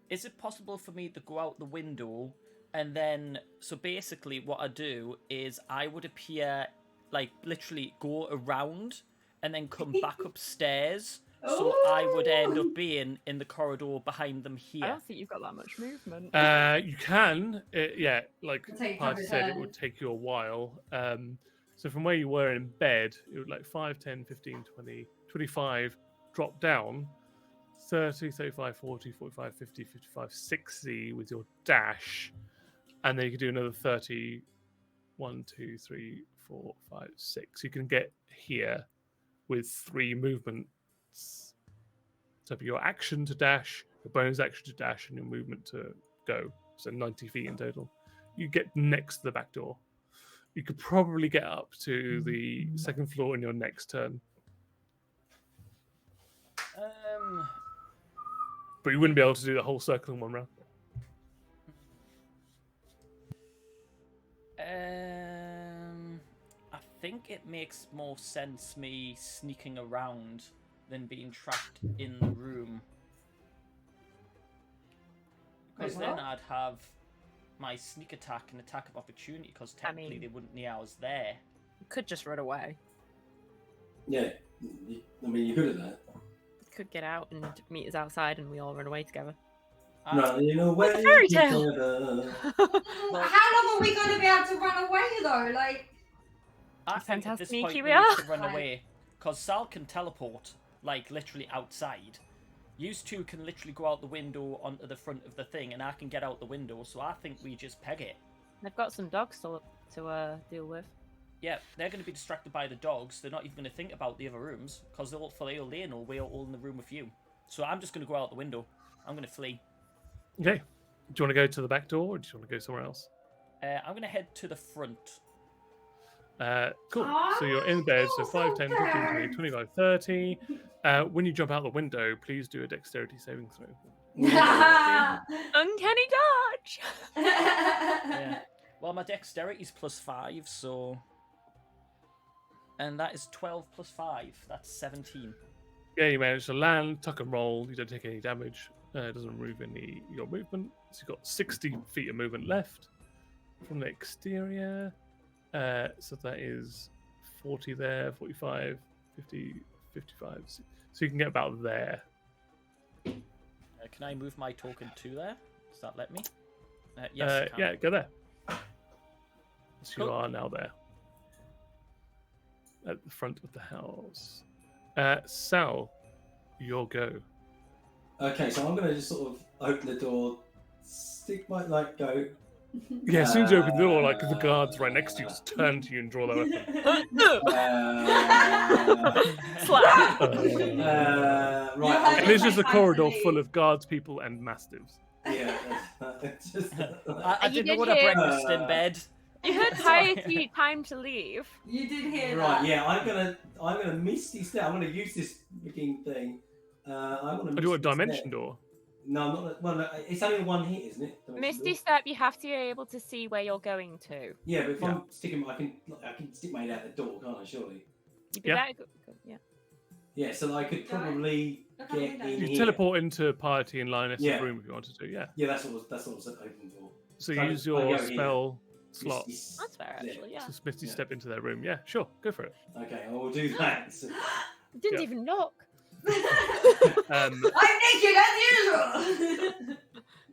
Is it possible for me to go out the window and then, so basically what I do is I would appear, like literally go around and then come back upstairs, so I would end up being in the corridor behind them I here. don't think you've got that much movement. You can. Yeah, like It'll take Piety probably said, it turns. would take you a while. So from where you were in bed, it would like 5, 10, 15, 20, 25 drop down. 30, 35, 40, 45, 50, 55, 60 with your dash. And then you can do another 30, 1, 2, 3, 4, 5, 6. You can get here with 3 movements. So for your action to dash, your bonus action to dash, and your movement to go. So 90 feet in total. You get next to the back door. You could probably get up to the second floor in your next turn. But you wouldn't be able to do the whole circle in one round. think it makes more sense me sneaking around than being trapped in the room. Because then I'd have my sneak attack and attack of opportunity, because technically they wouldn't know I was there. You could just run away. Yeah, I mean, you're good at that. You could get out and meet us outside and we all run away together. Running away It's a fairy tale. together. How long are we going to be able to run away though? Like, I Depends think how at this sneaky point we we are. need to run away, because Sal can teleport, like, literally outside. You two can literally go out the window onto the front of the thing, and I can get out the window, so I think we just peg it. They've got some dogs to deal with. Yeah, they're going to be distracted by the dogs. They're not even going to think about the other rooms, because they'll know we're all in the room with you. So I'm just going to go out the window. I'm going to flee. Okay. Do you want to go to the back door, or do you want to go somewhere else? I'm going to head to the front. Cool. So you're in bed, so 5, 10, 15, 20, 25, 30. When you jump out the window, please do a dexterity saving throw. Uncanny dodge! Yeah. Well, my dexterity's +5, so... And that is 12 plus 5. That's 17. Yeah, you manage to land, tuck and roll. You don't take any damage. It doesn't remove any of your movement. So you've got 60 feet of movement left from the exterior. So that is 40 there, 45, 50, 55. So you can get about there. Can I move my token to there? Does that let me? Yes, you can. Yeah, go there. So Cool. you are now there. At the front of the house. Sal, your go. Okay, so I'm going to just sort of open the door, stick my, like, go. Yeah, as soon as you open the door, like the guards right next to you just turn to you and draw their weapon. Slap! Right. And it's just a corridor full of guards, people, and mastiffs. Yeah, it's just, I You didn't know did what a hear- breakfast in bed. You heard Sorry. Piety time to leave. You did hear right. that. Yeah, I'm gonna misty step. I'm gonna use this freaking thing. I want to. I do a dimension door. No, I'm not. Well, no, it's only one hit, isn't it? Dimension Misty door? step, you have to be able to see where you're going to. Yeah, but if Yeah. I'm sticking, I can stick my head out the door, can't I? Surely. You'd be Yeah. better. Yeah. Yeah, so I could Go on. probably Look out the get window. in You here. teleport into Piety and Linus' Yeah. room if you wanted to, yeah. Yeah, that's what I was hoping for. So So use I your go here. spell slot. That's fair, actually, yeah. So Misty Yeah. step into their room. Yeah, sure, go for it. Okay, I will do that. So, Didn't Yeah. even knock. Oh, Um, I'm naked as usual.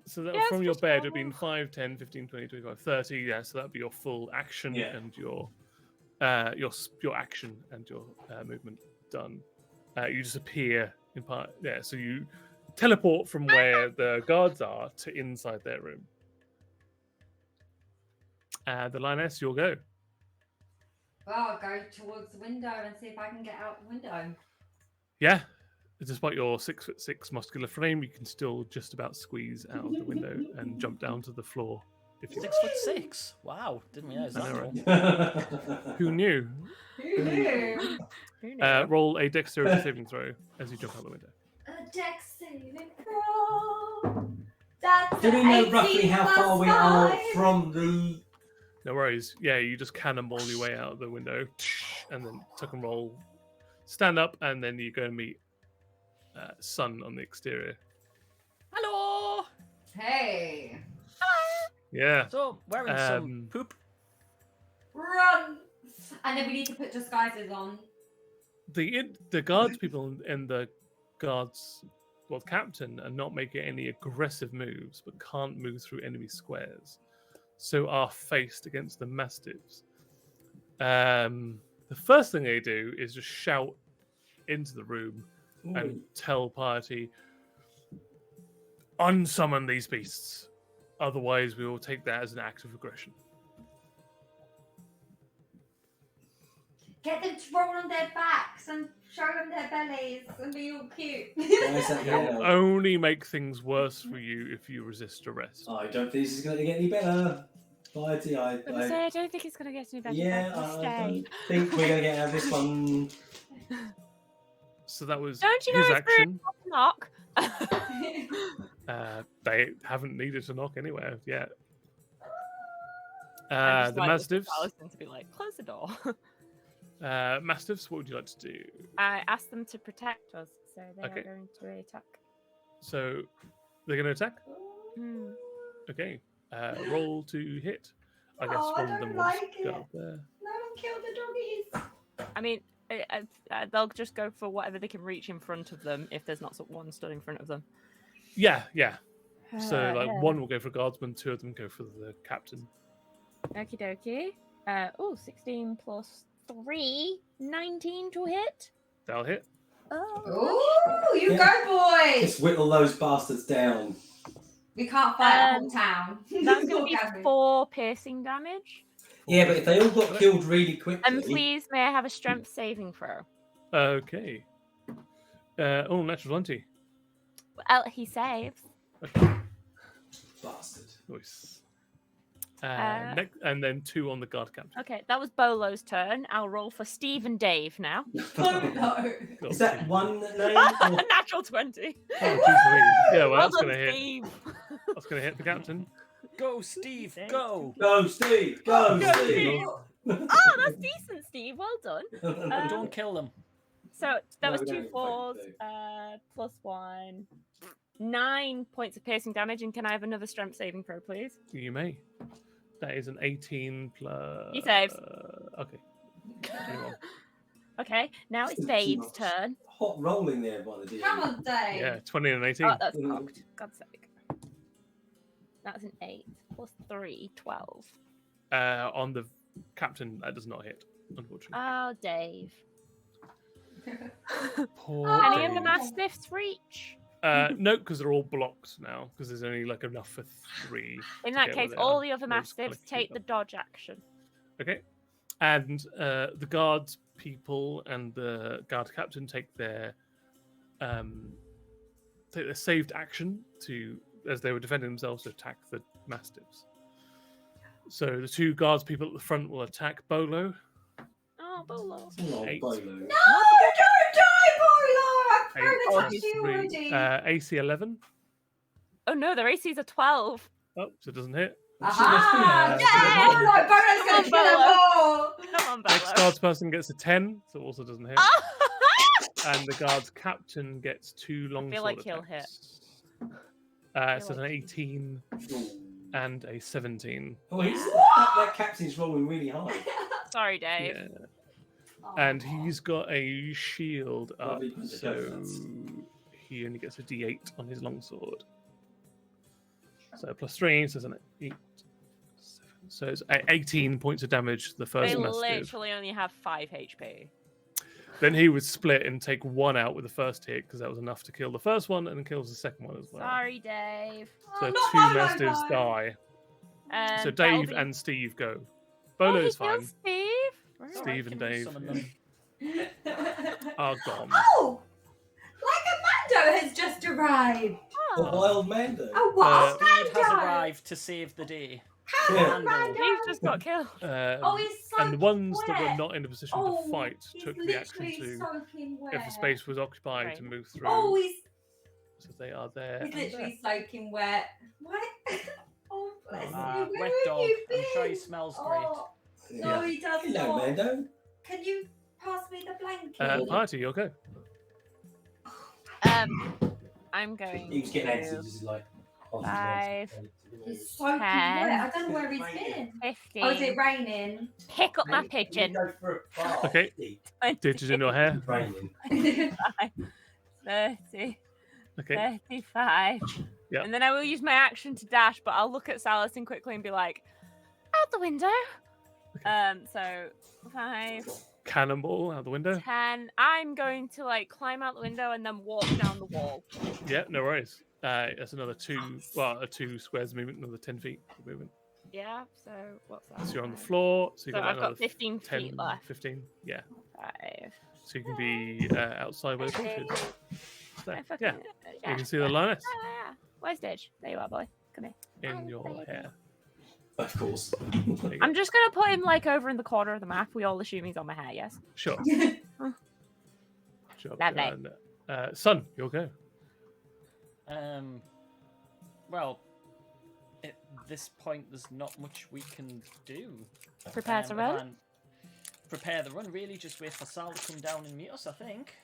so that Yeah, from it's your just bed, it would normal. have been 5, 10, 15, 20, 25, 30. Yeah, so that would be your full action Yeah. and your action and your movement done. You just appear in part. Yeah, so you teleport from where the guards are to inside their room. The Lioness, you'll go. Well, I'll go towards the window and see if I can get out the window. Yeah. Despite your 6'6" muscular frame, you can still just about squeeze out of the window and jump down to the floor. If you 6'6". Wow, didn't realize I that. know, Tall. Who knew? Who knew? Who knew? Roll a dexterity saving throw as you jump out the window. A dex saving throw. That's do we know roughly 18 how plus far we are 5. from the? No worries. Yeah, you just cannonball your way out of the window and then tuck and roll. Stand up and then you go and meet Sun on the exterior. Hello! Hey, Yeah. So, wearing some Um, poop. run! And then we need to put disguises on. The guards people and the guards, well, the captain are not making any aggressive moves, but can't move through enemy squares, so are faced against the mastiffs. The first thing they do is just shout into the room and tell Piety, unsummon these beasts, otherwise we will take that as an act of aggression. Get them to roll on their backs and show them their bellies and be all cute. Why is that It will yellow? only make things worse for you if you resist arrest. I don't think this is going to get any better. Piety, I don't think it's going to get any better. yeah, Just I stay. don't think we're going to get out of this one. So that was Don't you know his it's action. Knock. They haven't needed to knock anywhere yet. I'm just The like, mastiffs. Alison to be like, close the door. Mastiffs, what would you like to do? I asked them to protect us, so they Okay. are going to attack. So they're going to attack? Hmm. Okay. Roll to hit. I guess Oh, I one of them don't will just like go it. up there. No one kill the doggies. I mean, they'll just go for whatever they can reach in front of them if there's not one stood in front of them. Yeah. So like Yeah. one will go for guardsman, two of them go for the captain. Okie dokie. 16 plus 3, 19 to hit. They'll hit. Oh. Ooh, you go, boys. Just whittle those bastards down. We can't fight the whole town. That's going to be 4 piercing damage. Yeah, but if they all got killed really quickly. And please, may I have a strength saving throw? Okay. Natural 20. Well, he saves. Bastard. Nice. And then 2 on the guard captain. Okay, that was Bolo's turn. I'll roll for Steve and Dave now. Oh no. Is that one name? Or... Natural 20. Oh, geez, Louise. Yeah, well, Well that's done, going to hit. Steve. That's going to hit the captain. Go, Steve, go! Go, Steve! Go, Go, Steve! Oh, that's decent, Steve. Well done. Don't kill them. So that No, was we 2 don't fours, fight plus 1. 9 points of piercing damage, and can I have another strength saving throw, please? You may. That is an 18 plus... He saves. Okay. 21. Okay, now it's Dave's turn. Hot rolling there by the DM. Come on, Dave. Yeah, 20 and 18. Oh, that's cocked. God's sake. That's an 8 plus 3, 12. On the captain, that does not hit, unfortunately. Oh, Dave. Poor Any of the Dave. mastiffs reach? No, because they're all blocked now, because there's only like enough for 3. In to that get case, where they all are. the other We'll just kinda mastiffs keep take the them. dodge action. Okay. And the guards people and the guard captain take their saved action to, as they were defending themselves, to attack the mastiffs. So the 2 guards people at the front will attack Bolo. Oh, Bolo. Oh, 8. Bolo. No, don't die, Bolo! I've 8 thrown it plus at you 3. already. AC 11. Oh no, their AC's a 12. Oh, so it doesn't hit. Aha! Yeah. Bolo! Bolo's gonna Come on, kill them all! Come on, Next Bolo. guards person gets a 10, so it also doesn't hit. Oh! And the guard's captain gets 2 longsword feel like he'll hit. attacks. So feel an like 18 and a 17. Oh, that captain's rolling really high. Sorry, Dave. Yeah. Oh. And he's got a shield up, Lovely bunch of so donuts. he only gets a d8 on his longsword. So plus 3, so it's an 8, 7. So it's 18 points of damage to the first They mastiff. literally only have 5 HP. Then he would split and take 1 out with the first hit, because that was enough to kill the first one, and then kills the second one as well. Sorry, Dave. So Oh, 2 not Bolo, mastiffs no. die. So that'll Dave be- and Steve go. Oh, Bolo he is fine. kills Steve. Right. Steve and I can Dave. summon them. Are gone. Oh! Like a Mando has just arrived! A Oh, wild Mando. A wild Steve has Mando! arrived to save the day. How Yeah. a Mando? Steve just got killed. Oh, he's so And the ones that were wet. not in a position Oh, to fight he's took the action literally to, soaking wet. if the space was occupied, Right. to move through. Oh, he's So they are there. He's and literally soaking wet. What? Oh, bless you. Ah, Where wet have dog. you been? I'm sure he smells great. Oh, Yeah. no, he does Hello, not. Mando. Can you pass me the blanket? Party, you'll go. I'm going He was getting to anxious. He's like, oh, 5, He's soaking 10, wet. I don't know where he's been. 15. Oh, is it raining? Pick up my pigeon. Okay. Ditches in your hair. Raining. 30, Okay. 35. Yep. And then I will use my action to dash, but I'll look at Salison quickly and be like, out the window. So 5, Cannonball out the window. 10. I'm going to like climb out the window and then walk down the wall. Yeah, no worries. That's another 2, well, a 2 squares movement, another 10 feet of movement. Yeah, so what's that? So you're on the floor. So you've So got I've got another 15 10, feet left. 15. Yeah. 5. So you can be outside where the torch is. So, I fucking, yeah. You can see the lioness Ah, where's Didge? There you are, boy. Come here. in your hair. Of course. There you go. I'm just gonna put him like over in the corner of the map. We all assume he's on my hair, yes? Sure. Job Lovely. done. Son, you'll go. Well, at this point, there's not much we can do. Prepare to roll? prepare the run, really. Just wait for Sal to come down and meet us, I think.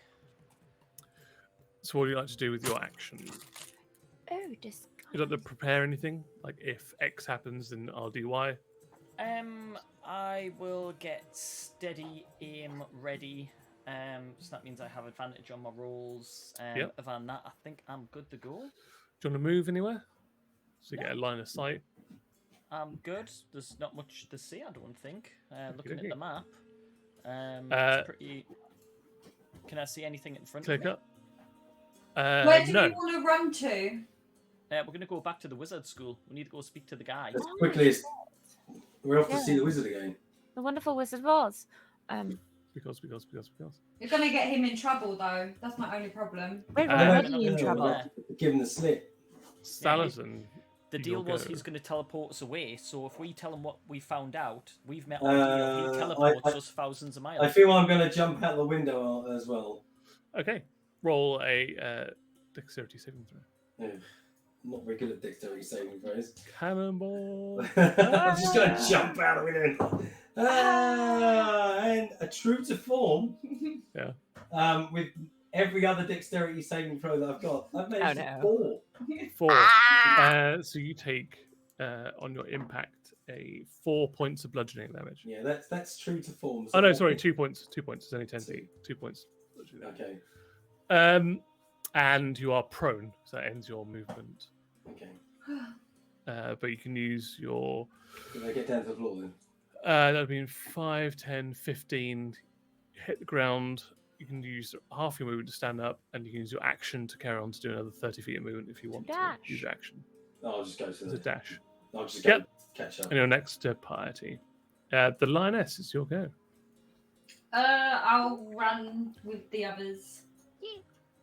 So what do you like to do with your action? Oh, disguise. You like to prepare anything? Like if X happens, then I'll do Y. I will get steady aim ready. So that means I have advantage on my rolls. Yep. Other than that, I think I'm good to go. Do you want to move anywhere? So you get a line of sight. I'm good. There's not much to see, I don't think. Looking Okay. at the map, it's pretty. Can I see anything in front Click of me? up. Where do No. you want to run to? We're going to go back to the wizard school. We need to go speak to the guy. As quickly as we're off to see the wizard again. The wonderful Wizard of Oz. Because. You're gonna get him in trouble though. That's my only problem. We're Uh, already in yeah. trouble. Give him the slip. Salazan. The You'll deal was go. he's going to teleport us away. So if we tell him what we found out, we've met Uh, our deal. He teleports I- us thousands of miles. I feel I'm going to jump out the window as well. Okay. Roll a dexterity saving throw. Yeah. I'm not very good at dexterity saving throws. Cannonball. I'm just going to jump out the window. And a true to form. Yeah. With every other dexterity saving throw that I've got, I've managed no. 4. 4. Ah! So you take on your impact 4 points of bludgeoning damage. Yeah, that's true to form. Oh no, sorry, 2 points. 2 points. It's only 10 feet. 2 points. Okay. And you are prone, so that ends your movement. Okay. But you can use your. Did I get down to the floor then? That would be 5, 10, 15. Hit the ground. You can use half your movement to stand up, and you can use your action to carry on to do another 30 feet of movement if you want Dash. to use your action. I'll just go to As a the dash. I'll just go Yep. catch up. And your next party. The lioness, it's your go. I'll run with the others.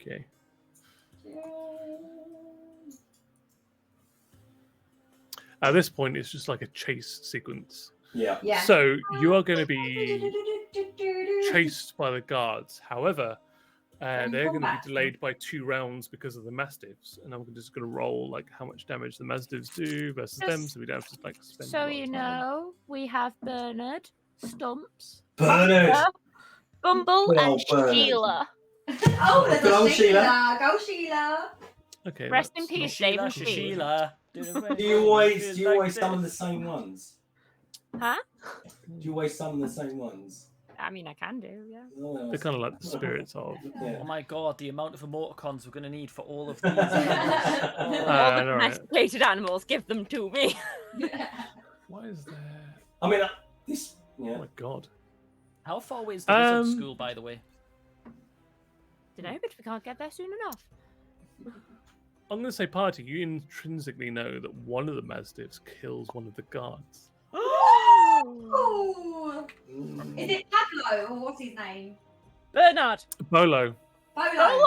Okay. At this point, it's just like a chase sequence. Yeah. Yeah. So you are going to be chased by the guards. However, they're going to combat. be delayed by 2 rounds because of the mastiffs, and I'm just going to roll like how much damage the mastiffs do versus them, Just so we don't have to like spend. a So lot of you time. know, we have Bernard, Stumps, Bernard! Bumble, Good and old Bernard. Sheila. Oh, there's Good a old Sheila. Go Sheila. Okay. Rest in that's peace, not- David Sheila, Sheila. Sheila. Do you always summon the same ones? Huh? Do you always summon the same ones? I mean, I can do, yeah. Oh, They're kind of like the spirits of. Yeah. Oh my god, the amount of emoticons we're going to need for all of these. All the all right. domesticated animals, give them to me. Why is there? I mean, this. Oh Yeah. my god. How far away is the wizard Um, school, by the way? Don't know, but we can't get there soon enough. I'm going to say, party. You intrinsically know that one of the mastiffs kills one of the guards. Ooh. Mm. Is it Pablo or what's his name? Bernard! Bolo. Pablo.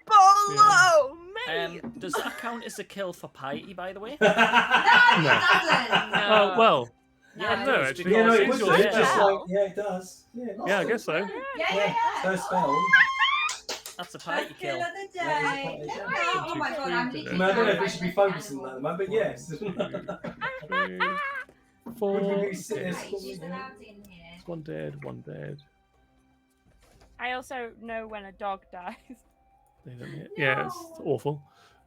Bolo! Mate! Does that count as a kill for piety, by the way? No, No. it doesn't. No. Oh well. No. I don't know, it does, actually. because Yeah, no, it Since was you're just dead- like, yeah, it does. Yeah, Yeah, I guess so. Yeah, yeah, yeah. First spell. That's a piety First kill. kill of the That day. is No, quite oh a my good god, I'm one. literally I mean, I don't know if we terrified should be of this focusing on that animal. at the moment, but yes. 1, 2, 3, 4. Would we be sit there Right, she's scolding? allowed in here. It's one dead, one dead. I also know when a dog dies. They don't hit. Yeah, it's No. awful.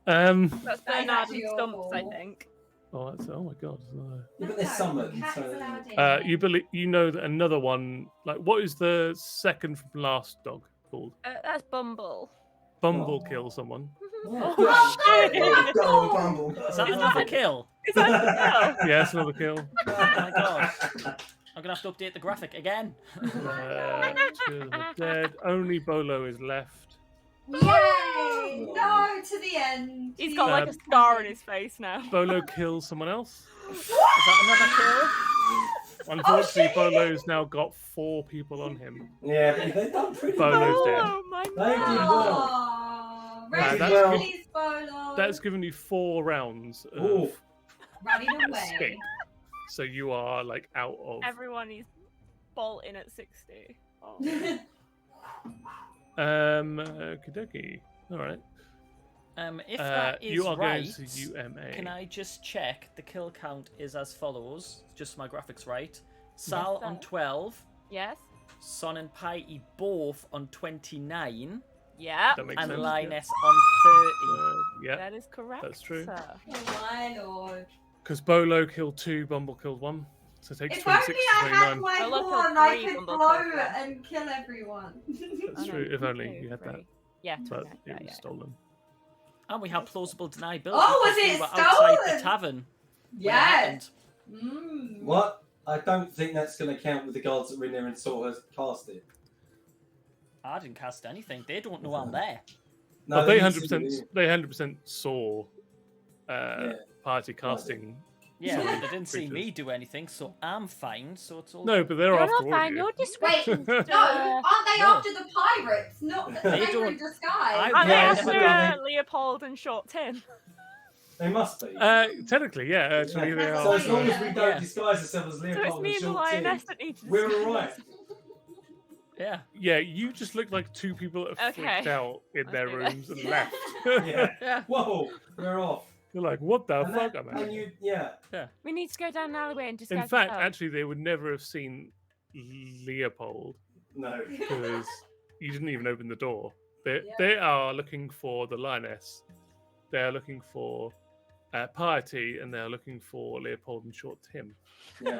That's That is Bernard and actually Stumps, I awful. think. Oh, that's, oh my god. Yeah, but they're summoned, Cat's so. allowed in here. You believe you know that another one, like what is the second from last dog called? That's Bumble. Bumble Oh. kill someone. Oh, Oh, go on, Bumble. Is that another kill? Is that the Yeah, it's another kill. Oh my god. I'm going to have to update the graphic again. 2 of them are dead. Only Bolo is left. Yay! No, to the end. He's got like a scar on his face now. Bolo kills someone else. Is that another Unfortunately, shit! Bolo's now got 4 people on him. Yeah, but they've done pretty Bolo's well. dead. Oh, my They did man. well. Oh, Nah, rest that's in good. peace, Bolo. That's given you 4 rounds of Ooh. running away. escape. So you are like out of. Everyone is bolting at 60. Oh. Okie dokie. All right. If that is you are right, going to UMA. can I just check the kill count is as follows? Just so my graphics right. Sal Yes, on sir. 12, Yes? Son and Piety both on 29, Yeah, That makes and sense. Linus on 30. Yeah, that is correct. that's true. Sir. Oh my lord. Because Bolo killed 2, Bumble killed 1. So it takes If 26 only to I had 29. my Bumble killed horn, I 3, could Bumble blow killed 1. and kill everyone. That's Oh, no, true, if only 2, you had that. 3. Yeah, But yeah, it was stolen. And we have plausible deniability. Oh, was because we it were outside the stolen? tavern. when it Yes. happened. Mm. What? I don't think that's going to count with the guards that were in there and saw her cast it. I didn't cast anything. They don't know I'm there. No, But they used to 100% do. they 100% saw Yeah. party casting. Yeah, Some but they didn't see creatures. me do anything, so I'm fine. So it's all No, good. but they're You're after not all fine. of you. Your description. No, aren't they No. after the pirates? Not the They they were in don't- disguise. Aren't they Yeah, after definitely. Leopold and Short Tim? They must be. Technically, yeah. Actually, they That's so are. as long as we don't Yeah. disguise ourselves as So it's Leopold me and and the Short Tim, lioness that need to we're disguise all right. us. Yeah. Yeah, you just look like 2 people that have Okay. freaked out in their Okay. rooms and left. Yeah. Yeah. Whoa, we're off. You're like, what the And fuck that- am I? and you, yeah. We need to go down an alleyway and disguise In fact, ourselves. actually, they would never have seen Leopold No. because you didn't even open the door. They Yeah. they are looking for the lioness. They are looking for Piety, and they are looking for Leopold and Short Tim. Yeah.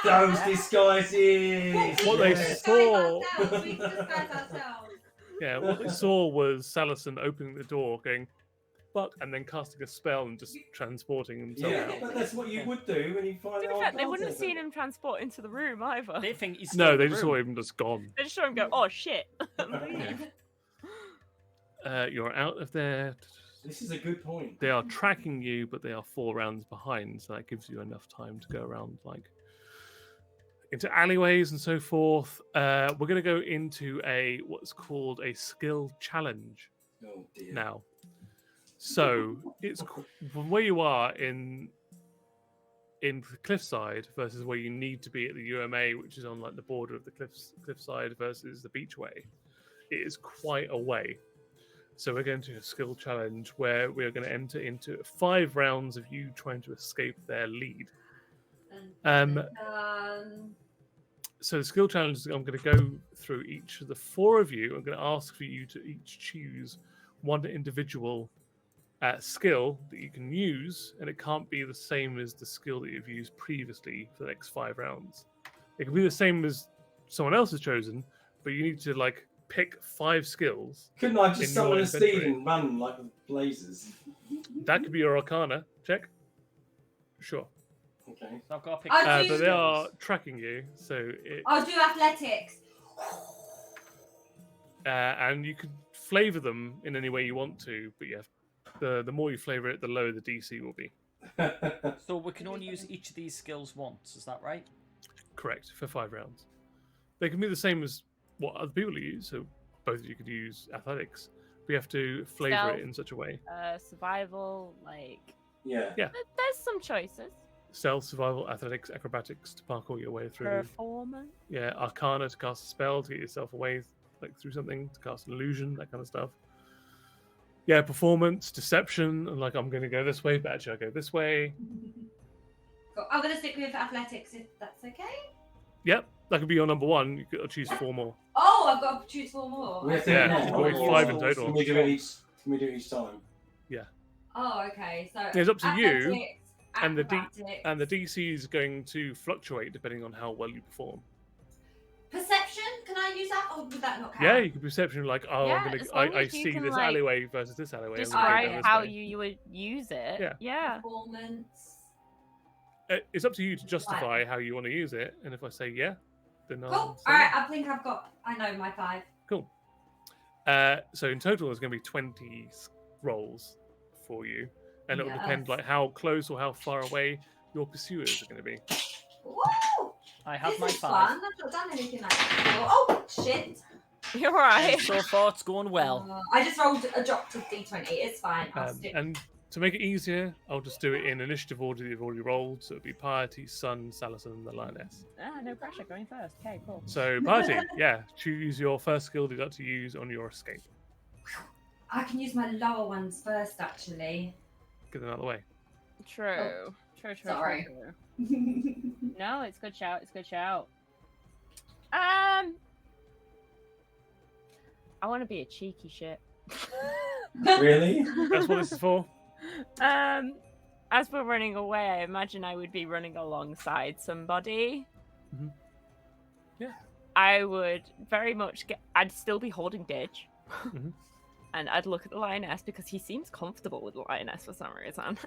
Those disguises. What they yeah. saw- We can disguise ourselves. Yeah, what they saw was Salison opening the door, going, "Fuck," and then casting a spell and just transporting himself Yeah, out. but that's what you would do when you find To be out. fair, they wouldn't have seen him transport into the room either. They think he's No, still they in the just saw room. him just gone. They just saw him go, oh shit. Leave. You're out of there. This is a good point. They are tracking you, but they are 4 rounds behind, so that gives you enough time to go around like into alleyways and so forth. We're going to go into what's called a skill challenge Oh dear. now. So it's from where you are in the cliffside versus where you need to be at the UMA, which is on like the border of the cliffside versus the beachway. It is quite a way. So we're going to do a skill challenge where we are going to enter into 5 rounds of you trying to escape their lead. So the skill challenge is I'm going to go through each of the 4 of you. I'm going to ask for you to each choose one individual skill that you can use, and it can't be the same as the skill that you've used previously for the next 5 rounds. It can be the same as someone else has chosen, but you need to like pick 5 skills. Couldn't I in just your summon a steed inventory. and run like blazers? That could be your Arcana check. Sure. Okay. So I've got to pick. I do- But they are tracking you, so I'll do athletics. and you could flavor them in any way you want to. But yeah, the more you flavor it, the lower the DC will be. So we can only use each of these skills once. Is that right? Correct, for 5 rounds. They can be the same as what other people use, so both of you could use athletics. We have to flavor Stealth. it in such a way. Survival, like Yeah. there's some choices. Stealth, survival, athletics, acrobatics to parkour your way through. Performance. Yeah, Arcana to cast a spell to get yourself away, like through something, to cast an illusion, that kind of stuff. Yeah, performance, deception, and like I'm going to go this way, but actually I go this way. Cool. I'm gonna stick with athletics if that's okay. Yep, that could be your number 1. You could choose 4 more. Oh, I've got to choose 4 more. We have to Yeah, do it's it always all. 5 in total. Can we do it each? Can we do it each time? Oh, okay. So It's up to you, athletics, and the acrobatics. And the DC is going to fluctuate depending on how well you perform. Perception. Can I use that, or would that not count? Yeah, you could perception like, oh, Yeah, I'm as gonna, long I as you see can, this like, alleyway versus this alleyway. I'm gonna go Describe down this how way. you would use it. Yeah. Yeah. Performance. It's up to you to justify how you want to use it, and if I say yeah, then I'll Cool. say All right. yeah. I think I know my 5. Cool. So in total, there's going to be 20 rolls for you, and it will depend Yes. like how close or how far away your pursuers are going to be. Woo! I have This my is 5. fun. I've not done anything like this before. Oh shit! You're right. And so far, it's going well. I just rolled a drop to D20. It's fine. I'll stick. And to make it easier, I'll just do it in initiative order that you've already rolled. So it'll be Piety, Sun, Salison, and the Lioness. No pressure. Going first. Okay, cool. So Piety, yeah, choose your first skill that you'd like to use on your escape. I can use my lower ones first, actually. Get them out of the way. True. True. Sorry. No, it's good shout. It's good shout. I want to be a cheeky shit. Really? That's what this is for. As we're running away, I imagine I would be running alongside somebody. Mhm. Yeah. I would very much I'd still be holding Didge. Mhm. And I'd look at the lioness because he seems comfortable with the lioness for some reason.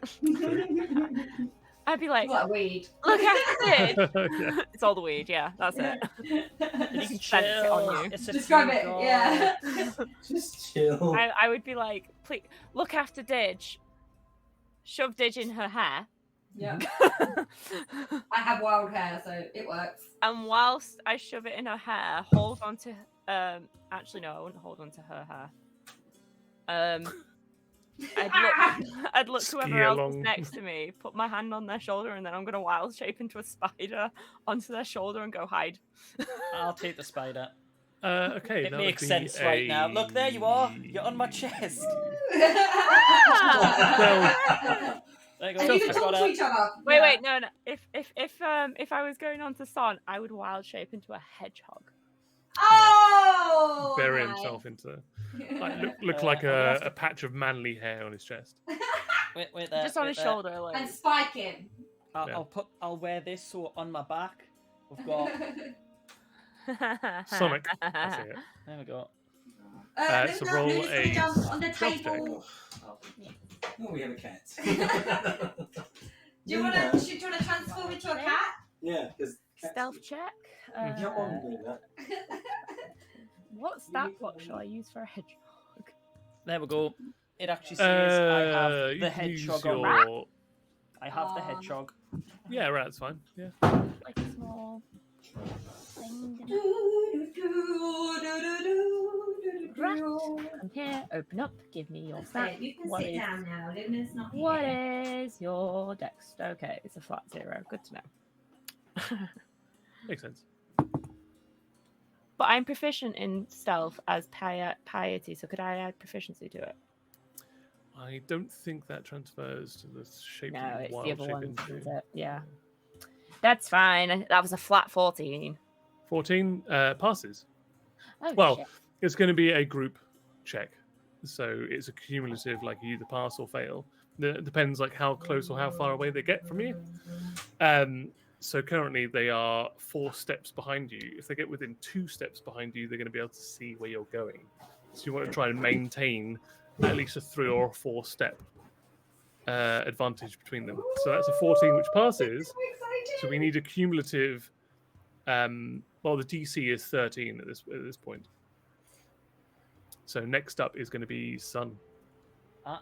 I'd be like, What a weed. look after Didge. Yeah. It's all the weed, yeah, that's it. You can Spent it on chill. you. It's a Describe free it, god. yeah. Just chill. I would be like, please look after Didge. Shove Didge in her hair. Yeah. I have wild hair, so it works. And whilst I shove it in her hair, hold on to actually no, I wouldn't hold on to her hair. I'd look Ski whoever else is along. next to me, put my hand on their shoulder, and then I'm gonna wild shape into a spider onto their shoulder and go hide. I'll take the spider. Okay. It that makes would sense be right now. Look, there you are. You're on my a- chest. Well, There you And go. you can I've talk got to a- each other. Wait, no. If I was going on to Son, I would wild shape into a hedgehog. Oh! bury nice. himself into. Look Uh, like I'm gonna have a to- patch of manly hair on his chest. Wait there. Just on wait his there. shoulder, like. And spike him. Yeah. I'll wear this so on my back. We've got. Sonic. That's it. There we go. So roll Luna's gonna a jump on the stealth check. table. Oh, we have a cat. Do you want to transform into a cat? Yeah, because Stealth check. Jump on doing that. What stat block shall I use for a hedgehog? There we go. It actually says I have You the can use hedgehog on. your... I have the Aw. hedgehog. Yeah, right, that's fine. Yeah. Like a small thing. Come here, open up, give me your stat. Okay, you can What sit is- down now. Luna's not here. What is your dex? Okay, it's a flat 0. Good to know. Makes sense. But I'm proficient in stealth as piety, so could I add proficiency to it? I don't think that transfers to the shape No, that you it's wild the other shape one. into. Is it? Yeah. That's fine. That was a flat 14. 14 passes. Oh, Well, shit. it's going to be a group check, so it's a cumulative, like you either pass or fail. It depends like how close or how far away they get from you. So currently they are 4 steps behind you. If they get within 2 steps behind you, they're going to be able to see where you're going. So you want to try and maintain at least a 3 or 4 step advantage between them. So that's a 14, which passes. So we need a cumulative. Well, the DC is 13 at this point. So next up is going to be Sun.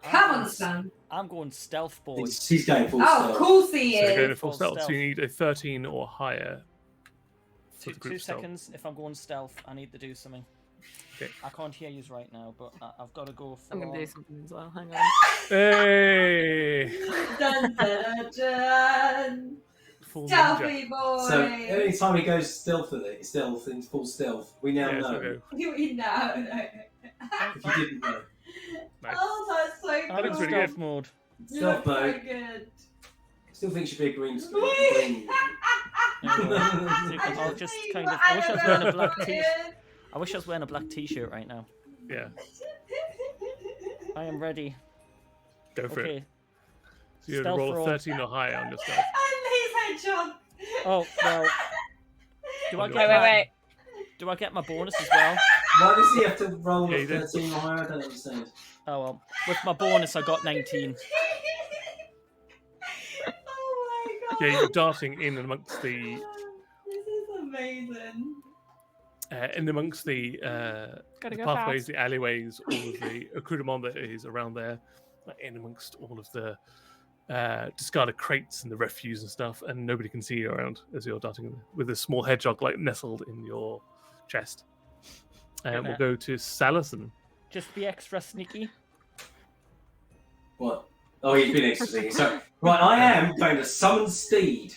Come on, son. I'm going stealth, boys. She's going full Oh, stealth. of course he So going is. to full Full stealth. So stealth. you need a 13 or higher. For Two, the group two stealth. seconds. If I'm going stealth, I need to do something. Okay. I can't hear you right now, but I've got to go for. I'm going to do something as well. Hang on. Hey! Dun, dun, dun, dun. Full ninja. Stealthy boy. So every time he goes stealth in full stealth, we now Yeah, so know. go. You know. If you didn't know. Nice. Oh, that's so I'm That looks in really cool. good. stealth mode. You Stealth look so mode. good. Still think she'd be a green screen. There we go. I'll just kind of. I wish I was wearing a black t. I wish I was wearing a black t-shirt right now. Yeah, I am ready. go for Okay. it. So you Stealth roll a roll. 13 or higher on your stealth. And his hedgehog. Oh well. Do I Wait, get Wait. Do I get my bonus as well? Why does he have to roll Yeah, a you did. 13 or higher? I don't understand. Oh well. With my bonus, I got 19. Oh my god. Yeah, you're darting in amongst the This is amazing. Gotta the go pathways, fast. the alleyways, all of the accoutrement that is around there, like in amongst all of the discarded crates and the refuse and stuff, and nobody can see you around as you're darting with a small hedgehog like nestled in your chest. And we'll go to Salison. Just be extra sneaky. What? Oh, he's been extra sneaky. So, right, I am going to summon Steed.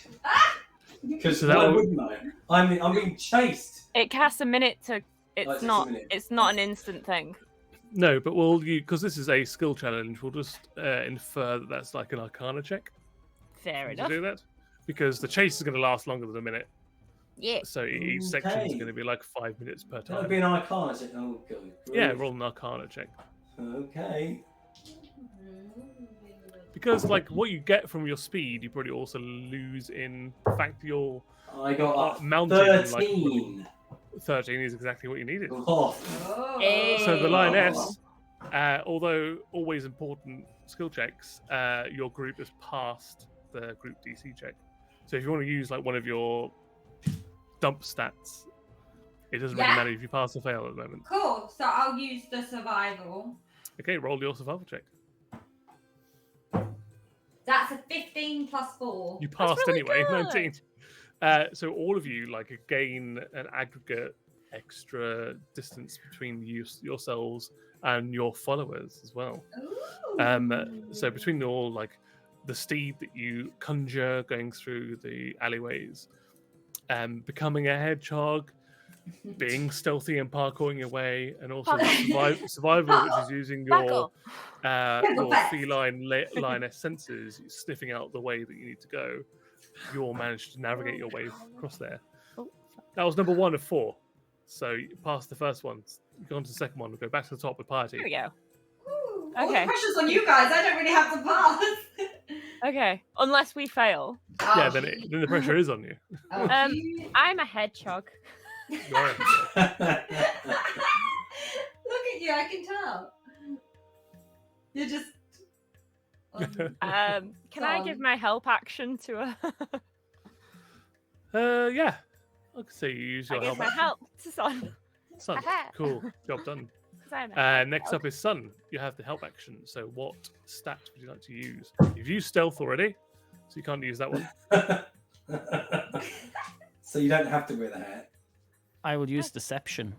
Because So that why will- wouldn't I? I'm being chased. It casts a minute to. it's It's a not. minute. It's not an instant thing. No, but we'll because this is a skill challenge. We'll just infer that that's like an Arcana check Fair to enough. do that, because the chase is going to last longer than a minute. Yeah. So each section is Okay. going to be like 5 minutes per That would time. be an Arcana check. Oh, God. Yeah, Great. roll an Arcana check. Okay. Because like what you get from your speed, you probably also lose in the fact that you're I got a mounted and, like, 13. 13 is exactly what you needed. Oh. So the Oh. lioness, although always important skill checks, your group has passed the group DC check. So if you want to use like one of your dump stats, it doesn't really Yeah. matter if you pass or fail at the moment. Cool. So I'll use the survival. Okay, roll your survival check. That's a 15 plus 4. You passed really anyway, good. 19. So all of you like gain an aggregate extra distance between yourselves and your followers as well. Ooh. So between you all, like the steed that you conjure going through the alleyways, becoming a hedgehog, being stealthy and parkouring your way, and also survival, which is using your feline lioness senses, sniffing out the way that you need to go. You all managed to navigate your way across there. That was number 1 of 4. So you passed the first one. You go on to the second one. We'll go back to the top with piety. Here we go. Ooh. All the Okay. pressure's on you guys. I don't really have to pass. Okay. Unless we fail. Yeah, then the pressure is on you. Oh, I'm a hedgehog. You're a- Look at you, I can tell. You're just. Can I give my help action to a? Yeah. I could say you use I your give help. my help to Son. Sun. Aha. Cool. Job done. 'Cause I'm a Next hedgehog. up is Sun. You have the help action. So what stat would you like to use? You've used stealth already, so you can't use that one. So you don't have to wear the hat. I will use deception.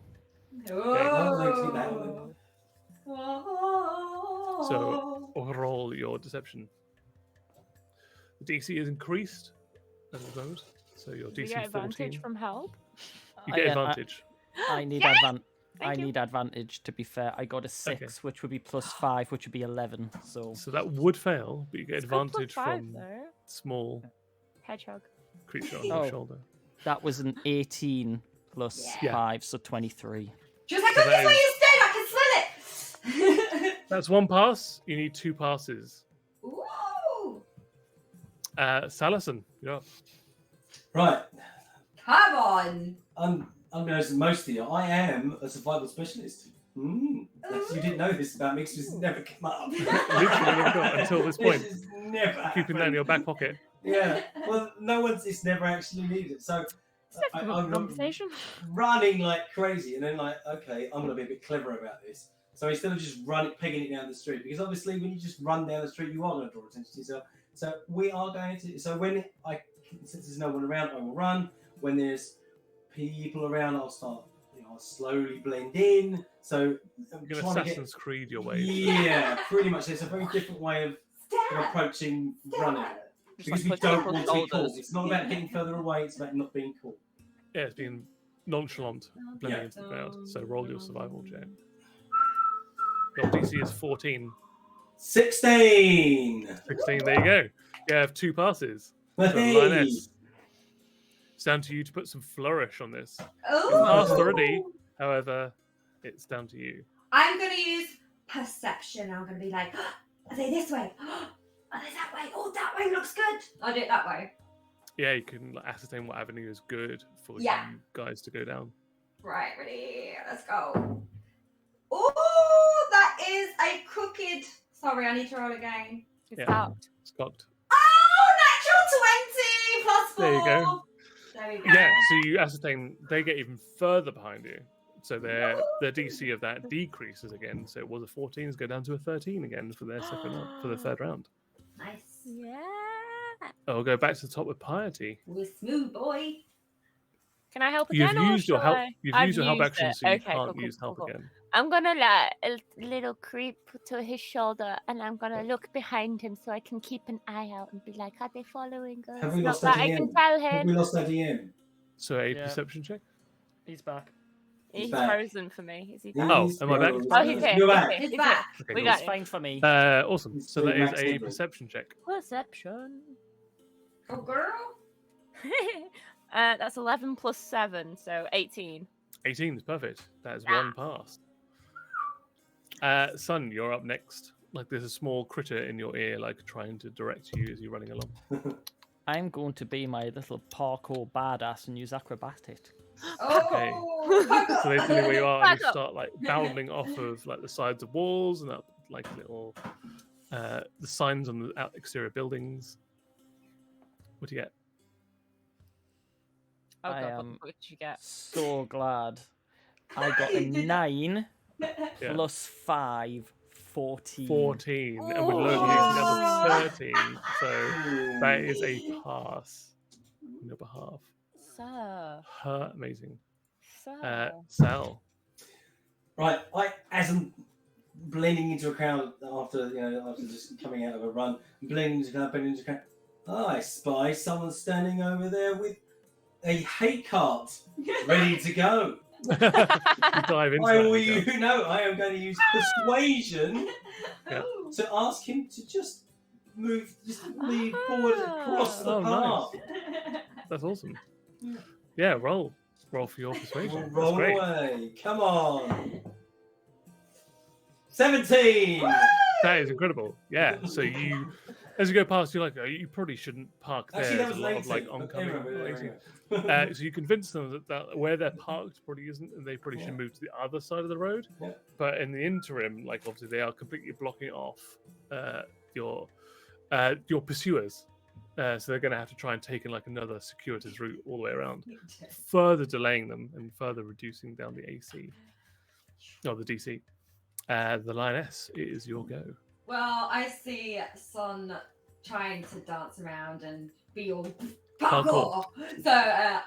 Oh. So roll your deception. The DC is increased at the moment, so your Do we DC get advantage 14. from help? You get I advantage. I need Yeah! I Thank you. need advantage. To be fair, I got a 6, which would be +5, which would be 11. So So that would fail, but you get It's good advantage +5 from though. small Hedgehog. creature on Oh. your shoulder. that was an 18 plus Yeah. 5, so 23. She was like, So look that this way is- instead, I can smell it. That's one pass. You need 2 passes. Ooh. Salison, you're up. Right. Come on. Unbeknownst to most of you, I am a survival specialist. You didn't know this about me because it's never come up. Literally never got until this point. This has never Keeping that in your back pocket. Yeah. Well, it's never actually needed. So I'm Conversation. running like crazy, and then like, okay, I'm gonna be a bit clever about this. So instead of just pegging it down the street, because obviously when you just run down the street, you are going to draw attention to yourself. So we are going to. So since there's no one around, I will run. When there's people around, I'll start. I'll slowly blend in. So I'm You're trying gonna to Assassin's Creed your way. Yeah, pretty much. It's a very different way of Stab. approaching running. Just Because like we put don't people's want to be caught. shoulders. It's not about getting further away, it's about not being caught. Yeah, it's being nonchalant, blending Yeah. into the crowd. So roll your survival check. Your DC is 14. 16! 16, there you go. You have 2 passes. So Hey! lioness. It's down to you to put some flourish on this. Ooh. You've passed already, however, it's down to you. I'm going to use perception. I'm going to be like, are they this way? Are they that way? Oh, that way looks good. I'll do it that way. Yeah, you can ascertain what avenue is good for Yeah. you guys to go down. Right, ready? Let's go. Oh, that is a crooked. Sorry, I need to roll again. It's Yeah. out. It's cocked. Oh, natural 20 plus 4. There you go. There we go. Yeah, so you ascertain they get even further behind you. So their DC of that decreases again. So it was a 14, go down to a 13 again for their for the third round. Nice. Yeah. Oh, we'll go back to the top with piety. We're smooth, boy. Can I help You've again? used your help. You've I've used your help used action, it. so you Okay, can't cool, use help cool. again. I'm gonna let a little creep to his shoulder, and I'm gonna look behind him so I can keep an eye out and be like, "Are they following us?" Have we Not lost that our I DM? can tell Have we him. lost our DM? So a Yeah. perception check. He's back. He's back. frozen for me. Is he Yeah, back? Oh, he's- am I back? Oh, he's here. You're He's back. here, He's he's back. Okay, We cool. got It's it. fine for me. Awesome. He's So that is max a level. perception check. Perception. Oh, girl. That's 11 plus 7, so 18. 18 is perfect. That is Ah. one pass. Sun, you're up next. Like there's a small critter in your ear, like trying to direct you as you're running along. I'm going to be my little parkour badass and use acrobatics. Okay. Oh, So they tell you where you are, and you Back up. start like bounding off of like the sides of walls and up like little the signs on the exterior buildings. What do you get? Oh I god, am what did you get? so glad. I got a 9 Yeah. plus 5, 14. 14, and with low that's a 13. So that is a pass on your behalf. Sir. Amazing. Sir. Sal. Right, as I'm blending into a crowd after just coming out of a run, blending into a crowd. Oh, I spy someone standing over there with a hay cart ready to go. You dive into I that will, and go. I am going to use persuasion Yeah. to ask him to just move forward across the Oh, path. nice. That's awesome. Yeah, roll for your persuasion. Roll That's great. away. Come on. 17. That is incredible. Yeah. So you, as you go past, you're like, oh, you probably shouldn't park there. Actually, that There's was a lot of 18. like but oncoming. anyway. So you convince them that where they're parked probably isn't, and they probably should move to the other side of the road. Yeah. But in the interim, like obviously they are completely blocking off your pursuers. So they're going to have to try and take in like another circuitous route all the way around, further delaying them and further reducing down the AC. No, the DC. The Lioness, it is your go. Well, I see Son trying to dance around and be all Parkour. parkour. So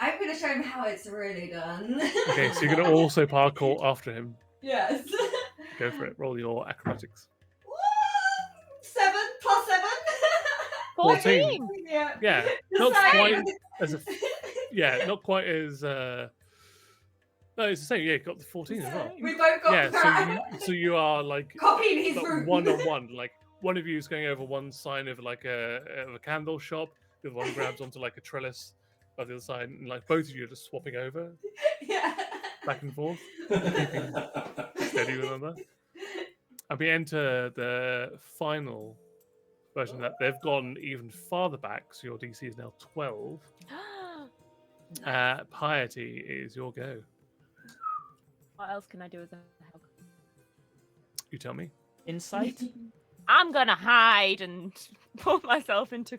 I'm going to show him how it's really done. Okay, so you're going to also parkour after him. Yes. Go for it. Roll your acrobatics. 7 plus 7. 14. Yeah. Yeah, The not same. quite as not quite as. No, it's the same. Yeah, you got the 14 as well. We both got Yeah, so you are like copying his route. 1-on-1. Like one of you is going over one sign of like a candle shop. The other one grabs onto like a trellis by the other side, and like both of you are just swapping over Yeah. back and forth, keeping steady with another. And we enter the final version that they've gone even farther back, so your DC is now 12. Piety is your go. What else can I do as a help? You tell me. Insight? I'm gonna hide and put myself into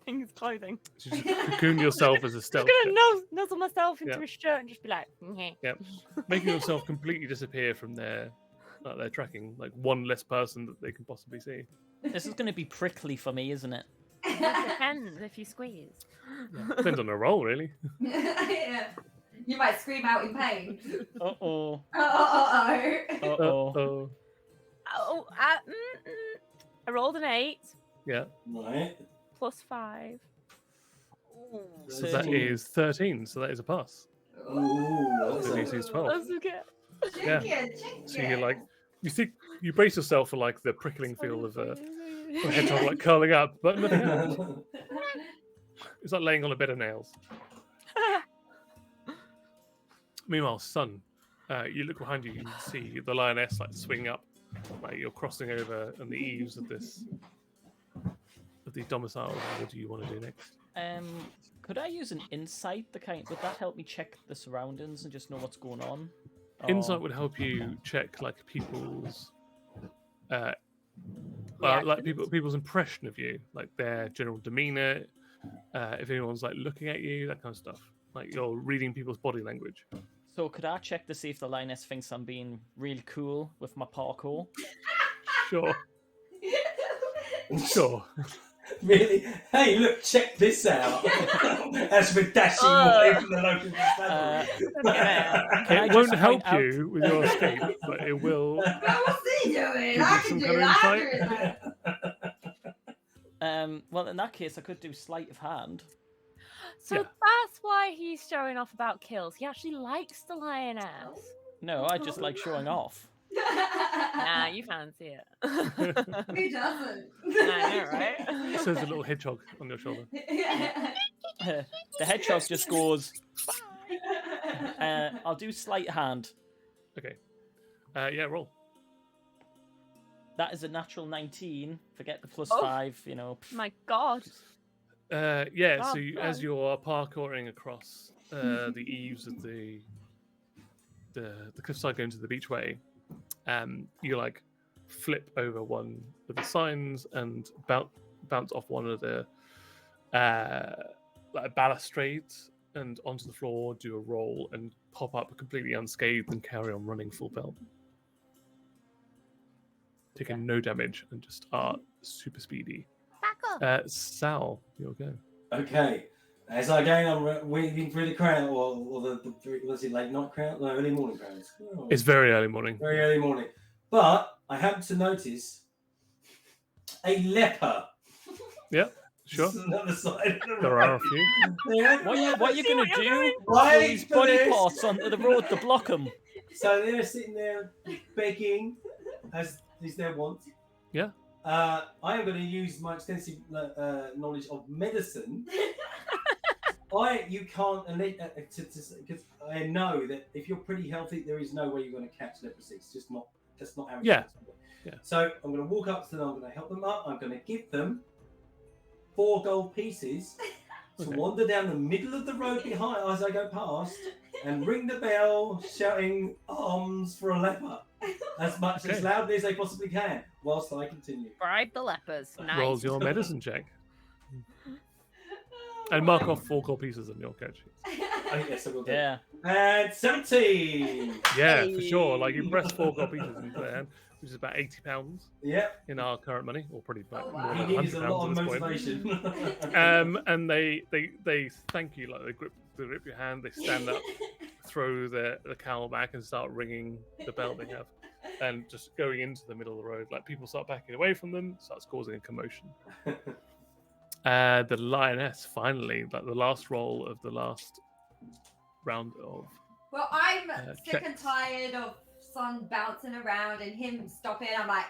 things clothing. So you just cocoon yourself as a I'm stealth gonna check. nuzzle myself into Yeah. a shirt and just be like, "Meh." Making yourself completely disappear from their tracking, like one less person that they can possibly see. This is going to be prickly for me, isn't it? It depends if you squeeze. Depends on the role, really. Yeah. You might scream out in pain. Uh-oh. Oh. Uh-oh. Oh, I rolled an 8 Yeah. Right. plus 5. So that is 13. So that is a pass. Ooh, So DC is 12. That's okay. Yeah. So you're like, you brace yourself for like the prickling feel of a hedgehog like curling up, but nothing happens. It's like laying on a bed of nails. Meanwhile, Sun, you look behind you, you can see the lioness like swing up, like you're crossing over on the eaves of the domicile. What do you want to do next? Could I use an insight? Would that help me check the surroundings and just know what's going on? Insight would help you check like people's people's impression of you, like their general demeanor, if anyone's like looking at you, that kind of stuff. Like you're reading people's body language. So could I check to see if the lioness thinks I'm being really cool with my parkour? Sure. Sure. Really? Hey, look, check this out. As we're dashing away from the local Can I It won't just help point out- you with your escape, but it will. Well, what's he doing? Give I you can some do kind it. of I'm insight? doing that. Well, in that case, I could do sleight of hand. So Yeah. that's why he's showing off about kills. He actually likes the lioness. No, I just like showing off. Nah, you fancy it. Who doesn't? I know, right? So there's a little hedgehog on your shoulder. The hedgehog just goes. I'll do sleight of hand. Okay. Yeah, roll. That is a natural 19. Forget the plus Oh. 5. You know. My God. Yeah. Oh, So as you're parkouring across the eaves of the cliffside going to the beachway, you like flip over one of the signs and bounce off one of the like balustrades and onto the floor, do a roll, and pop up completely unscathed and carry on running full belt. Taking no damage and just are super speedy. Back up. Sal, your go. Okay. As I go, I'm weaving through the crowd, or the was it late night crowd? No, early morning crowds. Oh, It's very early morning. very early morning. But I happen to notice a leper. Yeah, sure. This is another side of the There road. are a few. Yeah. What are you going to do? Why Throw these for body this? parts onto the road to block them. So they're sitting there begging, as is their wont. Yeah. I am going to use my extensive knowledge of medicine. You can't, because I know that if you're pretty healthy, there is no way you're going to catch leprosy. It's just not. That's not how it Yeah. works. Yeah. So I'm going to walk up to them. I'm going to help them up. I'm going to give them 4 gold pieces to wander down the middle of the road behind as I go past and ring the bell, shouting "Arms for a leper" as much as loudly as they possibly can, whilst I continue. Bribe the lepers. Nice. Rolls your medicine check. And mark off 4 gold pieces on your catch. Oh, yes, I will do. Yeah. And 17. Yeah, for sure. Like you press 4 gold pieces into their hand, which is about £80 Yep. in our current money, or pretty much Oh, more wow. He than needs a £100 lot of at this point. motivation. And they thank you, like they grip your hand, they stand up, throw the cowl back, and start ringing the bell they have, and just going into the middle of the road. Like people start backing away from them, starts causing a commotion. The lioness finally, like the last roll of the last round of. Well, I'm sick and checks. tired of Son bouncing around and him stopping. I'm like,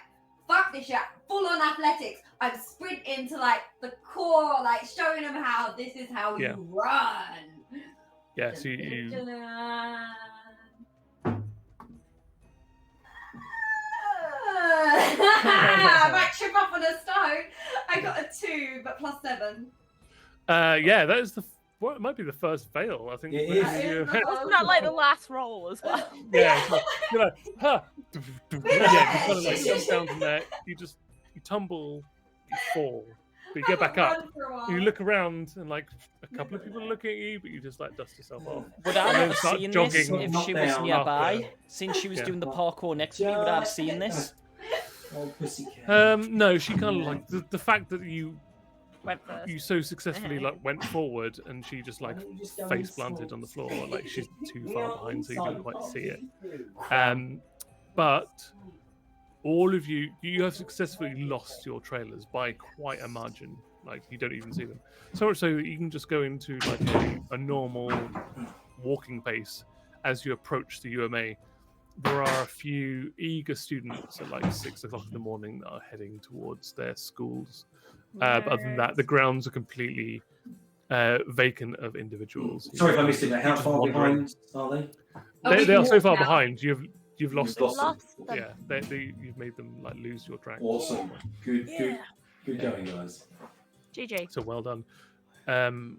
fuck this shit. Full on athletics. I'm sprinting to like the core, like showing him how this is how Yeah. you run. Yeah, so you I might trip up on a stone. I got a 2, but plus 7. yeah, that is it might be the first fail, I think. It Maybe is. you- Wasn't that like the last roll as well? Yeah, it's like, you're like, huh. Yeah, you kind of like Yes. jump down from there. You tumble, you fall, but you get back up. Run for a while. You look around, and like a couple of people are looking at you, but you just like dust yourself off. Would I And then have start seen jogging. this if she was Knockdown. nearby? After. Since she was Yeah. doing the parkour next to me, would I have seen this? Oh, pussycat. No, she kind of like the fact that you Went first. so successfully like went forward, and she just like face planted on the floor, like she's too far behind, so you don't quite see it. But all of you have successfully lost your trailers by quite a margin. Like you don't even see them. So much so that you can just go into like a normal walking pace as you approach the UMA. There are a few eager students at like 6 o'clock in the morning that are heading towards their schools. But other than that, the grounds are completely vacant of individuals. Sorry if I missed it. How Just far wandering. behind are they? Oh, we They are can so walk far now. behind. You've lost You've them. lost them. Yeah, you've made them like lose your track. Awesome. Good going, guys. GG. So well done. I'm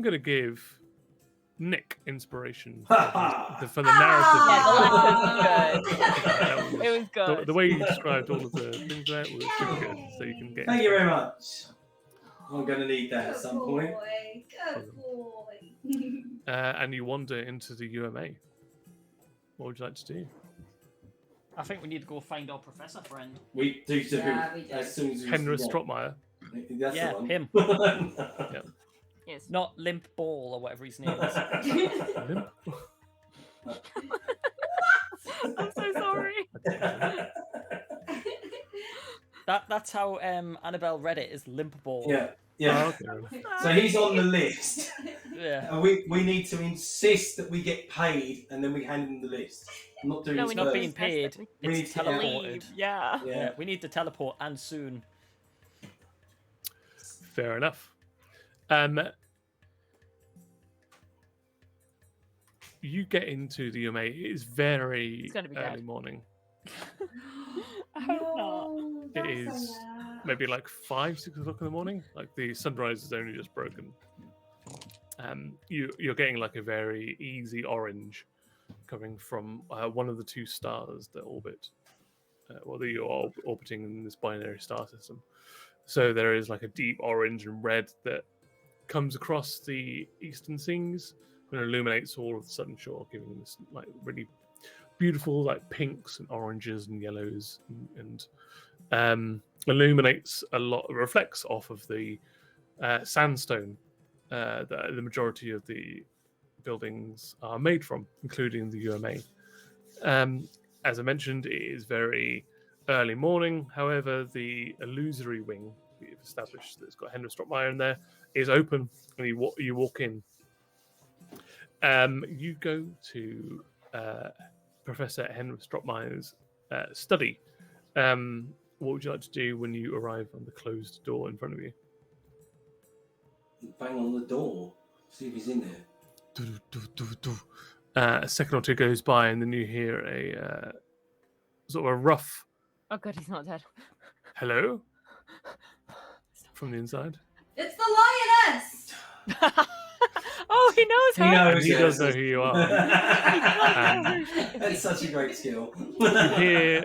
gonna give Nick inspiration for the narrative. Ah. It was good. The way you described all of the things there was super good. So you can get. Thank you very much. I'm going to need that at Good some point. boy. Good boy. And you wander into the UMA. What would you like to do? I think we need to go find our professor friend. We do too. Yeah, we do. As soon as we Henry yeah. Strottmeyer. That's Yeah, the one. him. Yes. Not Limp Ball or whatever his name is. Limp? I'm so sorry. That's how Annabelle read it, is Limp Ball. Yeah, yeah. Oh, okay. So he's on the list. Yeah. And we need to insist that we get paid and then we hand him the list. I'm not doing No, this we Not first. being paid. We need It's to teleported. Leave. Yeah. Yeah. Yeah, we need to teleport and soon. Fair enough. you get into the UMA. It is very He's gonna be early dead. morning. I hope not. It is maybe like 5, 6 o'clock in the morning. Like the sunrise is only just broken. You're getting like a very easy orange coming from one of the 2 stars that orbit. Well, you're orbiting in this binary star system. So there is like a deep orange and red that comes across the eastern seas and illuminates all of the southern shore, giving this like really beautiful like pinks and oranges and yellows and illuminates a lot, reflects off of the sandstone that the majority of the buildings are made from, including the UMA. As I mentioned, it is very early morning. However, the illusory wing we've established that's got Henry Strockmeyer in there is open, and you walk in. You go to Professor Henry Strockmeyer's study. What would you like to do when you arrive on the closed door in front of you? Bang on the door. See if he's in there. A second or two goes by, and then you hear a sort of a rough Oh god, he's not dead. hello from the inside. It's the lioness! Oh, he knows her. He knows. And he does know who you are. That's such a great skill. You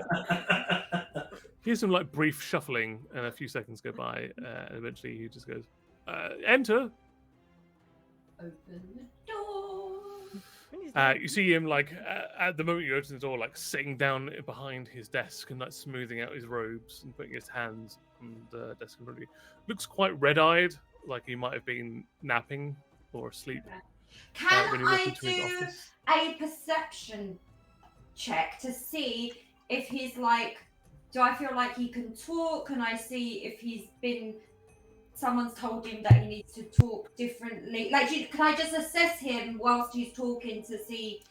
hear some like brief shuffling, and a few seconds go by, and eventually he just goes, "Enter." Open the door. You see him like at the moment you open the door, like sitting down behind his desk and like smoothing out his robes and putting his hands on the desk in front of you. Looks quite red-eyed, like he might have been napping or asleep. Can when you walk I into his do office. a perception check to see if he's like, do I feel like he can talk? Can I see if someone's told him that he needs to talk differently? Like, can I just assess him whilst he's talking to see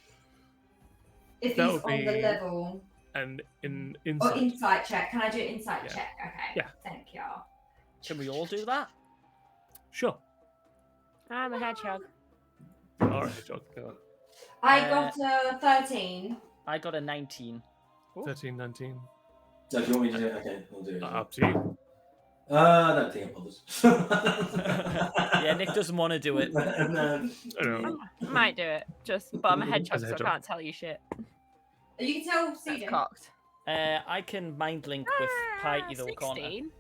if That he's would on the be level? And in Or insight. insight check. Can I do an insight Yeah. check? Okay. Yeah. Thank you. Can we all do that? Sure. I'm a hedgehog. All right, Hedgehog, go on. I got a 13. I got a 19. 13, 19. So if you want me to do it, okay, I'll do it. Up to you. I don't think it bothers. Yeah, Nick doesn't want to do it. No. I don't know. I might do it, but I'm a hedgehog, As a so hedgehog. I can't tell you shit. You can tell That's CJ. cocked. I can mind link with Piety though, can't I? 16.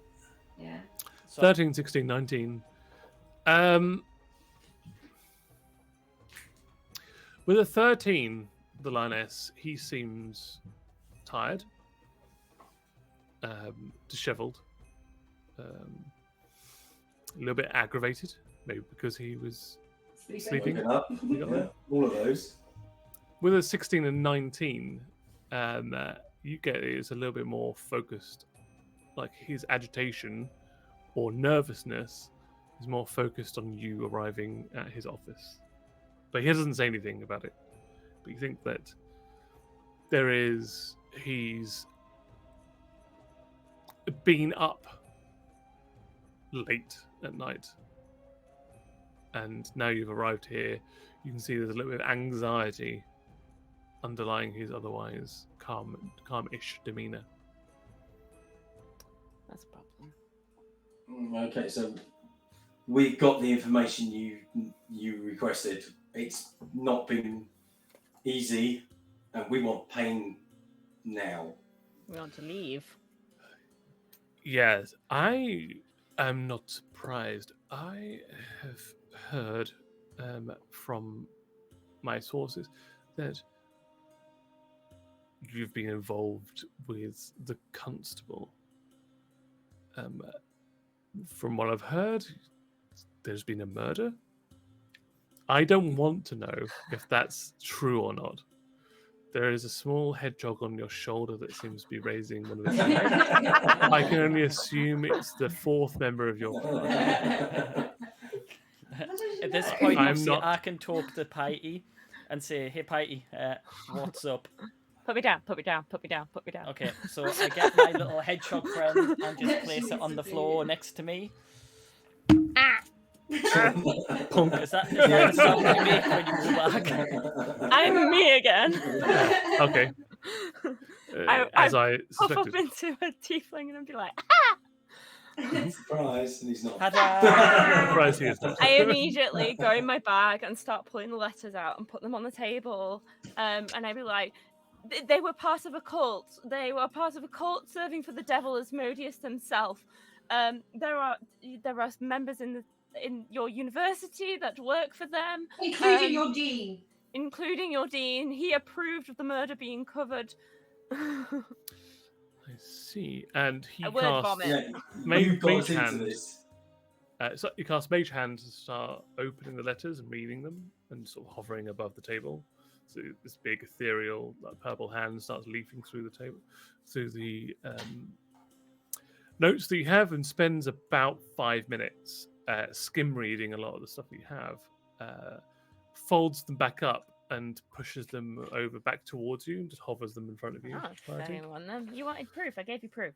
Yeah. So, 13, 16, 19. With a 13, the lioness, he seems tired, disheveled, a little bit aggravated, maybe because he was sleeping. Waking up. You got Yeah, that? all of those. With a 16 and 19, you get it's a little bit more focused. Like his agitation or nervousness is more focused on you arriving at his office. But he doesn't say anything about it. But you think that he's been up late at night. And now you've arrived here, you can see there's a little bit of anxiety underlying his otherwise calm-ish demeanor. That's a problem. Okay, so we got the information you requested. It's not been easy, and we want pain now. We want to leave. Yes, I am not surprised. I have heard from my sources that you've been involved with the constable. From what I've heard, there's been a murder. I don't want to know if that's true or not. There is a small hedgehog on your shoulder that seems to be raising one of its legs. I can only assume it's the fourth member of your clan. At this point, I'm obviously, not- I can talk to Piety and say, "Hey, Piety, what's up?" Put me down, put me down, put me down, put me down. Okay, so I get my little hedgehog friend and just place it on the floor next to me. Ah! Punk, is that the sound you make when you go back? I'm me again. Okay. As I Pop up suspected. into a tiefling and be like, Surprise, and he's not. Ta-da! Surprise, he is not. I immediately go in my bag and start pulling the letters out and put them on the table. And I'd be like, they were part of a cult. They were part of a cult serving for the devil Asmodeus himself. There are members in your university that work for them, Including your dean. including your dean. He approved of the murder being covered. I see. And he A word casts vomit. Yeah, Mage you've got us into Hand. this. So you cast Mage Hand to start opening the letters and reading them, and sort of hovering above the table. So this big ethereal, like, purple hand starts leafing through the table, through the notes that you have, and spends about 5 minutes skim reading a lot of the stuff that you have. Folds them back up and pushes them over back towards you, and just hovers them in front of you. Oh, Clarity. very well then. You wanted proof. I gave you proof.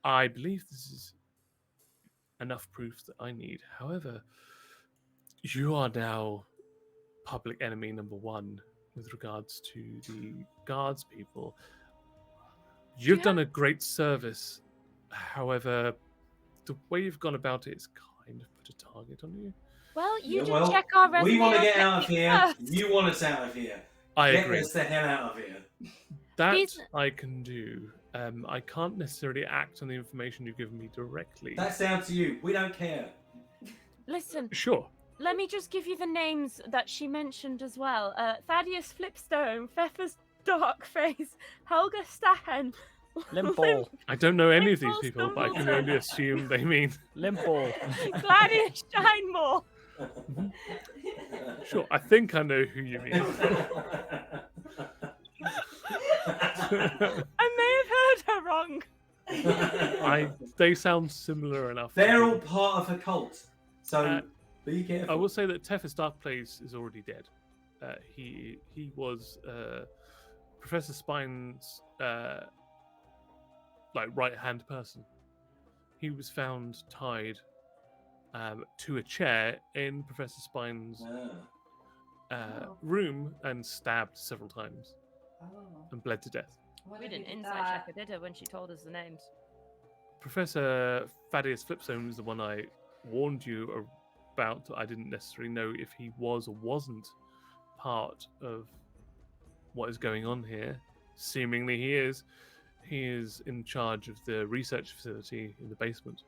I believe this is enough proof that I need. However, you are now public enemy number 1 with regards to the guards people. You've done a great service. However, the way you've gone about it is kind of put a target on you. Well, you Yeah, did well, check our resume. we want to get and out of let me here. first. You want us out of here. I Get agree. us the hell out of here. That These- I can do. I can't necessarily act on the information you've given me directly. That's down to you. We don't care. Listen, Sure. let me just give you the names that she mentioned as well. Thaddeus Flipstone, Pfeffer's Darkface, Helga Stahen. Limpo. I don't know any of these Limples, people, but I can Dumbledore. only assume they mean. Limpo. Gladys Shinemore. Sure, I think I know who you mean. I may have heard her wrong. They sound similar enough. They're all part of a cult. So be careful. I will say that Tethys Darkplace is already dead. He was Professor Spine's right hand person. He was found tied to a chair in Professor Spine's room and stabbed several times and bled to death. We didn't insight check her, did her, when she told us the names? Professor Thaddeus Flipstone was the one I warned you about. I didn't necessarily know if he was or wasn't part of what is going on here. Seemingly he is. He is in charge of the research facility in the basement.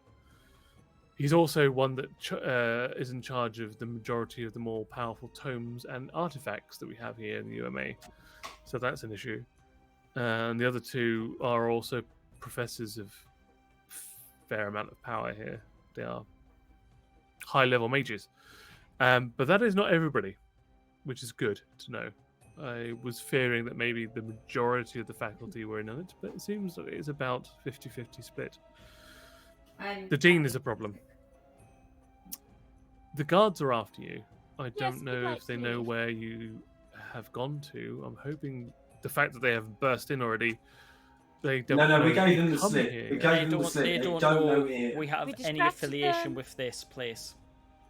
He's also one that is in charge of the majority of the more powerful tomes and artifacts that we have here in the UMA. So that's an issue. And the other two are also professors of fair amount of power here. They are high-level mages. But that is not everybody, which is good to know. I was fearing that maybe the majority of the faculty were in on it, but it seems that it's about 50-50 split. The dean is a problem. The guards are after you. I don't we'd know like if they to know leave. where you have gone to. I'm hoping the fact that they have burst in already, they don't No, know we gave them the come slip. here We yet. gave They them the don't, slip. they They don't don't know know here. we have We any distracted affiliation them. with this place.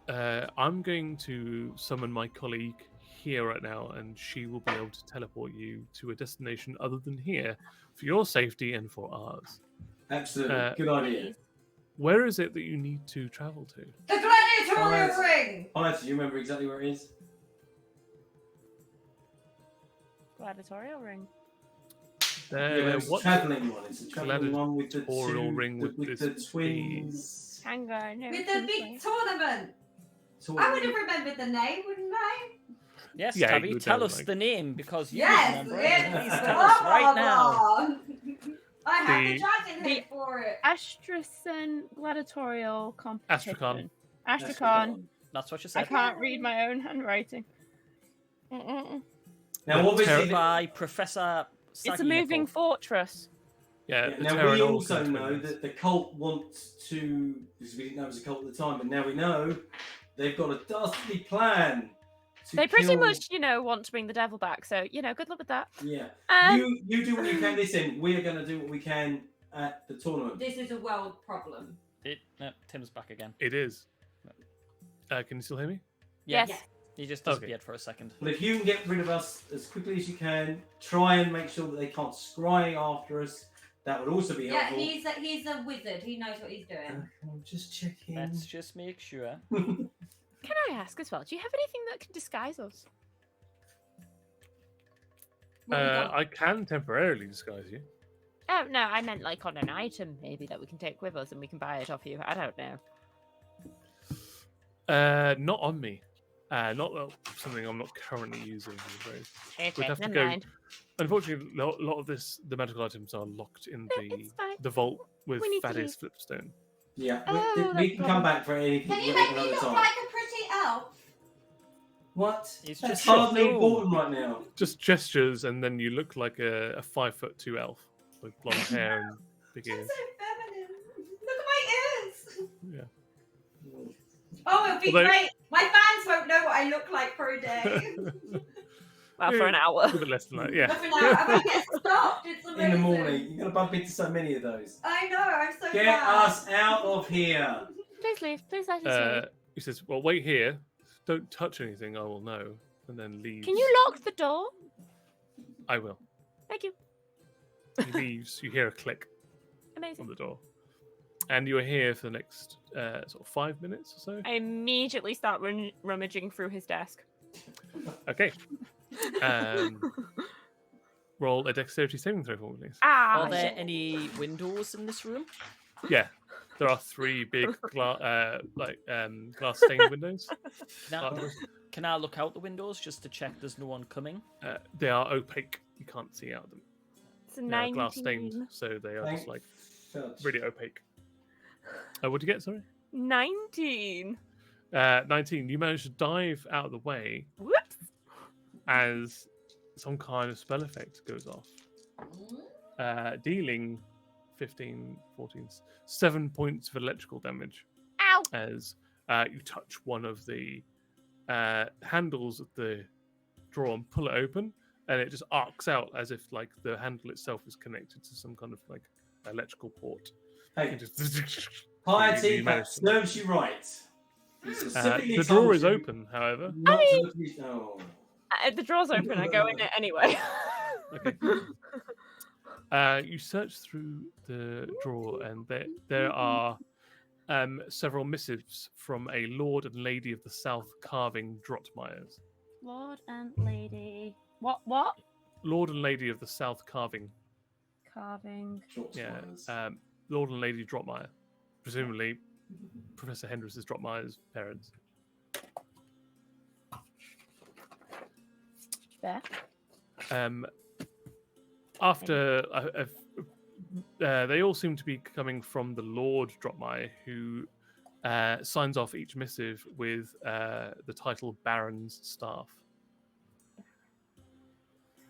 I'm going to summon my colleague here right now, and she will be able to teleport you to a destination other than here for your safety and for ours. Absolutely. Good idea. Where is it that you need to travel to? The gladiatorial Alright. ring! Alright, do you remember exactly where it is? Gladiatorial ring. Yeah, but it's a What travelling one. It's a travelling one with the gladiatorial two, ring with would the this twins. Hang on. With the big tournament! I would have remembered the name, wouldn't I? Yes, Yeah, Tabby, you would tell know, us like- the name because you Yes! remember it. It's Please tell us right now. I have the The- dragon head for it. Astrachan Gladiatorial Competition. Astrachan. Astrachan. That's what you I said. can't read my own handwriting. Mm-mm. Now, The obviously, By Professor It's a moving Sagieko. fortress. Yeah, yeah, the now we Terranol also know twins. that the cult wants to, because we didn't know it was a cult at the time, but now we know they've got a dastardly plan. To They pretty kill- much, want to bring the devil back. So, good luck with that. Yeah. Um, You do what you can. Listen, we're going to do what we can at the tournament. This is a world problem. No, Tim's back again. It is. Can you still hear me? Yeah. Yes. He just Okay. disappeared for a second. Well, if you can get rid of us as quickly as you can, try and make sure that they can't scry after us. That would also be Yeah, helpful. he's a wizard. He knows what he's doing. I'm just checking. Let's just make sure. Can I ask as well? Do you have anything that can disguise us? What have you got? I can temporarily disguise you. Oh no, I meant like on an item maybe that we can take with us and we can buy it off you. I don't know. Not on me. Not something I'm not currently using. I'm afraid. Okay, We'd have to never go. mind. Unfortunately, a lot of the magical items are locked in It's fine. the vault with We need to Thaddeus leave. Flipstone. Yeah, Oh, we no can come back for anything. Can you at make me another look time. like a pretty elf? What? It's That's just hardly no. important right now. Just gestures, and then you look like a 5'2" elf with blonde hair and big I'm ears. so feminine. Look at my ears. Yeah. Oh, it'd be Although- great. My fans won't know what I look like for a day. Well, for an hour. A bit less than that, yeah. Nothing out. I'm gonna get stopped. It's amazing. In the morning, you're gonna bump into so many of those. I know. I'm so Get glad. us out of here. Please leave. Please let us leave. He says, "Well, wait here. Don't touch anything. I will know." And then leaves. Can you lock the door? I will. Thank you. He leaves. You hear a click on Amazing. the door, and you are here for the next sort of 5 minutes or so. I immediately start rummaging through his desk. Okay. Roll a dexterity saving throw for me, please. Are there any windows in this room? Yeah, there are 3 big glass stained windows. Can I look out the windows just to check there's no one coming? They are opaque. You can't see out of them. It's a They are 19. glass stained, so they are just like Fudge. really opaque. What did you get? Sorry. 19. 19. You managed to dive out of the way Whoops. as some kind of spell effect goes off, dealing 15, 14, 7 points of electrical damage Ow. as you touch one of the handles of the drawer and pull it open, and it just arcs out as if like the handle itself is connected to some kind of like electrical port. Hey, You just- piety, you that managed to- serves you right. You specifically the door told is you open, however. not to look at these- oh. The door's open. I go in it anyway. Okay. You search through the drawer, and there are several missives from a lord and lady of the South carving Drotmeyers. Lord and Lady. What? Lord and lady of the South carving. Carving. Short Yeah. spines. Lord and Lady Drotmeyer. Presumably, Professor Hendris is Drotmeyer's parents. There. After they all seem to be coming from the Lord Drotmeyer, who signs off each missive with the title Baron's Staff.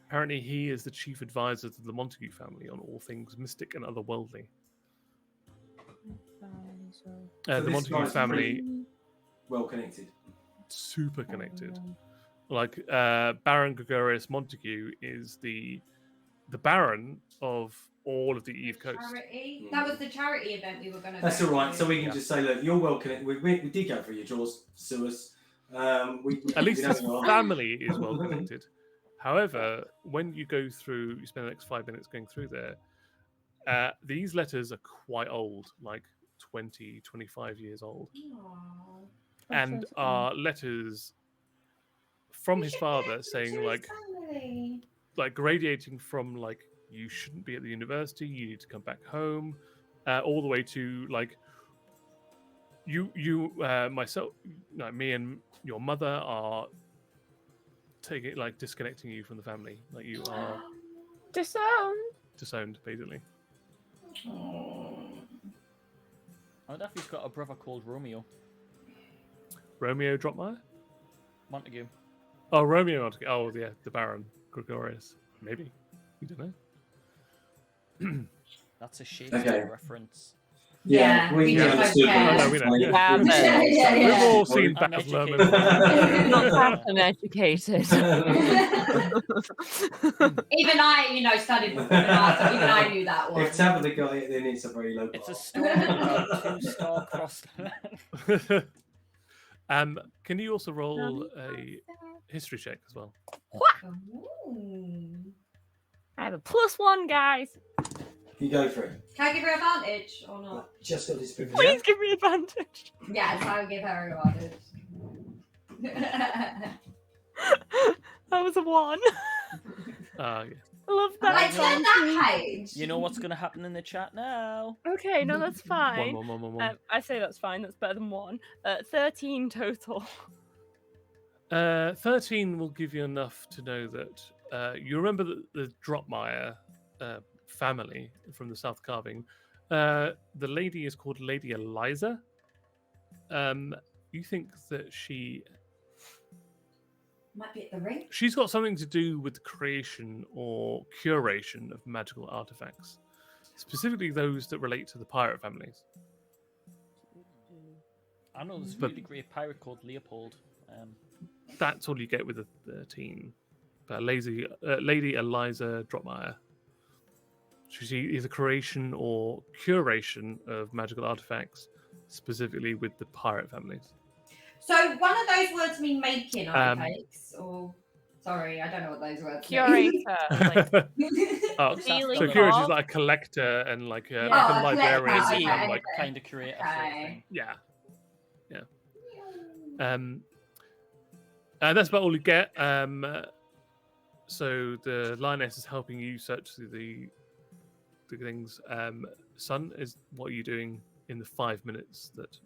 Apparently, he is the chief advisor to the Montague family on all things mystic and otherworldly. So The this Montague guy's family, Well connected. super connected. Like Baron Gregorius Montague is the Baron of all of the Eve Coast. Charity. That was the charity event we were going to That's go all right. to. So we can Yeah. just say, look, you're well connected. We did go through your drawers, Sewers. At least we know his you are. family is well connected. However, when you go through, you spend the next 5 minutes going through there, these letters are quite old, like 20, 25 years old, Aw. and are letters from his father saying like radiating from like you shouldn't be at the university, you need to come back home, all the way to like myself, like me and your mother are disconnecting you from the family, like you are disowned basically. I wonder if he's got a brother called Romeo. Romeo Drotmeyer? Montague. Oh, Romeo Montague. Oh, yeah, the Baron Gregorius. Maybe. You don't know. That's a Shakespeare reference. Yeah, we just understood don't care. that. No, we know, yeah. Yeah. We've all seen I'm Baz educated. Luhrmann. Not that uneducated. Even I, studied performing arts, so even I knew that one. If Tabitha got it, then it's a very low It's a bar. story about two star-crossed men. Can you also roll a history check as well? Ooh. I have a +1, guys. You go for it. Can I give her advantage or not? Just got this privilege. Please give me advantage. Yes, I will give her advantage. That was a 1. Yeah. I love I that. turned that page. You know what's going to happen in the chat now. Okay, no, that's fine. One. I say that's fine. That's better than 1. 13 total. 13 will give you enough to know that you remember the Dropmeyer family from the South Carving. The lady is called Lady Eliza. You think that Might be at the ring. she's got something to do with the creation or curation of magical artifacts, specifically those that relate to the pirate families. I know there's a But- really great pirate called Leopold. That's all you get with a 13. But Lady Eliza Dropmeyer. She's either creation or curation of magical artifacts, specifically with the pirate families. So one of those words mean making artifacts, or sorry, I don't know what those words mean. Curator. Oh, Feeling so curator is of- like a collector and like a, Yeah. like Oh, a a librarian. collector, Busy, and okay. like, kind of creator sort of thing. yeah. That's about all you get. So the lioness is helping you search through the things. Son, what are you doing in the 5 minutes that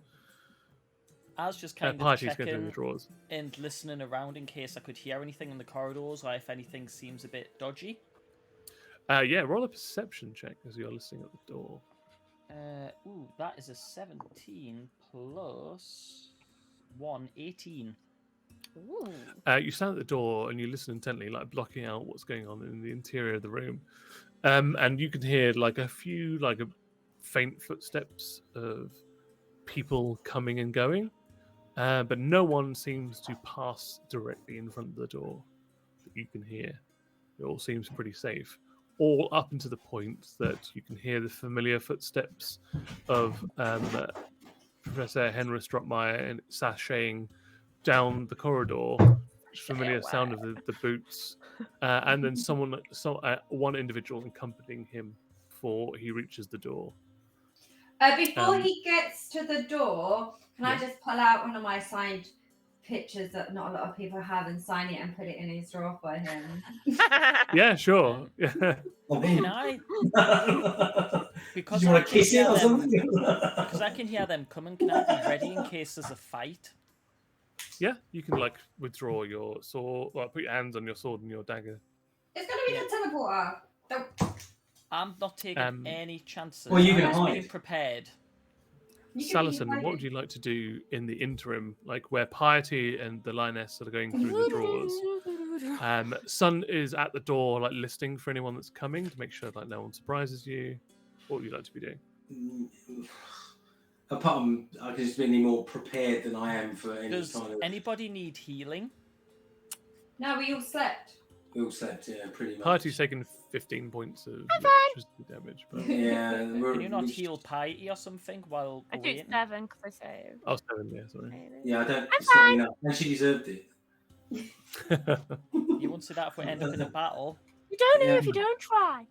I was just kind of Party's going through the checking drawers? and listening around in case I could hear anything in the corridors or if anything seems a bit dodgy. Yeah, roll a perception check as you're listening at the door. That is a 17 plus 1, 18. Ooh. You stand at the door and you listen intently, like blocking out what's going on in the interior of the room. And you can hear like a few, like a faint footsteps of people coming and going, but no one seems to pass directly in front of the door that you can hear. It all seems pretty safe, all up until the point that you can hear the familiar footsteps of Professor Henry Strottmeyer and sashaying down the corridor, familiar sound of the boots, and then one individual accompanying him before he reaches the door. Before he gets to the door, can I Yeah. just pull out one of my signed pictures that not a lot of people have and sign it and put it in his drawer for him? Yeah, sure. Yeah, Can I? Because Do you I want to can kiss it hear or them- something? Because I can hear them coming. Can I be ready in case there's a fight? yeah. You can like withdraw your sword, or put your hands on your sword and your dagger. It's going to be the teleporter. Don't- I'm not taking Um, any chances. Well, you I'm can just being hide. prepared. you can be Salison, what hiding. would you like to do in the interim, like where Piety and the lioness are going through the drawers? Sun is at the door, like listening for anyone that's coming to make sure like no one surprises you. What would you like to be doing? Apart from, I can just be any more prepared than I am for any Does kind of. anybody need healing? No, we all slept. We all slept, yeah, pretty much. Piety's taken 15 points of electricity damage, but Yeah, Can you not heal Piety or something while I we're do waiting? 7 because I saved. oh, 7, yeah, sorry. Maybe. Yeah, I don't. I'm It's not fine. enough. And she deserved it. You won't say that if we end up in a battle. You don't know Yeah. if you don't try.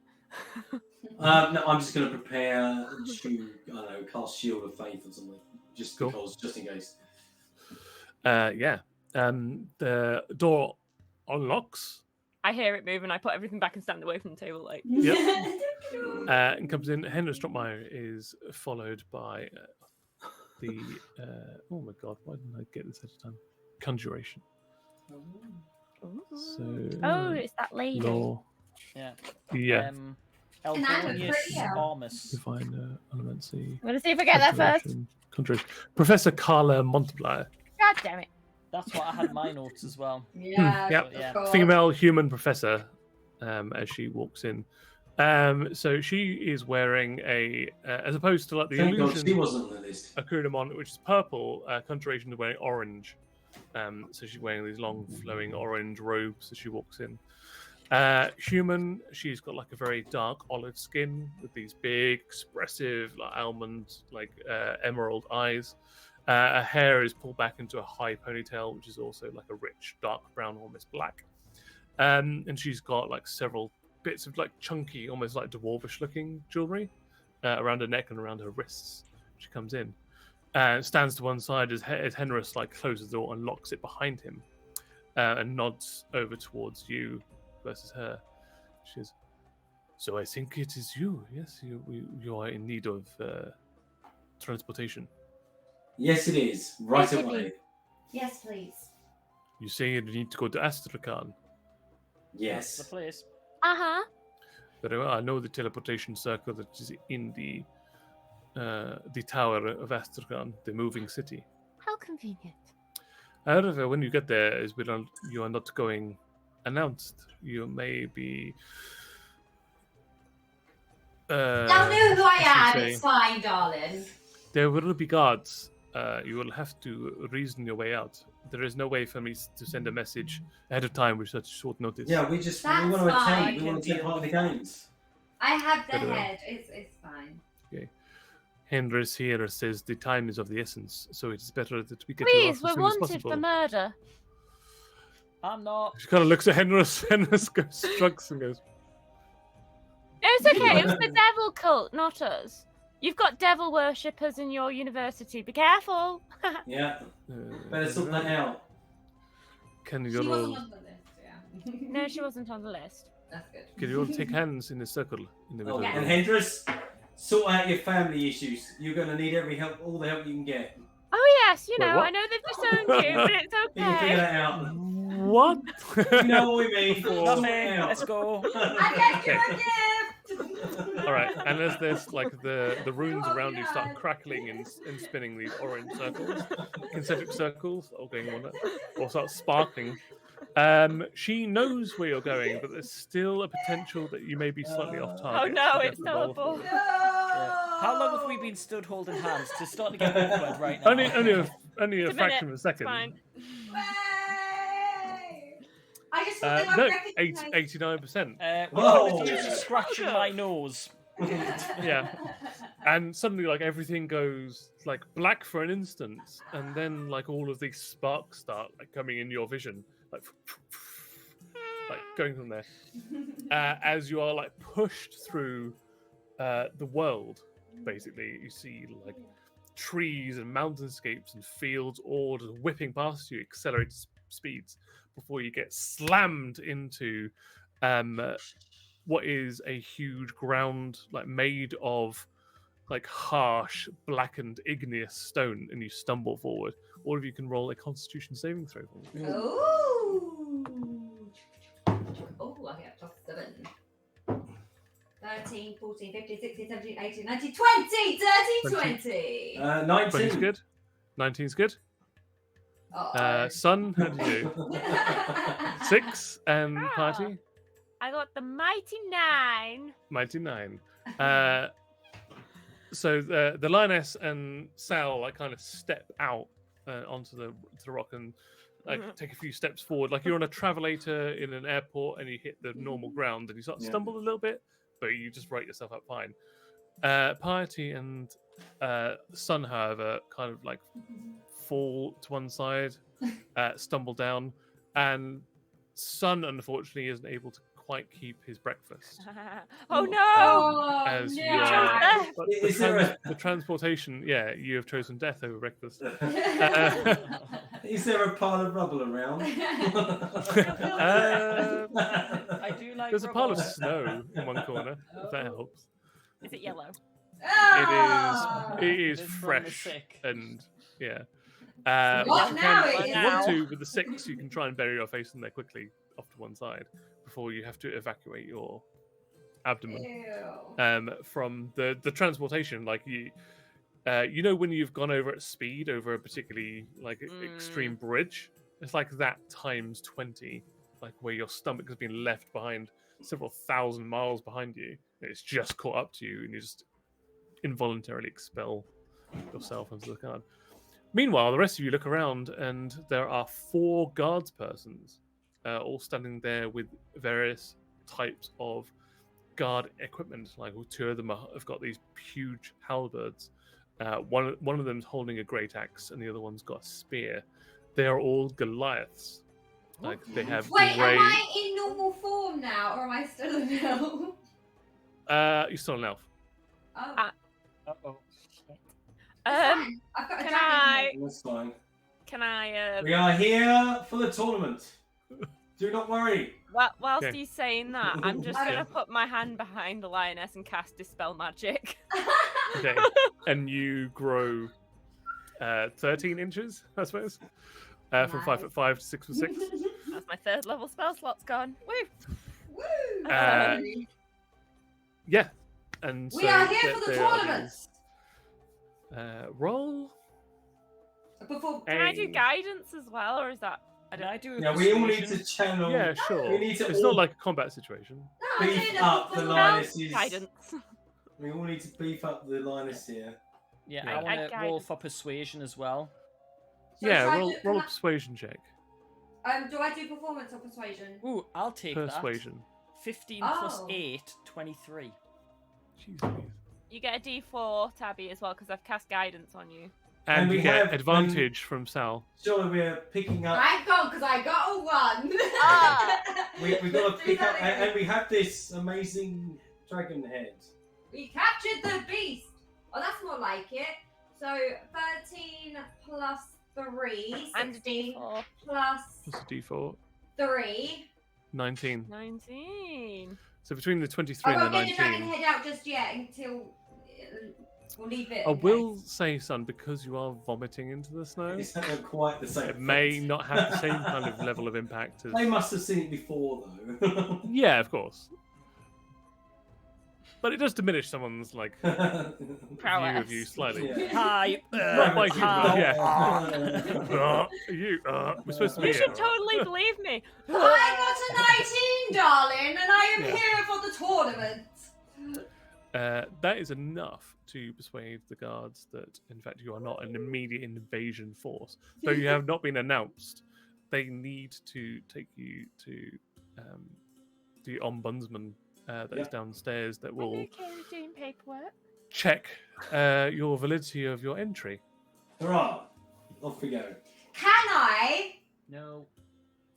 No, I'm just going to prepare to, I don't know, cast Shield of Faith or something, just Cool. because, just in case. Yeah. The door unlocks I hear it move and I put everything back and stand away from the table. Like, and comes in. Henry Strottmeyer is followed by the. Oh my god, why didn't I get this at a time? Conjuration. So. Oh, it's that lady. Law. Yeah. Yeah. And I'm a Elbonius pretty girl. Armus. Divine elemency. I'm gonna see if I get there first. Conjuration. Professor Carla Monteblier. God damn it. That's what I had in my notes as well. Yeah, Yep. of course. Female human professor, as she walks in. So she is wearing a, as opposed to like the Thank God she illusion wasn't on the list. Akudamon, which is purple, Conjuration is wearing orange. So she's wearing these long flowing orange robes as she walks in. Human, she's got like a very dark olive skin with these big, expressive, like almond, like emerald eyes. Her hair is pulled back into a high ponytail, which is also like a rich, dark brown, almost black. And she's got like several bits of like chunky, almost like dwarvish-looking jewelry around her neck and around her wrists. She comes in and stands to one side as Henris like closes the door and locks it behind him, and nods over towards you versus her. She says, "So I think it is you. Yes, you are in need of transportation. Yes, it is. Right Yes, away. indeed. Yes, please. You say you need to go to Astrakhan. That's the Yes. place. Uh-huh. Very well. I know the teleportation circle that is in the tower of Astrakhan, the moving city. How convenient. However, when you get there, as you are not going announced. You may be. They'll know who I am. say- It's fine, darling. There will be guards. You will have to reason your way out. There is no way for me to send a message ahead of time with such short notice. Yeah, we That's want to fine. attend. We want to take part in the games. I have the Very well. head. It's fine. Hendris here says the time is of the essence, so it is better that we get you Please, off we're as soon as wanted possible. for murder. I'm not. She kind of looks at Henris. Henris goes, shrugs and goes, It's okay. It was the devil cult, not us. You've got devil worshippers in your university. Be careful. Yeah, better sort that out. Can you She all wasn't on the list, yeah. No, she wasn't on the list. That's good. can you all take hands in a circle in the middle? Oh, of the and room? Hendris, sort out your family issues. You're going to need every help, all the help you can get. Oh yes, you Wait, know, what? I know they've disowned you, but it's You can figure okay. that out. What? You know what we mean. Sort Nothing. it out. Let's go. I gave you a gift! All right, and as there's like the runes Oh, around you start God. crackling and spinning these orange circles, concentric circles, all going on, or start sparkling. She knows where you're going, but there's still a potential that you may be slightly off target. no, so it's therefore roll terrible. for it. Yeah. How long have we been stood holding hands? It's starting to get awkward right now. Only a It's a fraction minute, of a second. Fine. Way! I just thought they No, were recognized. 89%. Whoa. I'm just scratching my nose. Yeah. And suddenly, like, everything goes like black for an instant, and then like all of these sparks start like coming in your vision, like going from there. As you are like pushed through the world, basically, you see like trees and mountainscapes and fields all just whipping past you, accelerated speeds, before you get slammed into what is a huge ground like made of like harsh, blackened, igneous stone, and you stumble forward. All of you can roll a Constitution saving throw. For me. Ooh. Oh, I get +7. 13, 14, 15, 16, 17, 18, 19, 20! Dirty 20! 20's 19. good. 19's good. Uh-oh. Sun, how did you do? 6 and Ah. Party, I got the mighty 9. mighty 9. So the lioness and Sal like kind of step out onto the rock and like take a few steps forward, like you're on a travelator in an airport and you hit the normal ground and you sort of Yeah. stumble a little bit, but you just rate yourself up fine. Piety and Sun, however, kind of like fall to one side, stumble down, and Sun unfortunately isn't able to quite keep his breakfast. Oh no! Oh, As no. you are, but Is there a- the transportation, yeah, you have chosen death over breakfast. Is there a pile of rubble around? I do like There's a pile of rubble. snow in one corner, if that helps. Is it yellow? Ah! It is It is from the fresh sick. and yeah. What you now can- it if is? you want to, with the 6, you can try and bury your face in there quickly, off to one side, before you have to evacuate your abdomen Ew. from the transportation. Like you know when you've gone over at speed over a particularly like extreme bridge, it's like that times 20, like where your stomach has been left behind several thousand miles behind you, and it's just caught up to you, and you just involuntarily expel yourself into the card. Meanwhile, the rest of you look around, and there are 4 guards persons, all standing there with various types of guard equipment. Like 2 of them have got these huge halberds. One of them's holding a great axe, and the other one's got a spear. They are all Goliaths. Like they have Wait, grey. am I in normal form now, or am I still an elf? You're still an elf. Oh. Uh-oh. Fine. I've got a Can dragon I? head. That's fine. Can I? We are here for the tournament. Do not worry. Whilst Okay. he's saying that, I'm just gonna put my hand behind the lioness and cast Dispel Magic. Okay. And you grow 13 inches, I suppose. From 5'5" to 6'6". That's my 3rd level spell slot's gone. Woo! Woo! Yeah. And We so are here for the there are tournament. these, roll. Before Can I do guidance as well, or is that? I Can don't. I do a Yeah, we all need persuasion? to channel. Yeah, sure. We need to It's all not like a combat situation. No, I'm beef doing it up the before- lionesses. Guidance. We all need to beef up the lioness here. Yeah, Yeah. I want to Guide- roll for persuasion as well. So Yeah, should I roll do- roll a can persuasion check. do I do performance or persuasion? Ooh, I'll take Persuasion. that. 15 plus Oh. 8, 23. Jeez. You get a D4, Tabby, as well, because I've cast guidance on you. And And you we get have, advantage from Sal. Surely we're picking up. Thank God, because I got a 1. Ah. We've got to Do pick that up, again. and we have this amazing dragon head. We captured the beast. Oh, that's more like it. So 13 plus 3, And a 16 D4. plus Plus a d4. 3. 19. 19. So between the 23 I and won't the get the dragon 19. head out just yet until we'll leave it. I in will case. say, son, because you are vomiting into the snow, It's not quite the same. it may effect. not have the same kind of level of impact as. They must have seen it before, though. Yeah, of course. But it does diminish someone's like view Prowess. of you slightly. Yeah. Hi. Not by you, how- but yeah. You, we're supposed to be You here. should totally believe me. I got a 19, darling, and I am Yeah. here for the tournament. That is enough to persuade the guards that, in fact, you are not an immediate invasion force. Though you have not been announced, they need to take you to the ombudsman that is Yeah. downstairs that I'm will okay with doing paperwork. check your validity of your entry. Hurrah! Off we go. Can I, No.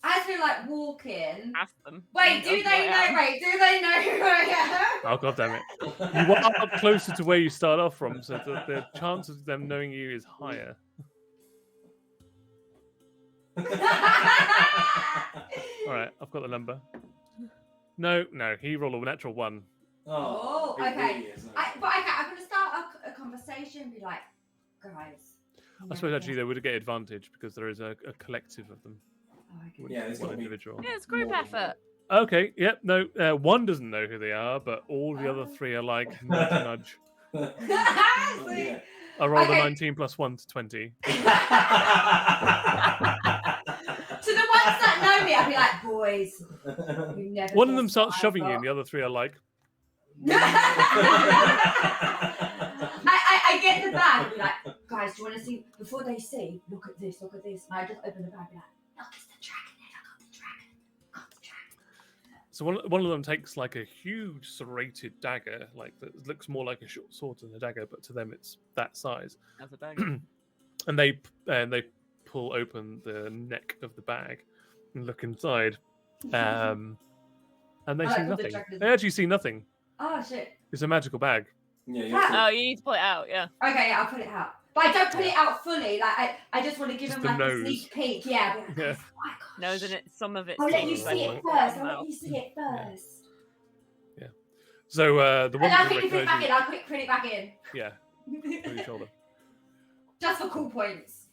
as we like walk in? Ask them. Wait, do That's they what I know? am. Wait, do they know who I Oh, god damn it. You are closer to where you start off from, so the chance of them knowing you is higher. am? Alright, I've got the number. No, he rolled a natural 1. Oh, it okay. really is, no. I'm going to start a conversation and be like, guys. I suppose actually they would get advantage because there is a collective of them. Oh, okay. wouldn't Yeah, be there's one gotta be- individual. Yeah, it's group More than effort. Okay, yep, no, one doesn't know who they are, but all the other Oh. 3 are like, nudge, nudge. Oh, yeah. I rolled a Okay. 19 plus 1 to 20. To the ones that know me, I'll be like, boys, you never One of them guessed starts what I shoving you, got." and the other 3 are like, I get the bag and be like, guys, do you want to see? Before they see, look at this, look at this. And I just open the bag and be like, look, it's the dragon head. I got the dragon. Got the dragon. so one of them takes like a huge serrated dagger, like that looks more like a short sword than a dagger, but to them it's that size. As a dagger. And they pull open the neck of the bag and look inside, and they I see like what the nothing. dragon is- They actually see nothing. Oh, shit. It's a magical bag. Yeah, you have to- Oh, you need to pull it out, yeah. Okay, yeah, I'll put it out. But I don't put it out fully. Like, I just want to give Just them the like a nose. sneak peek. Yeah. I'll be like, Yeah. "Oh my gosh." Nose in it, some of it. I'll let you Sort of see like it one. first. I'll let you see it first. So the one And I'll that quickly put it back recognises, in. I'll quickly put it back in. yeah, on your shoulder. Just for cool points.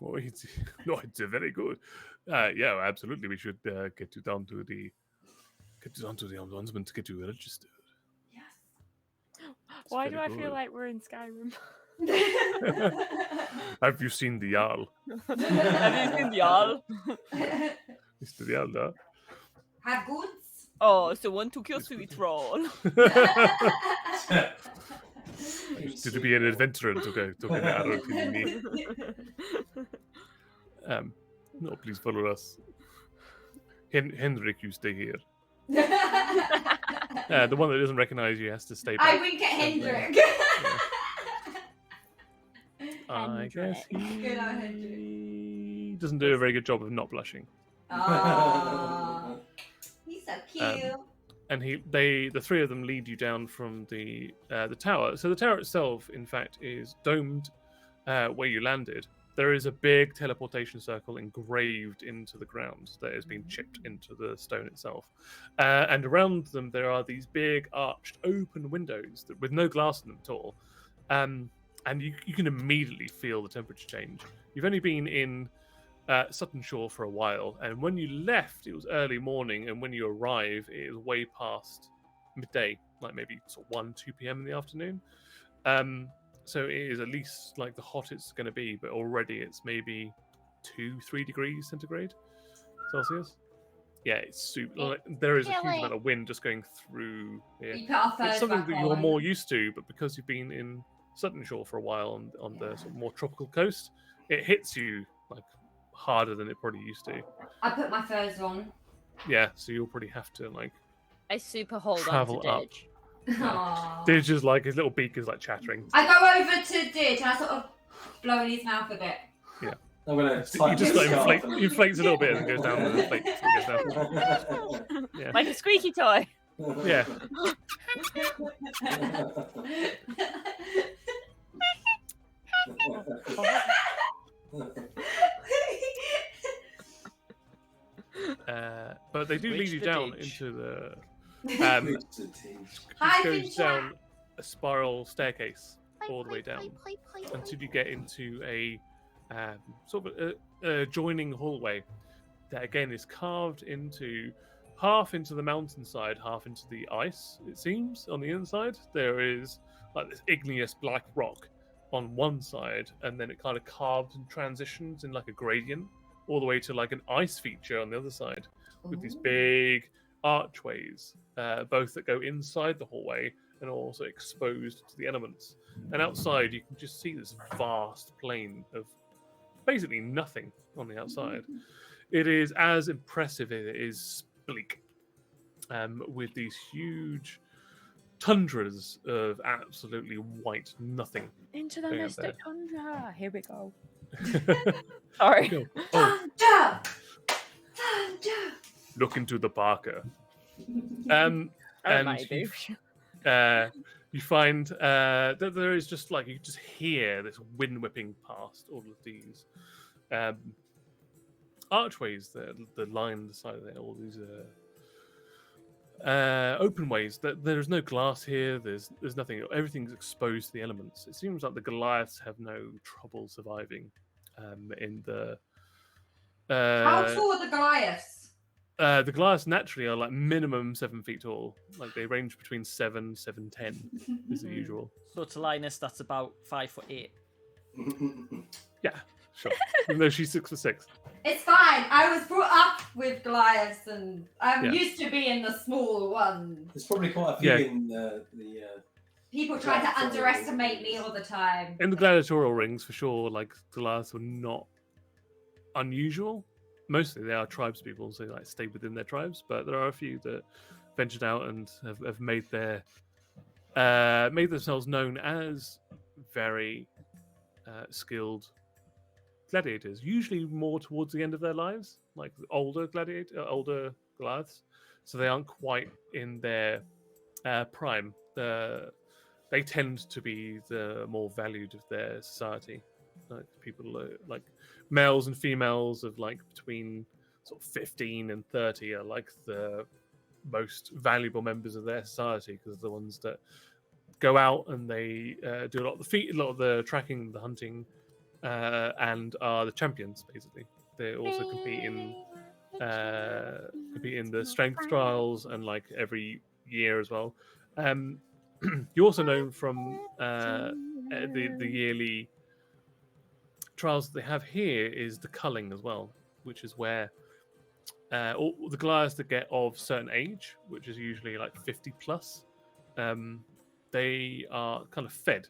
Oh, it's, no, it's very good. Yeah, absolutely. We should get you down to the ombudsman to get you registered. Yes. It's Why do very I feel good. like we're in Skyrim? Have you seen the Jarl? Have you seen the Jarl? Mr. Jarl, Have goods. Oh, so one took your sweet roll. Did you be an adventurer to get an arrow to the knee? No, please follow us. Henrik, you stay here. The one that doesn't recognize you has to stay I back. wink at Hendrik. I guess Good on Hendrik. he doesn't do a very good job of not blushing. Aww. He's so cute. And the three of them lead you down from the tower. So the tower itself, in fact, is domed where you landed. There is a big teleportation circle engraved into the ground that has been chipped into the stone itself. And around them, there are these big arched open windows with no glass in them at all. And you can immediately feel the temperature change. You've only been in Sutton Shore for a while, and when you left, it was early morning, and when you arrive, it is way past midday, like maybe sort of 1, 2 p.m. in the afternoon. So it is at least like the hottest it's going to be, but already it's maybe 2-3 degrees centigrade Celsius. Yeah, it's super. Like, there is a huge amount of wind just going through here. You put our furs It's something back that you're on. more used to, but because you've been in Sutton Shore for a while on the sort of more tropical coast, it hits you like harder than it probably used to. I put my furs on. Yeah, so you'll probably have to like I super hold on travel to up. Didge. Aww. Didge is like his little beak is like chattering. I go over to Didge and I sort of blow in his mouth a bit. I'm gonna. You just like inflate. he inflates a little bit and goes down, and inflates and goes down. Yeah. Like a squeaky toy. Yeah. But they do lead you Reach the down ditch. into the. Hi, It goes Finch. down a spiral staircase all the way down until you get into a sort of a adjoining hallway that again is carved into half into the mountainside, half into the ice. It seems on the inside there is like this igneous black rock on one side, and then it kind of carves and transitions in like a gradient all the way to like an ice feature on the other side with these big archways, both that go inside the hallway and also exposed to the elements. And outside, you can just see this vast plain of basically nothing on the outside. It is as impressive as it is bleak, with these huge tundras of absolutely white nothing. Into the Hang on mystic there. tundra. Here we go. Sorry. Go. Oh, Thunder! Thunder! look into the Parker. Oh, And my you, dude. you find that there is just like you just hear this wind whipping past all of these archways that line the side of it, all these open ways. That there's no glass here. There's nothing. Everything's exposed to the elements. It seems like the Goliaths have no trouble surviving in the. How tall are the Goliaths? The Goliaths naturally are like minimum 7 feet tall. Like they range between 7-10 is the usual. So to Linus, that's about 5'8". Yeah, sure. Even though she's 6'6". It's fine. I was brought up with Goliaths and I'm Yeah. used to being the small one. There's probably quite a few Yeah. in the People try to Gladiatorial underestimate me rings. all the time. In the gladiatorial rings, for sure, like Goliaths were not unusual. Mostly they are tribespeople, so they like stay within their tribes. But there are a few that ventured out and have made their made themselves known as very skilled gladiators. Usually more towards the end of their lives, like older Goliaths. So they aren't quite in their prime. They tend to be the more valued of their society. Like people like males and females of like between sort of 15 and 30 are like the most valuable members of their society because they're the ones that go out and they do a lot of the tracking, the hunting, and are the champions basically. They also compete in the strength trials and like every year as well. You're also known from the yearly trials that they have here is the culling as well, which is where all the Goliaths that get of certain age, which is usually like 50 plus, they are kind of fed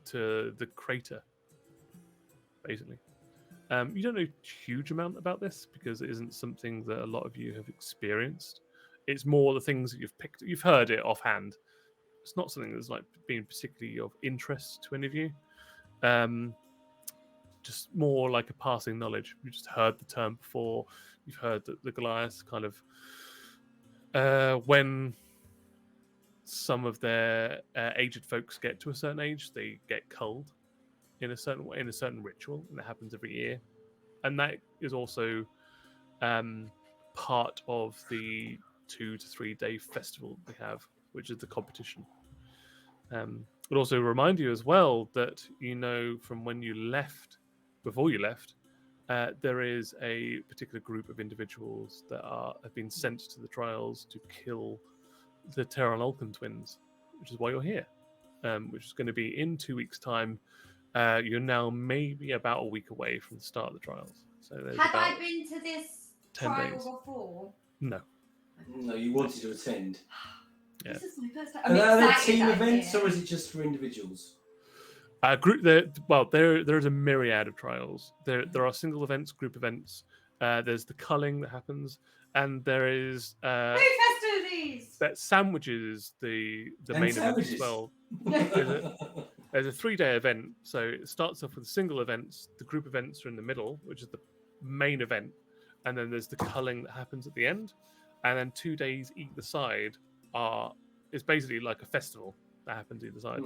to the crater, basically. You don't know a huge amount about this because it isn't something that a lot of you have experienced. It's more the things that you've heard it offhand. It's not something that's like been particularly of interest to any of you. just more like a passing knowledge. You just heard the term before. You've heard that the Goliaths kind of when some of their aged folks get to a certain age, they get culled in a certain way, in a certain ritual, and it happens every year. And that is also part of the 2 to 3 day festival we have, which is the competition. But also remind you as well that from when you left, before you left, there is a particular group of individuals that have been sent to the trials to kill the Terran Alkan twins, which is why you're here, which is going to be in 2 weeks' time. You're now maybe about a week away from the start of the trials. So Had I been to this 10 trial days. before? No. No, you wanted to attend. Yeah. This is my first time. Are they excited team that events here. or is it just for individuals? There is a myriad of trials. There are single events, group events. There's the culling that happens, and there is Food festivities! that sandwiches the And main sandwiches. event as well. There's a 3-day event, so it starts off with single events. The group events are in the middle, which is the main event, and then there's the culling that happens at the end, and then 2 days either side is basically like a festival that happens either side.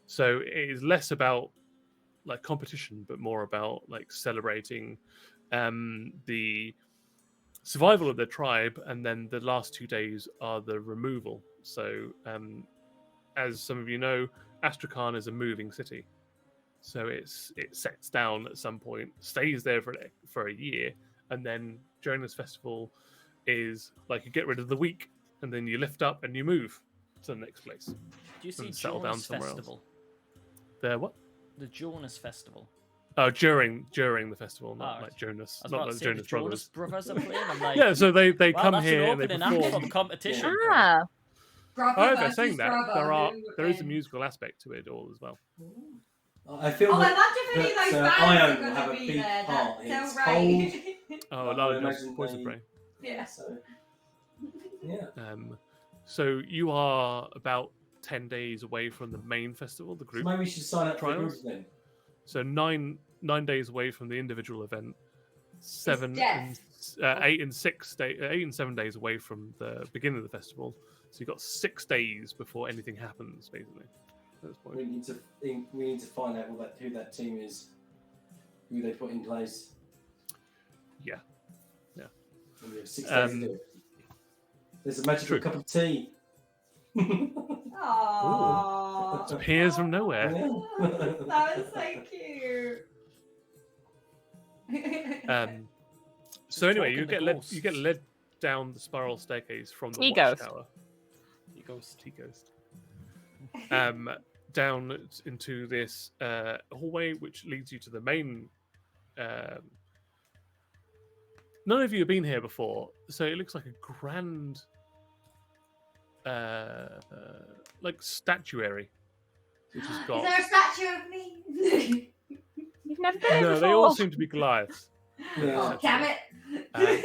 So it is less about like competition, but more about like celebrating the survival of the tribe, and then the last 2 days are the removal. So as some of you know, Astrakhan is a moving city, so it sets down at some point, stays there for a year, and then during this festival is like you get rid of the weak, and then you lift up and you move to the next place. Do you see And settle down Jonas somewhere Festival? The what? The Jonas Festival. Oh, during the festival, not Oh, like Jonas, I was not about like to say, Jonas the Jonas Brothers. Brothers are playing. I'm like, Yeah, so they wow, come that's here an and they opening act for perform. the competition. Ah, Brother However, versus saying that, brother, there is a who musical aspect to it all as well. I feel Oh, that, imagine if any of those that bands Ion are will going have to a be big there. part. They'll It's rate. Oh, I Lala imagine Poison they- Spray. Yeah. So, yeah. So you are about 10 days away from the main festival, the So group. maybe we should sign up for the group trials? then. So nine days away from the individual event, 8 and 7 days away from the beginning of the festival. So you've got 6 days before anything happens, basically. At this point. We need to find out who that team is, who they put in place. Yeah. And we have 6 days to do it. There's a magical True. cup of tea. Aww. Appears from nowhere. That was so cute. So anyway, you talking get to ghosts. led down the spiral staircase from the T-ghost. watchtower. T-ghost. Down into this hallway, which leads you to the main. None of you have been here before, so it looks like a grand, like statuary, which has Is got. there a statue of me? you've never been here No, before. they all seem to be Goliaths. Oh, damn it. But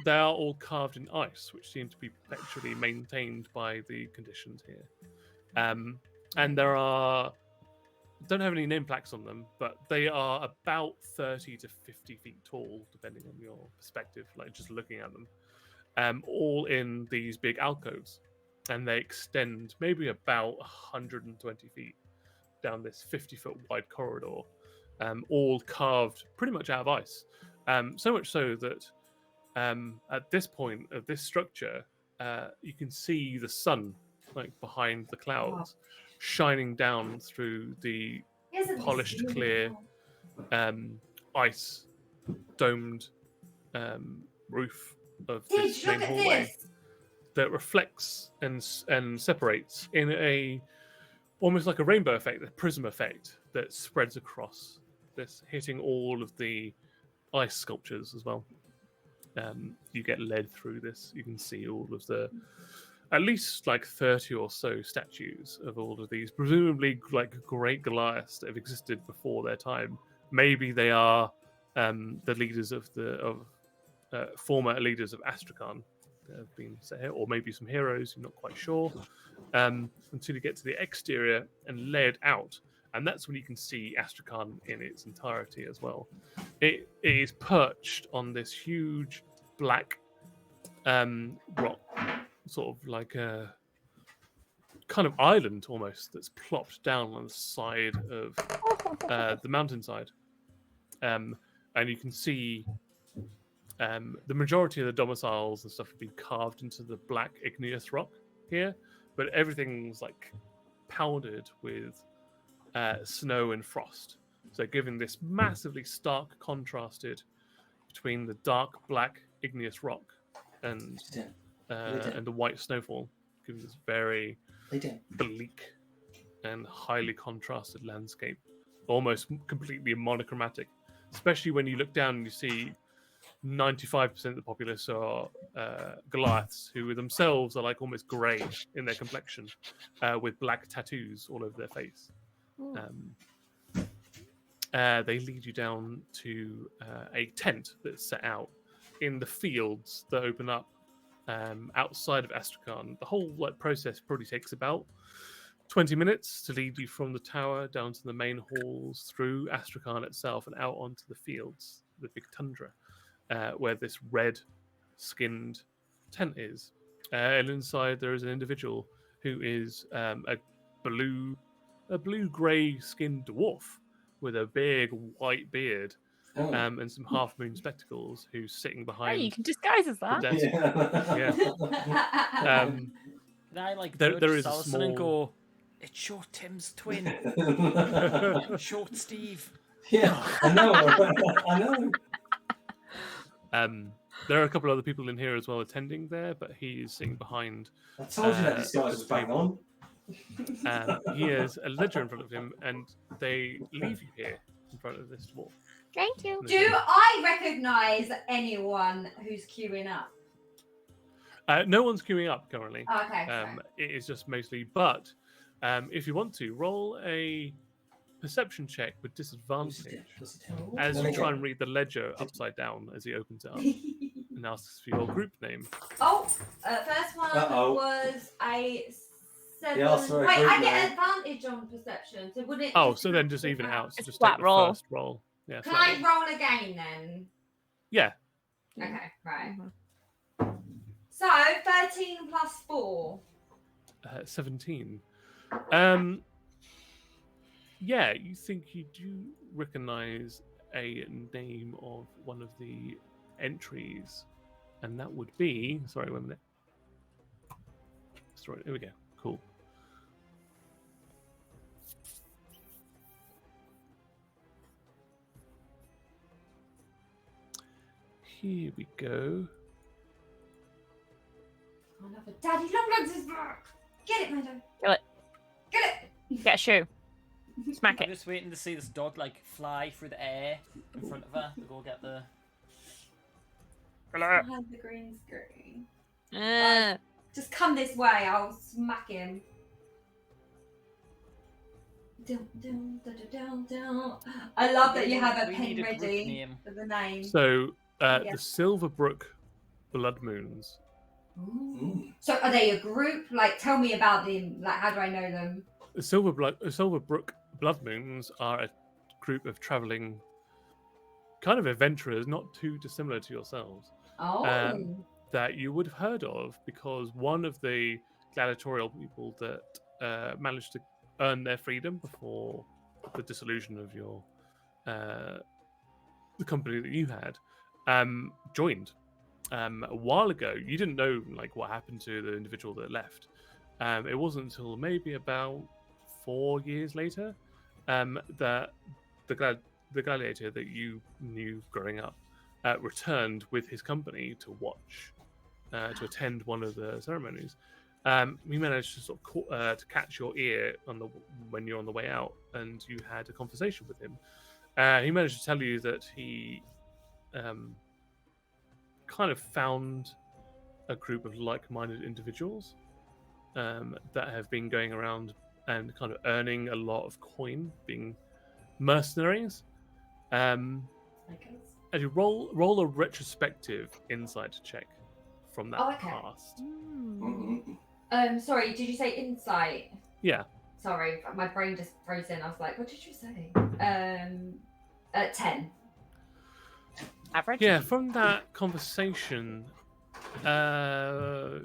they are all carved in ice, which seem to be perpetually maintained by the conditions here. And there are, don't have any name plaques on them, but they are about 30 to 50 feet tall, depending on your perspective, like just looking at them. All in these big alcoves, and they extend maybe about 120 feet down this 50-foot wide corridor, all carved pretty much out of ice. So much so that at this point of this structure, you can see the sun, like behind the clouds, shining down through the Isn't this polished, clear, beautiful? ice domed roof of Did this you look main at hallway this? that reflects and separates in a almost like a rainbow effect, a prism effect that spreads across this, hitting all of the ice sculptures as well. You get led through this. You can see all of the, at least like 30 or so statues of all of these, presumably like great Goliaths that have existed before their time. Maybe they are the leaders of former leaders of Astrakhan that have been set here, or maybe some heroes. You're not quite sure. Until you get to the exterior and led out, and that's when you can see Astrakhan in its entirety as well. It is perched on this huge black rock, sort of like a kind of island almost, that's plopped down on the side of the mountainside. And you can see the majority of the domiciles and stuff have been carved into the black igneous rock here, but everything's like powdered with snow and frost. So giving this massively stark contrasted between the dark black igneous rock and the white snowfall, gives this very bleak and highly contrasted landscape, almost completely monochromatic. Especially when you look down and you see 95% of the populace are Goliaths, who themselves are like almost grey in their complexion, with black tattoos all over their face. They lead you down to a tent that's set out in the fields that open up outside of Astrakhan. The whole process probably takes about 20 minutes to lead you from the tower down to the main halls, through Astrakhan itself, and out onto the fields, the big tundra, where this red-skinned tent is. And inside there is an individual who is a blue-grey skinned dwarf with a big white beard and some half-moon spectacles, who's sitting behind. Hey, you can disguise as that. Yeah. Can I there is a Salson small... and go, it's short Tim's twin. Short Steve. Yeah, I know. I know. There are a couple other people in here as well attending there, but he's sitting behind. I told you that disguise was bang on. He has a ledger in front of him, and they leave you here in front of this dwarf. Thank you. Do I recognise anyone who's queuing up? No one's queuing up currently. Oh, okay. Sorry. It is just mostly, but if you want to, roll a perception check with disadvantage as you try and read the ledger upside down as he opens it up and asks for your group name. Oh, first one was a 7. Yeah, sorry, wait, group I get name. advantage on perception, so wouldn't it? Oh, so then just even it out. So It's just flat take the roll. first roll. Yeah. Can flat I roll. roll again then? Yeah. Okay, right. So 13 plus 4. 17. Yeah, you think you do recognize a name of one of the entries, and that would be. Sorry, 1 minute. Sorry, here we go. Cool. Here we go. Another Daddy Longlegs is back. Get it, Meadow. Kill it. Get it. Get a shoe. Smack I'm it. just waiting to see this dog fly through the air in front of her to go get the. I have the green screen. Uh, Just come this way. I'll smack him. Dun, dun, dun, dun, dun, dun. I love that you have a We pen need a group ready name. for the name. So Yeah. the Silverbrook Blood Moons. Ooh. So are they a group? Tell me about them. How do I know them? The Silverbrook Blood Moons are a group of travelling kind of adventurers, not too dissimilar to yourselves, Oh. that you would have heard of, because one of the gladiatorial people that managed to earn their freedom before the dissolution of your the company that you had joined a while ago. You didn't know what happened to the individual that left. It wasn't until maybe about 4 years later that the gladiator that you knew growing up returned with his company to watch, to attend one of the ceremonies. We managed to sort of to catch your ear when you're on the way out, and you had a conversation with him. He managed to tell you that he kind of found a group of like-minded individuals that have been going around and kind of earning a lot of coin, being mercenaries. As you roll a retrospective insight check from that Oh, okay. past. Sorry, did you say insight? Yeah. Sorry, my brain just froze in. I was like, what did you say? 10. Average? Yeah, from that conversation, a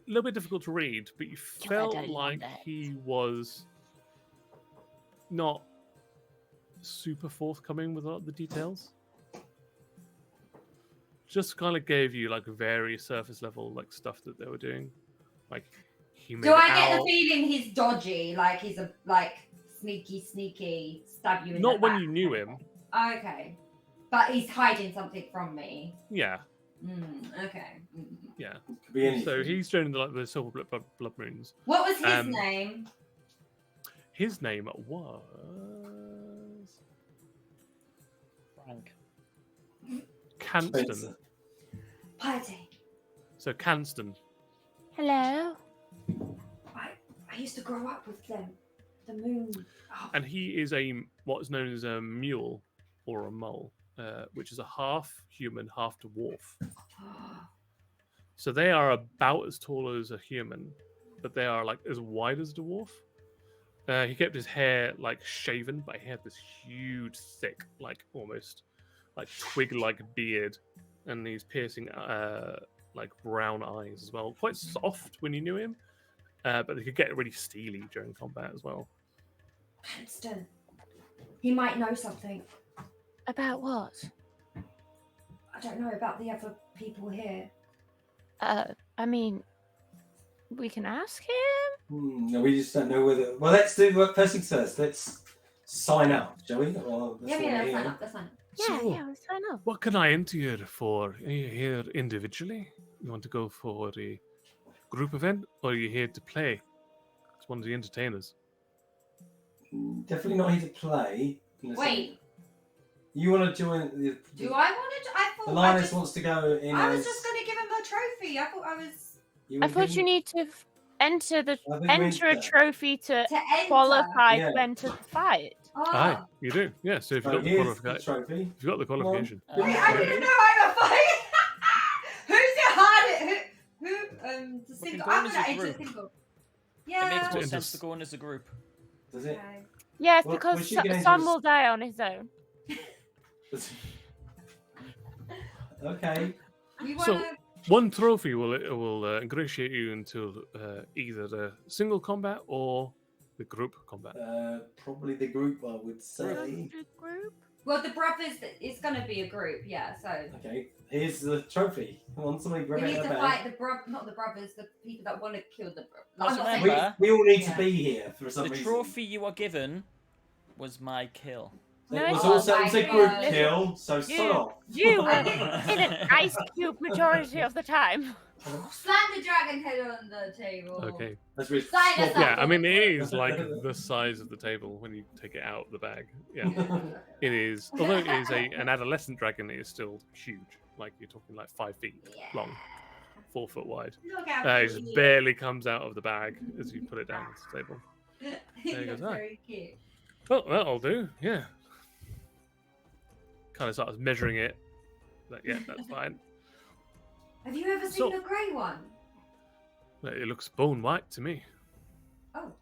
little bit difficult to read, but you felt don't like want it. he was not super forthcoming with a lot of the details. Just kind of gave you like very surface level like stuff that they were doing. Like he made Do I it get out. the feeling he's dodgy? Like he's a sneaky, stab you in Not the when back? you knew him. Okay. But he's hiding something from me. Yeah, Okay. yeah. Could be anything. So he's doing like the silver blood moons. What was his Um, name? His name was Frank. Canston. Spencer. Piety. So Canston. Hello. I used to grow up with them. The moon. Oh, And he is what is known as a mule or a mole, which is a half human, half dwarf. So they are about as tall as a human, but they are like as wide as a dwarf. He kept his hair like shaven, but he had this huge, thick, like almost like twig-like beard, and these piercing, like brown eyes as well. Quite soft when you knew him, but they could get really steely during combat as well. Cranston. He might know something. About what? I don't know about the other people here. I mean, we can ask him. No, we just don't know whether. Well, let's do what first things first. Let's sign up, shall we? Or Yeah, let's sign up. Let's sign up. Yeah, So- yeah, let's sign up. What can I enter you for? Are you here individually? You want to go for a group event, or are you here to play? It's one of the entertainers. Definitely not here to play. Wait, You want to join the? do I want to? I The thought lioness wants to go in. I was as- just going to give him a trophy. I thought I was You I were thought you thinking- need to enter the I think we enter a need- trophy to to enter. qualify Yeah. to enter the fight. Oh. Aye, you do. Yeah. So if So you've got the here's the qualification, trophy. if you've got the qualification, Wait, I didn't know I was fight. Who's your hardest? Who? To single. go I'm as gonna a enter group. single. It Yeah. makes more To sense enter- to go in as a group. Does it? Okay. Yes, Well, because was she gonna Sam just- will die on his own. Okay. You So- wanna? one trophy will ingratiate you into either the single combat or the group combat. Probably the group, I would say. Group. Well, the brothers. It's gonna be a group. Yeah. So Okay. Here's the trophy. Come on, somebody we grab it need out to of the fight bag. not the brothers, the people that want to kill the. Let's I'm not saying- remember- We all need Yeah. to be here for some The reason. trophy you were given was my kill. No, It was it's also not. it was a Oh my group God. kill, so You- son off. You were in an ice cube majority of the time. Slam the dragon head on the table. Okay. That's really Sign us up. Yeah, I mean it is like the size of the table when you take it out of the bag. Yeah, it is. Although it is an adolescent dragon, it is still huge. Like you're talking like 5 feet Yeah. long, 4 foot wide. Look how It cute just he barely comes out of the bag as you put it down on the table. is. There He goes looks that. very cute. Well, that'll do. Yeah. Kind of starts measuring it. Like, yeah, that's fine. Have you ever So- seen a grey one? It looks bone white to me Oh.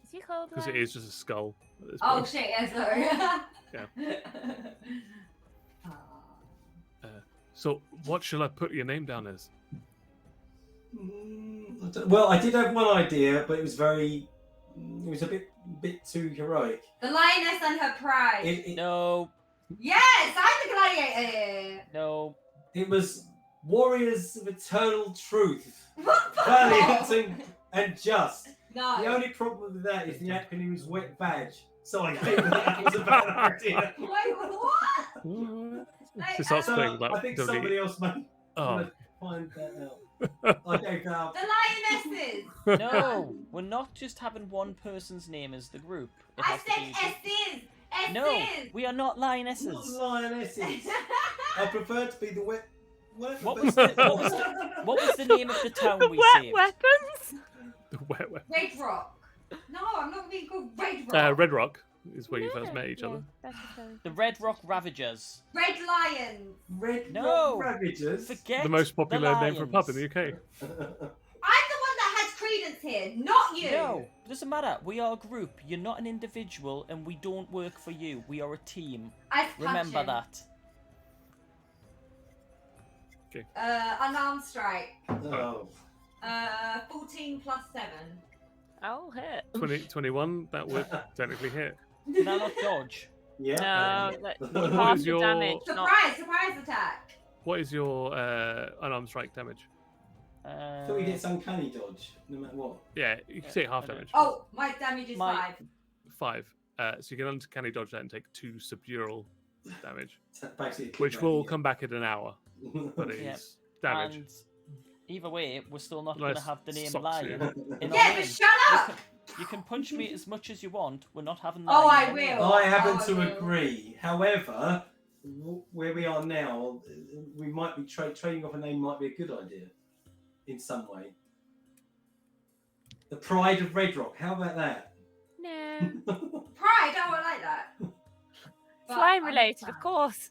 Is he called because it is just a skull. At this Oh point. shit! Yeah, sorry. Yeah. Aw. So, what shall I put your name down as? Well, I did have one idea, but it was very. It was a bit too heroic. The lioness and her pride. No, Yes, I'm the gladiator. no. It was warriors of eternal truth, What the valiant fuck? and just. No. The only problem with that is the acronym's wet badge. So I gave that was a bad idea. Wait, what? It's this So thing like I think WWE. somebody else may Oh, find that out. I gave that up. The lionesses. No, we're not just having one person's name as the group. It I has to said be- S's. S's. No, we are not Not lionesses. lionesses. I prefer to be the wet. What was the name of the town we Wet saved? weapons? the wet. Red Rock. No, I'm not being called Red Rock. Red Rock is where you No, first met each yeah, other. that's the story. The Red Rock Ravagers. Red Lions. Red No. Rock Ravagers. Forget The most popular the name for a pub in lions. the UK. I'm the one that has credence here, not you. No, doesn't matter. We are a group. You're not an individual, and we don't work for you. We are a team. Ice punch Remember him. that. Unarmed strike. Oh. 14 plus 7. I'll hit. 21, that would technically hit. Can I not dodge? Yeah. No, What half is the your- damage. Not... Surprise attack. What is your unarmed strike damage? I thought you get uncanny dodge, no matter what. Yeah, you can take half I don't- damage. Oh, my damage is My- 5. 5. So you can uncanny dodge that and take 2 subdural damage, Basically, which will come back in an hour. But it Yeah. is damage. And either way, we're still not going to Nice have the name socks, Lion yeah. in our Yeah, name. but shut up! You can punch me as much as you want. We're not having Oh, Lion. I will. I happen Oh, I to will. agree. However, where we are now, we might be trading off a name might be a good idea in some way. The Pride of Red Rock. How about that? No. Pride, oh, I like that. But Slime I'm related, sad. of course.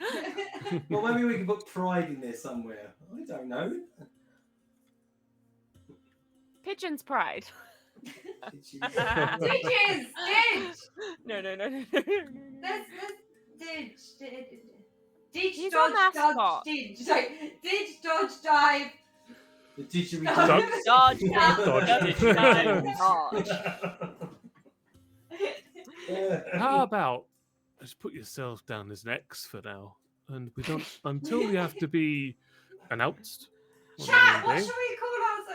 Well, maybe we can put Pride in there somewhere. I don't know. Pigeon's pride. Didges! Didge! No. Let's Didge, He's dodge, our dodge, mascot. didge. Sorry, didge, dodge, dive. The didgeridoo. Dodge, Dodge. dodge. How about just put yourself down as an X for now, and we don't until we have to be announced. on the Chat, main what day, should we call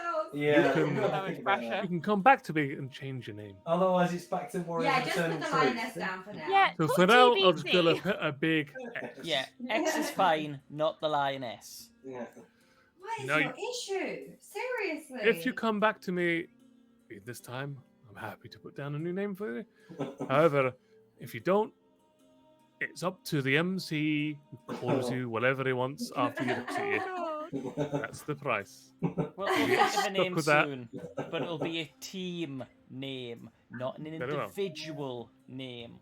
ourselves? Yeah. You can- we've got to So much think about pressure. that. you can come back to me and change your name. Otherwise, it's back to Warriors Yeah, of just Eternal put the Truth. lioness down for now. Yeah. So Put for now, I'll just TBC. put a big X. Yeah, X is fine, not the Lioness. Yeah. What is No, your issue? Seriously. If you come back to me this time, I'm happy to put down a new name for you. However, if you don't, it's up to the MC who calls you whatever he wants after you looks at you. That's the price. Well, we'll think of a Stuck name with that. soon, but it'll be a team name, not an Very well. individual name.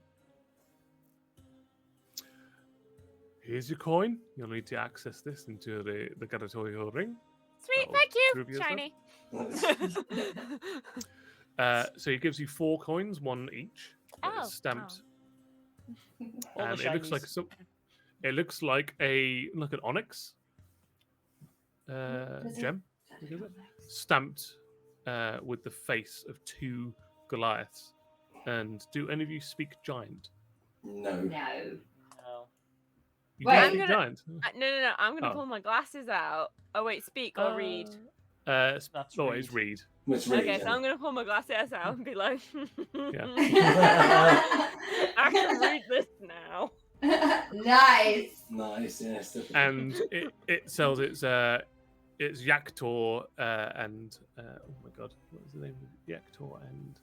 Here's your coin. You'll need to access this into the Garatoyo ring. Sweet, Oh, thank you. prove yourself. Shiny. So he gives you 4 coins, 1 each. Oh, It's stamped. All And the it looks like shinies. it looks like an onyx gem, is it? Stamped with the face of 2 Goliaths. And do any of you speak giant? No. No. No. You Wait. don't I'm speak gonna- giant. No. I'm gonna Oh. pull my glasses out. Oh wait, speak or read. That's It's read. It's really Okay, so I'm gonna pull my glasses out and be like, Yeah. I can read this now. Nice. nice. Yes. And it sells its Yaktor and oh my god, what is the name of Yaktor and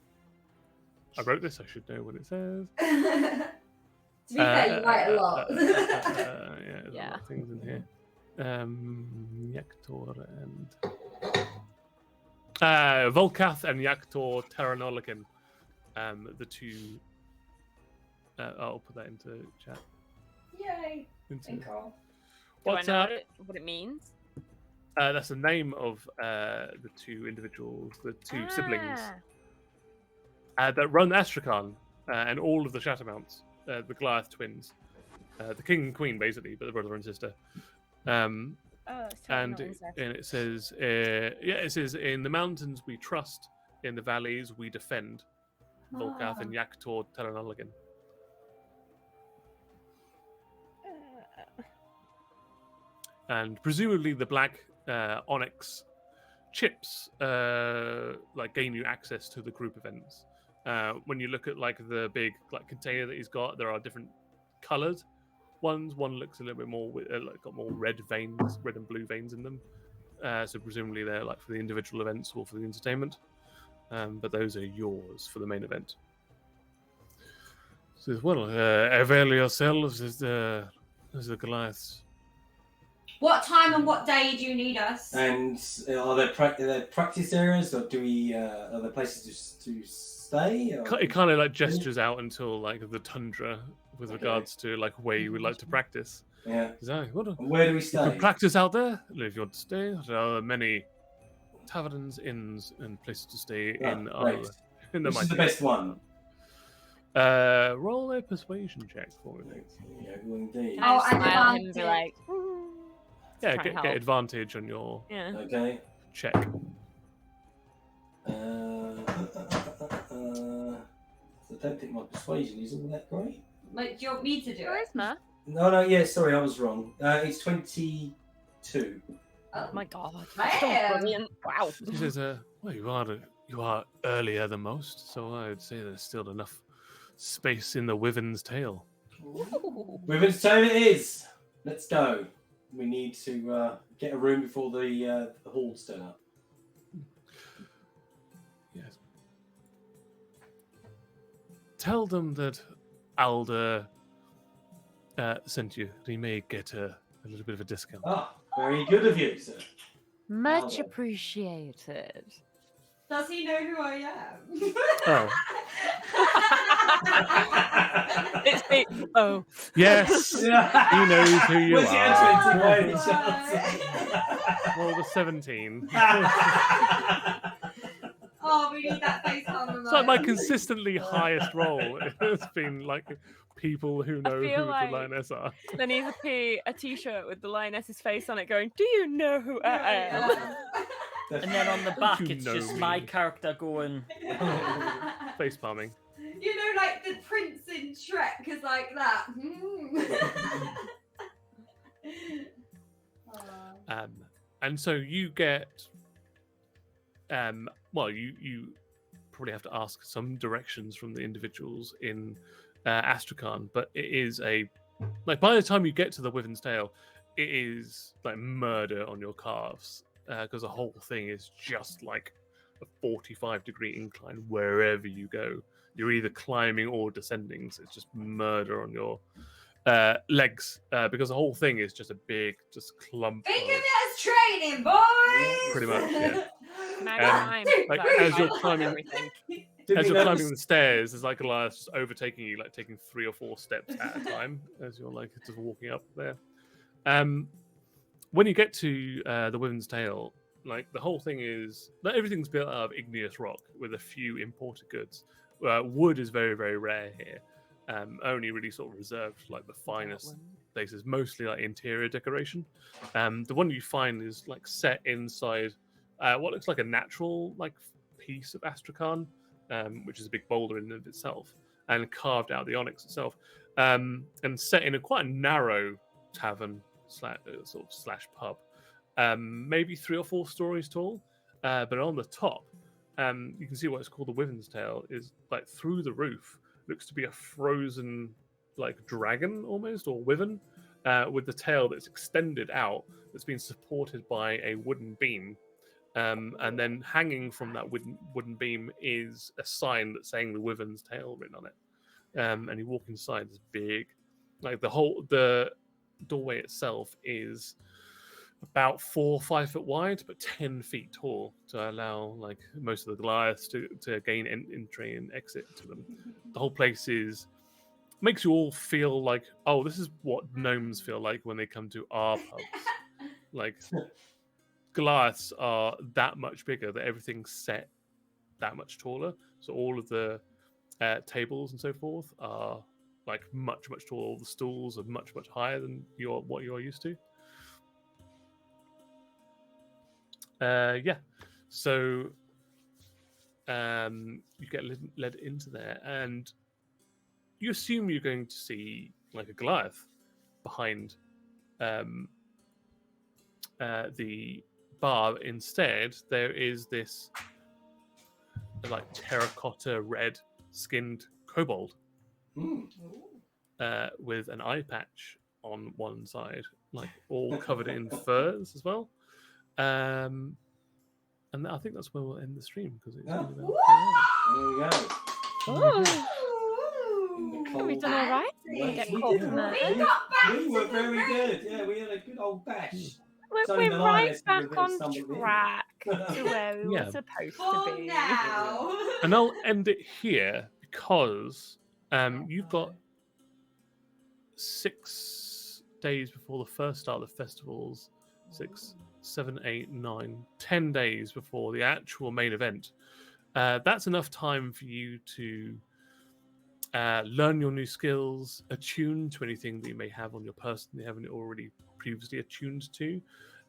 I wrote this. I should know what it says. To be fair, you write a lot. Yeah, there's a Yeah. lot of things in here. Yaktor and Volkath and Yaktor Terranolican. The 2. I'll put that into chat. Yay. Into, And Carl. Do I what's know that? what it means? That's the name of the 2 individuals, the 2 siblings that run Astrakhan and all of the Shadowmounts, the Goliath twins, the king and queen basically, but the brother and sister. Oh, it's And totally not it says, it says, in the mountains we trust, in the valleys we defend. Volkath and Yaktor Terranoligan. And presumably the black onyx chips like gain you access to the group events. When you look at like the big like container that he's got, there are different coloured ones. One looks a little bit more like got more red veins, red and blue veins in them. So presumably they're like for the individual events or for the entertainment. But those are yours for the main event. Says, well, avail yourselves as the Goliaths. What time and what day do you need us? And are there practice areas, or do we? Are there places to stay? Or... It kind of like gestures out until like the tundra with regards to like where you would like to practice. Yeah. So, And where do we you stay? can practice out there if you want to stay. There are many taverns, inns, and places to stay Ah, in great. in the Which is the mighty. best one? Roll a persuasion check for me, please. Yeah, well, indeed. I Oh, and smile at him and be advantage. like, Yeah, try and get help. advantage on your yeah. Okay. check. So I don't think my persuasion is all that great. Like, do you want me to do it? Charisma? No, yeah, sorry, I was wrong. It's 22. Oh My God. Damn. Brilliant. Wow. He says, well, you are earlier than most, so I'd say there's still enough space in the Wyvern's tail. Women's time it is. Let's go. We need to get a room before the halls turn up. Yes. Tell them that Alder sent you. He may get a little bit of a discount. Ah, very good of you, sir. Much Alder. appreciated. Does he know who I am? Oh. It's me. Oh. Yes, he knows who you Was he are. answering to by any chance? Roll the 17. Oh, we need that face on the It's like my consistently highest roll. It's been like people who know who feel the like- lioness are. There needs to be a t-shirt with the lioness's face on it going, do you know who I am? And then on the back, You it's know just me. my character going. Face palming. You know, like the prince in Shrek is like that. And so you get, well, you probably have to ask some directions from the individuals in Astrakhan, but it is like by the time you get to the Wyvern's Tail, it is like murder on your calves because the whole thing is just like a 45-degree incline wherever you go. You're either climbing or descending, so it's just murder on your legs because the whole thing is just a big, just clump. Think of of- it as training, boys. Pretty much, yeah. Magpie, like, magpie, as you're magpie, climbing- everything. As you're climbing the stairs, there's like Goliath just overtaking you, like taking 3 or 4 steps at a time as you're like just walking up there. When you get to the Wyvern's Tail, like the whole thing is like, everything's built out of igneous rock with a few imported goods. Wood is very, very rare here. Only really sort of reserved for, like the finest places, mostly like interior decoration. The one you find is like set inside what looks like a natural like piece of Astrakhan, which is a big boulder in and of itself, and carved out the onyx itself, and set in a quite a narrow tavern slash pub, maybe 3 or 4 stories tall, but on the top, you can see what's called the Wyvern's Tail is like through the roof looks to be a frozen like dragon almost or wyvern with the tail that's extended out that's been supported by a wooden beam. And then hanging from that wooden beam is a sign that's saying the Wyvern's Tail written on it. And you walk inside this big, like the doorway itself is about 4 or 5 foot wide, but 10 feet tall to allow like most of the Goliaths to gain entry and exit to them. The whole place makes you all feel like, oh, this is what gnomes feel like when they come to our pubs. Like Goliaths are that much bigger that everything's set that much taller. So all of the tables and so forth are like much taller. All the stools are much higher than what you're used to. Yeah. So you get led into there, and you assume you're going to see like a Goliath behind the bar. Instead, there is this like terracotta red skinned kobold with an eye patch on one side, like all covered in furs as well. And I think that's where we'll end the stream because it's Oh. been about 4 hours. There we go. Oh, In the have we cold. done all right? Yes, Get we caught did. from there. We got back We were to the very room. good. Yeah, we had a good old bash. We're, It's only we're the right lioness who back really on stumbled in. track to where we Yeah. were supposed For to be. now. And I'll end it here because you've got 6 days before the first start of the festivals 6, 7, 8, 9, 10 days before the actual main event. That's enough time for you to learn your new skills, attune to anything that you may have on your person that you haven't already previously attuned to,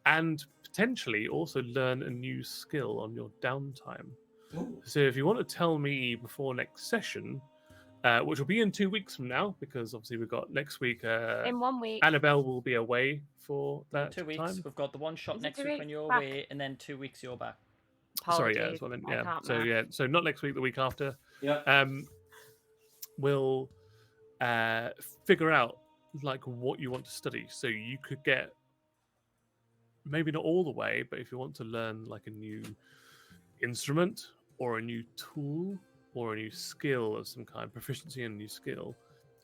and potentially also learn a new skill on your downtime. Ooh. So if you want to tell me before next session, which will be in 2 weeks from now, because obviously we've got next week. In 1 week. Annabelle will be away for that 2 weeks. time. We've got the one shot Is it next 2 week week? when you're Back. away, and then 2 weeks you're back. Sorry, yeah, Apologies, that's what I meant. I Yeah. can't So math. yeah, so not next week, the week after. Yeah. We'll figure out like what you want to study. So you could get maybe not all the way, but if you want to learn like a new instrument or a new tool or a new skill of some kind, proficiency in a new skill,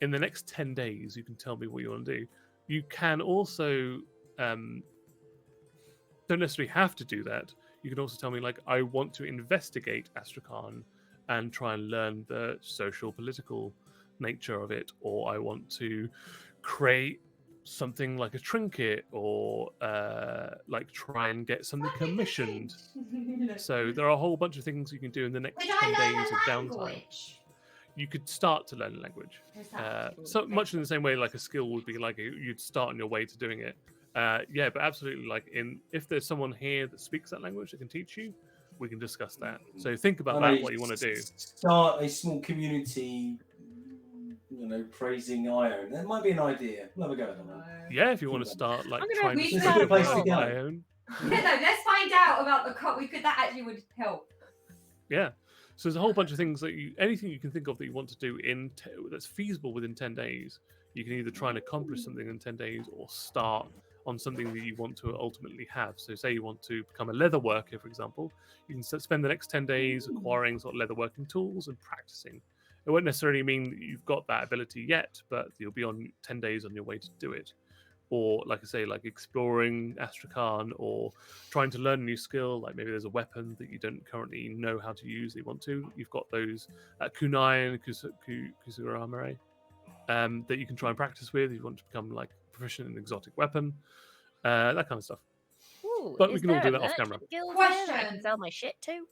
in the next 10 days, you can tell me what you want to do. You can also don't necessarily have to do that. You can also tell me, like, I want to investigate Astrakhan and try and learn the social, political nature of it, or I want to create something like a trinket, or like try and get something commissioned. So there are a whole bunch of things you can do in the next Could 10 I learn days a of downtime. language? You could start to learn a language. So much in the same way like a skill would be like you'd start on your way to doing it. Yeah, but absolutely, like if there's someone here that speaks that language that can teach you, we can discuss that. So think about that, what you want to do. Start a small community, praising Ione. That might be an idea. We'll have a go at that. Yeah, if you want to start like I'm gonna trying to reach It's out a good place to to go. my own. No, let's find out about the cop. That actually would help. Yeah. So there's a whole bunch of things that anything you can think of that you want to do that's feasible within 10 days. You can either try and accomplish something in 10 days or start on something that you want to ultimately have. So say you want to become a leather worker, for example, you can spend the next 10 days acquiring sort of leatherworking tools and practicing. It won't necessarily mean that you've got that ability yet, but you'll be on 10 days on your way to do it. Or, like I say, like exploring Astrakhan, or trying to learn a new skill, like maybe there's a weapon that you don't currently know how to use that you want to. You've got those kunai and kusuramare that you can try and practice with if you want to become like proficient in an exotic weapon, that kind of stuff. Ooh, But we is can all there do a that off camera. merchant guild there that I Question. can sell my shit to?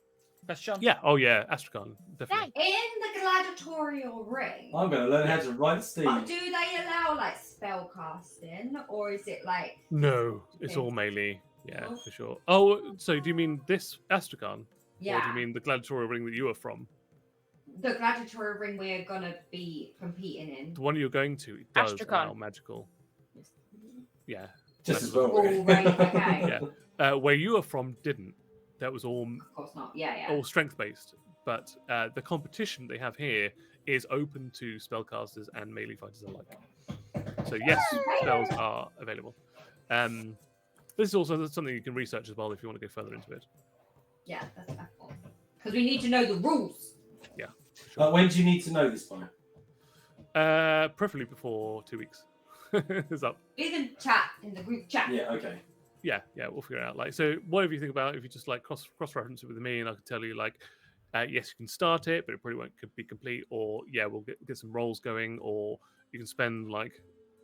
Question? Yeah, oh yeah, Astrakhan, definitely. In the gladiatorial ring, I'm going to learn how to ride steed. do they allow like spell casting, or is it like? No, it's all melee. Yeah, for sure. Oh, so do you mean this Astrakhan? Or do Yeah, you mean the gladiatorial ring that you are from? the gladiatorial ring we're gonna be competing in. The one you're going to, it does Astrakhan. allow magical. Yeah. Just as well. Oh, right, okay. Yeah. Where you are from didn't. That was all Of course not. Yeah. all strength based. But the competition they have here is open to spellcasters and melee fighters alike. So yes, spells are available. This is also something you can research as well if you want to go further into it. Yeah, that's because we need to know the rules. Yeah. When do you need to know this by? Preferably before 2 weeks. It's up. We can chat in the group chat. Yeah, okay. Yeah, we'll figure it out. Like, so whatever you think about, if you just like cross reference it with me, and I can tell you like, yes, you can start it, but it probably won't be complete. Or yeah, we'll get some rolls going, or you can spend like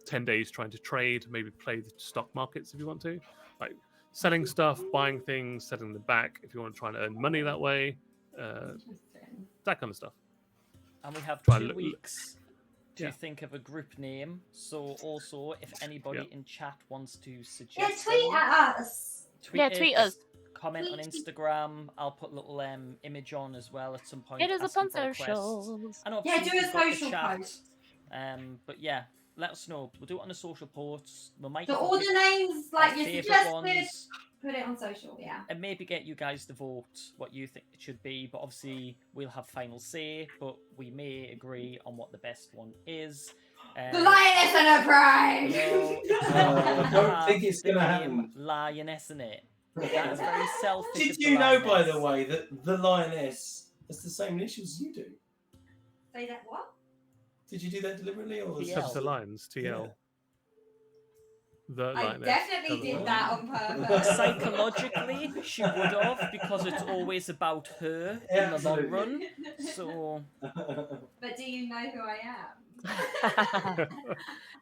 10 days trying to trade, maybe play the stock markets if you want to, like selling stuff, buying things, selling them back if you want to try and earn money that way, that kind of stuff. And we have Try 2 and weeks to Yeah. think of a group name. So also, if anybody in chat wants to Yeah, suggest, tweet one, at us. Tweet us. Comment on Tweet. Instagram. I'll put a little image on as well at some point. Hit us up asking on for requests. socials. And Yeah, obviously do a we've got the social chat. post. But yeah, let us know. We'll do it on the social posts. We might So even all pick the names our like you favourite suggested, ones put it on social. Yeah. and maybe get you guys to vote what you think it should be. But obviously, we'll have final say. But we may agree on what the best one is. The lioness and her pride. I don't think it's the gonna name happen. Lioness in it. That's very selfish. Did of the you know, by lioness. the way, that the lioness has the same initials you do? Say that what? Did you do that deliberately, or was TL. Tabitha Lyons, TL. the I lioness definitely doesn't did want that on purpose. Psychologically, she would have, because it's always about her in the long Absolutely. run. So, But do you know who I am?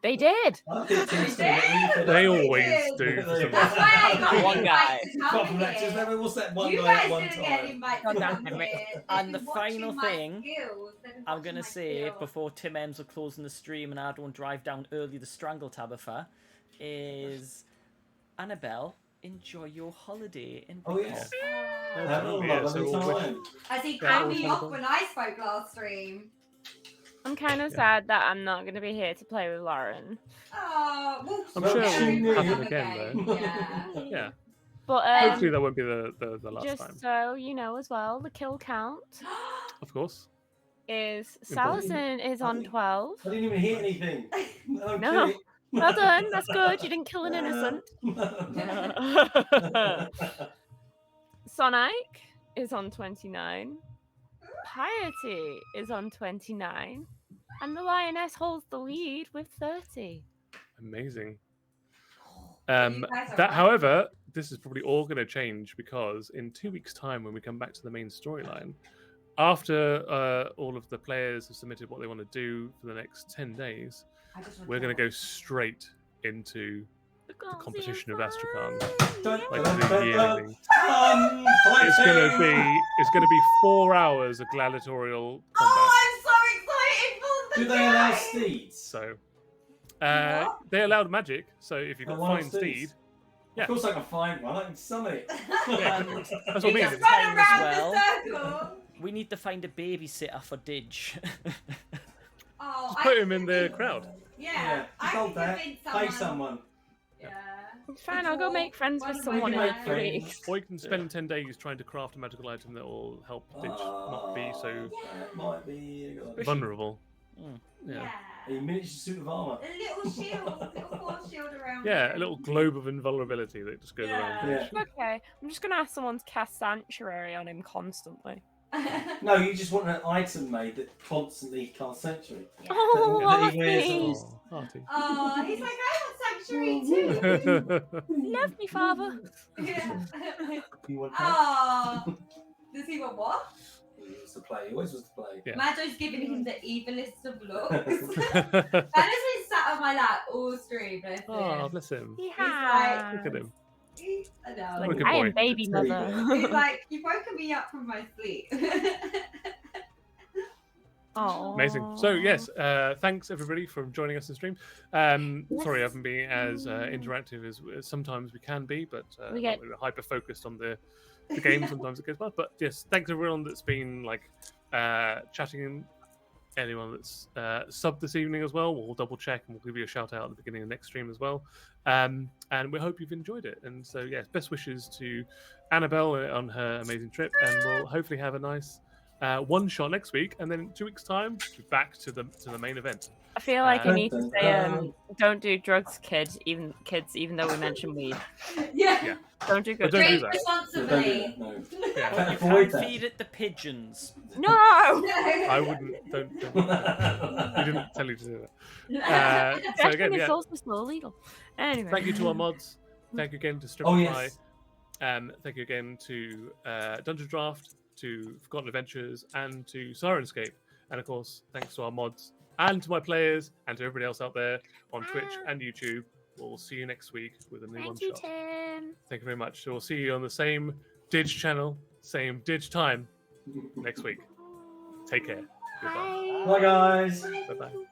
They did. I think Tim's They going to get really fed They up. always do for some That's reason. why I got One guy. invited to Apart come from lectures, here. what's that one You guy at guys one didn't get time? invited God to damn come it. here. And They've the been watching final my thing skills. They've been I'm watching going to my say, skills. before Tim ends up closing the stream and I don't drive down early to strangle Tabitha, is Annabelle, enjoy your holiday in Oh, yes. Oh. Have a Yeah, lovely so we'll time. As he Yeah, cut all me kind of off fun. when I spoke last stream. I'm kind of Yeah. sad that I'm not going to be here to play with Lauren. Oh, well, I'm Well, sure she it will knew. happen again, though. Yeah. Yeah. But Hopefully that won't be the last just time. so you know as well, the kill count Of course. is Important. Salison is on 12. I didn't even hear anything. No. Okay. Well done, that's good. You didn't kill an innocent. Sonic is on 29. Piety is on 29. And the Lioness holds the lead with 30. Amazing. You guys are That, right. however, this is probably all going to change because in 2 weeks' time, when we come back to the main storyline, after all of the players have submitted what they want to do for the next 10 days, I just want we're going to go straight into the competition of Astrakhan. Like Dun, the dun, yearly dun, thing. dun. It's gonna be 4 hours of gladiatorial combat. Oh, I'm so excited for the Do they allow game! steeds? So What? they allowed magic. So if you've got And wild fine steed, steeds? yeah. Of course I can find one. I can summon it. Yeah. And that's what I You mean. just It's run time as around well. the circle. we need to find a babysitter for Didge. Oh, Just I put him can in the convince- crowd. Yeah, I just can hold that. convince Pay someone. someone. Yeah. It's fine, I'll go make friends with One someone in way a to few make weeks. Or you can spend 10 days trying to craft a magical item that will help Ditch not be so That might be a good idea. vulnerable. Mm. Yeah. A miniature suit of armor. A little shield, little force shield around. Yeah, him. a little globe of invulnerability that just goes around. Yeah. Ditch. Yeah. Okay, I'm just gonna ask someone to cast Sanctuary on him constantly. No, you just want an item made that constantly casts Sanctuary. Oh, That he wears Artie. on Oh, Artie. Oh, he's like, I want sanctuary too. Love me, father. Yeah. You want that? Oh, does he want what? He was to play. He always was to play. Yeah. Majo's giving him the evilest of looks. That has been sat on my lap all stream. Bless him. Oh, bless him. Yeah. Look at him. I know. Like, Good I boy. am baby Pretty mother. He's like, you've woken me up from my sleep. Oh. Amazing. So yes, thanks everybody for joining us in stream. Sorry, I haven't been as interactive as sometimes we can be, but We get- we're hyper focused on the game. Sometimes it goes well, but yes, thanks everyone that's been like chatting in. Anyone that's subbed this evening as well, we'll double check and we'll give you a shout out at the beginning of the next stream as well. And we hope you've enjoyed it. And so yes, best wishes to Annabelle on her amazing trip, and we'll hopefully have a nice one shot next week, and then in 2 weeks' time, we'll be back to the main event. I feel like I need to Dun, say, dun, dun. don't do drugs, kids. Even though we mentioned weed, Yeah. don't do But good. don't do Drink that. responsibly. No. Yeah, You Avoid can't that. feed it the pigeons. No. I wouldn't. Don't. We didn't tell you to do that. So Dredging again, is yeah. also still illegal. Anyway. Thank you to our mods. Thank you again to Strip Oh, Fly. yes. Thank you again to Dungeon Draft, to Forgotten Adventures, and to Sirenscape. And of course, thanks to our mods and to my players and to everybody else out there on Twitch and YouTube. We'll see you next week with a new one Thank you, shot. Tim. Thank you very much. So we'll see you on the same Dig channel, same Dig time next week. Take care. Goodbye. Bye. Bye, guys. Bye bye.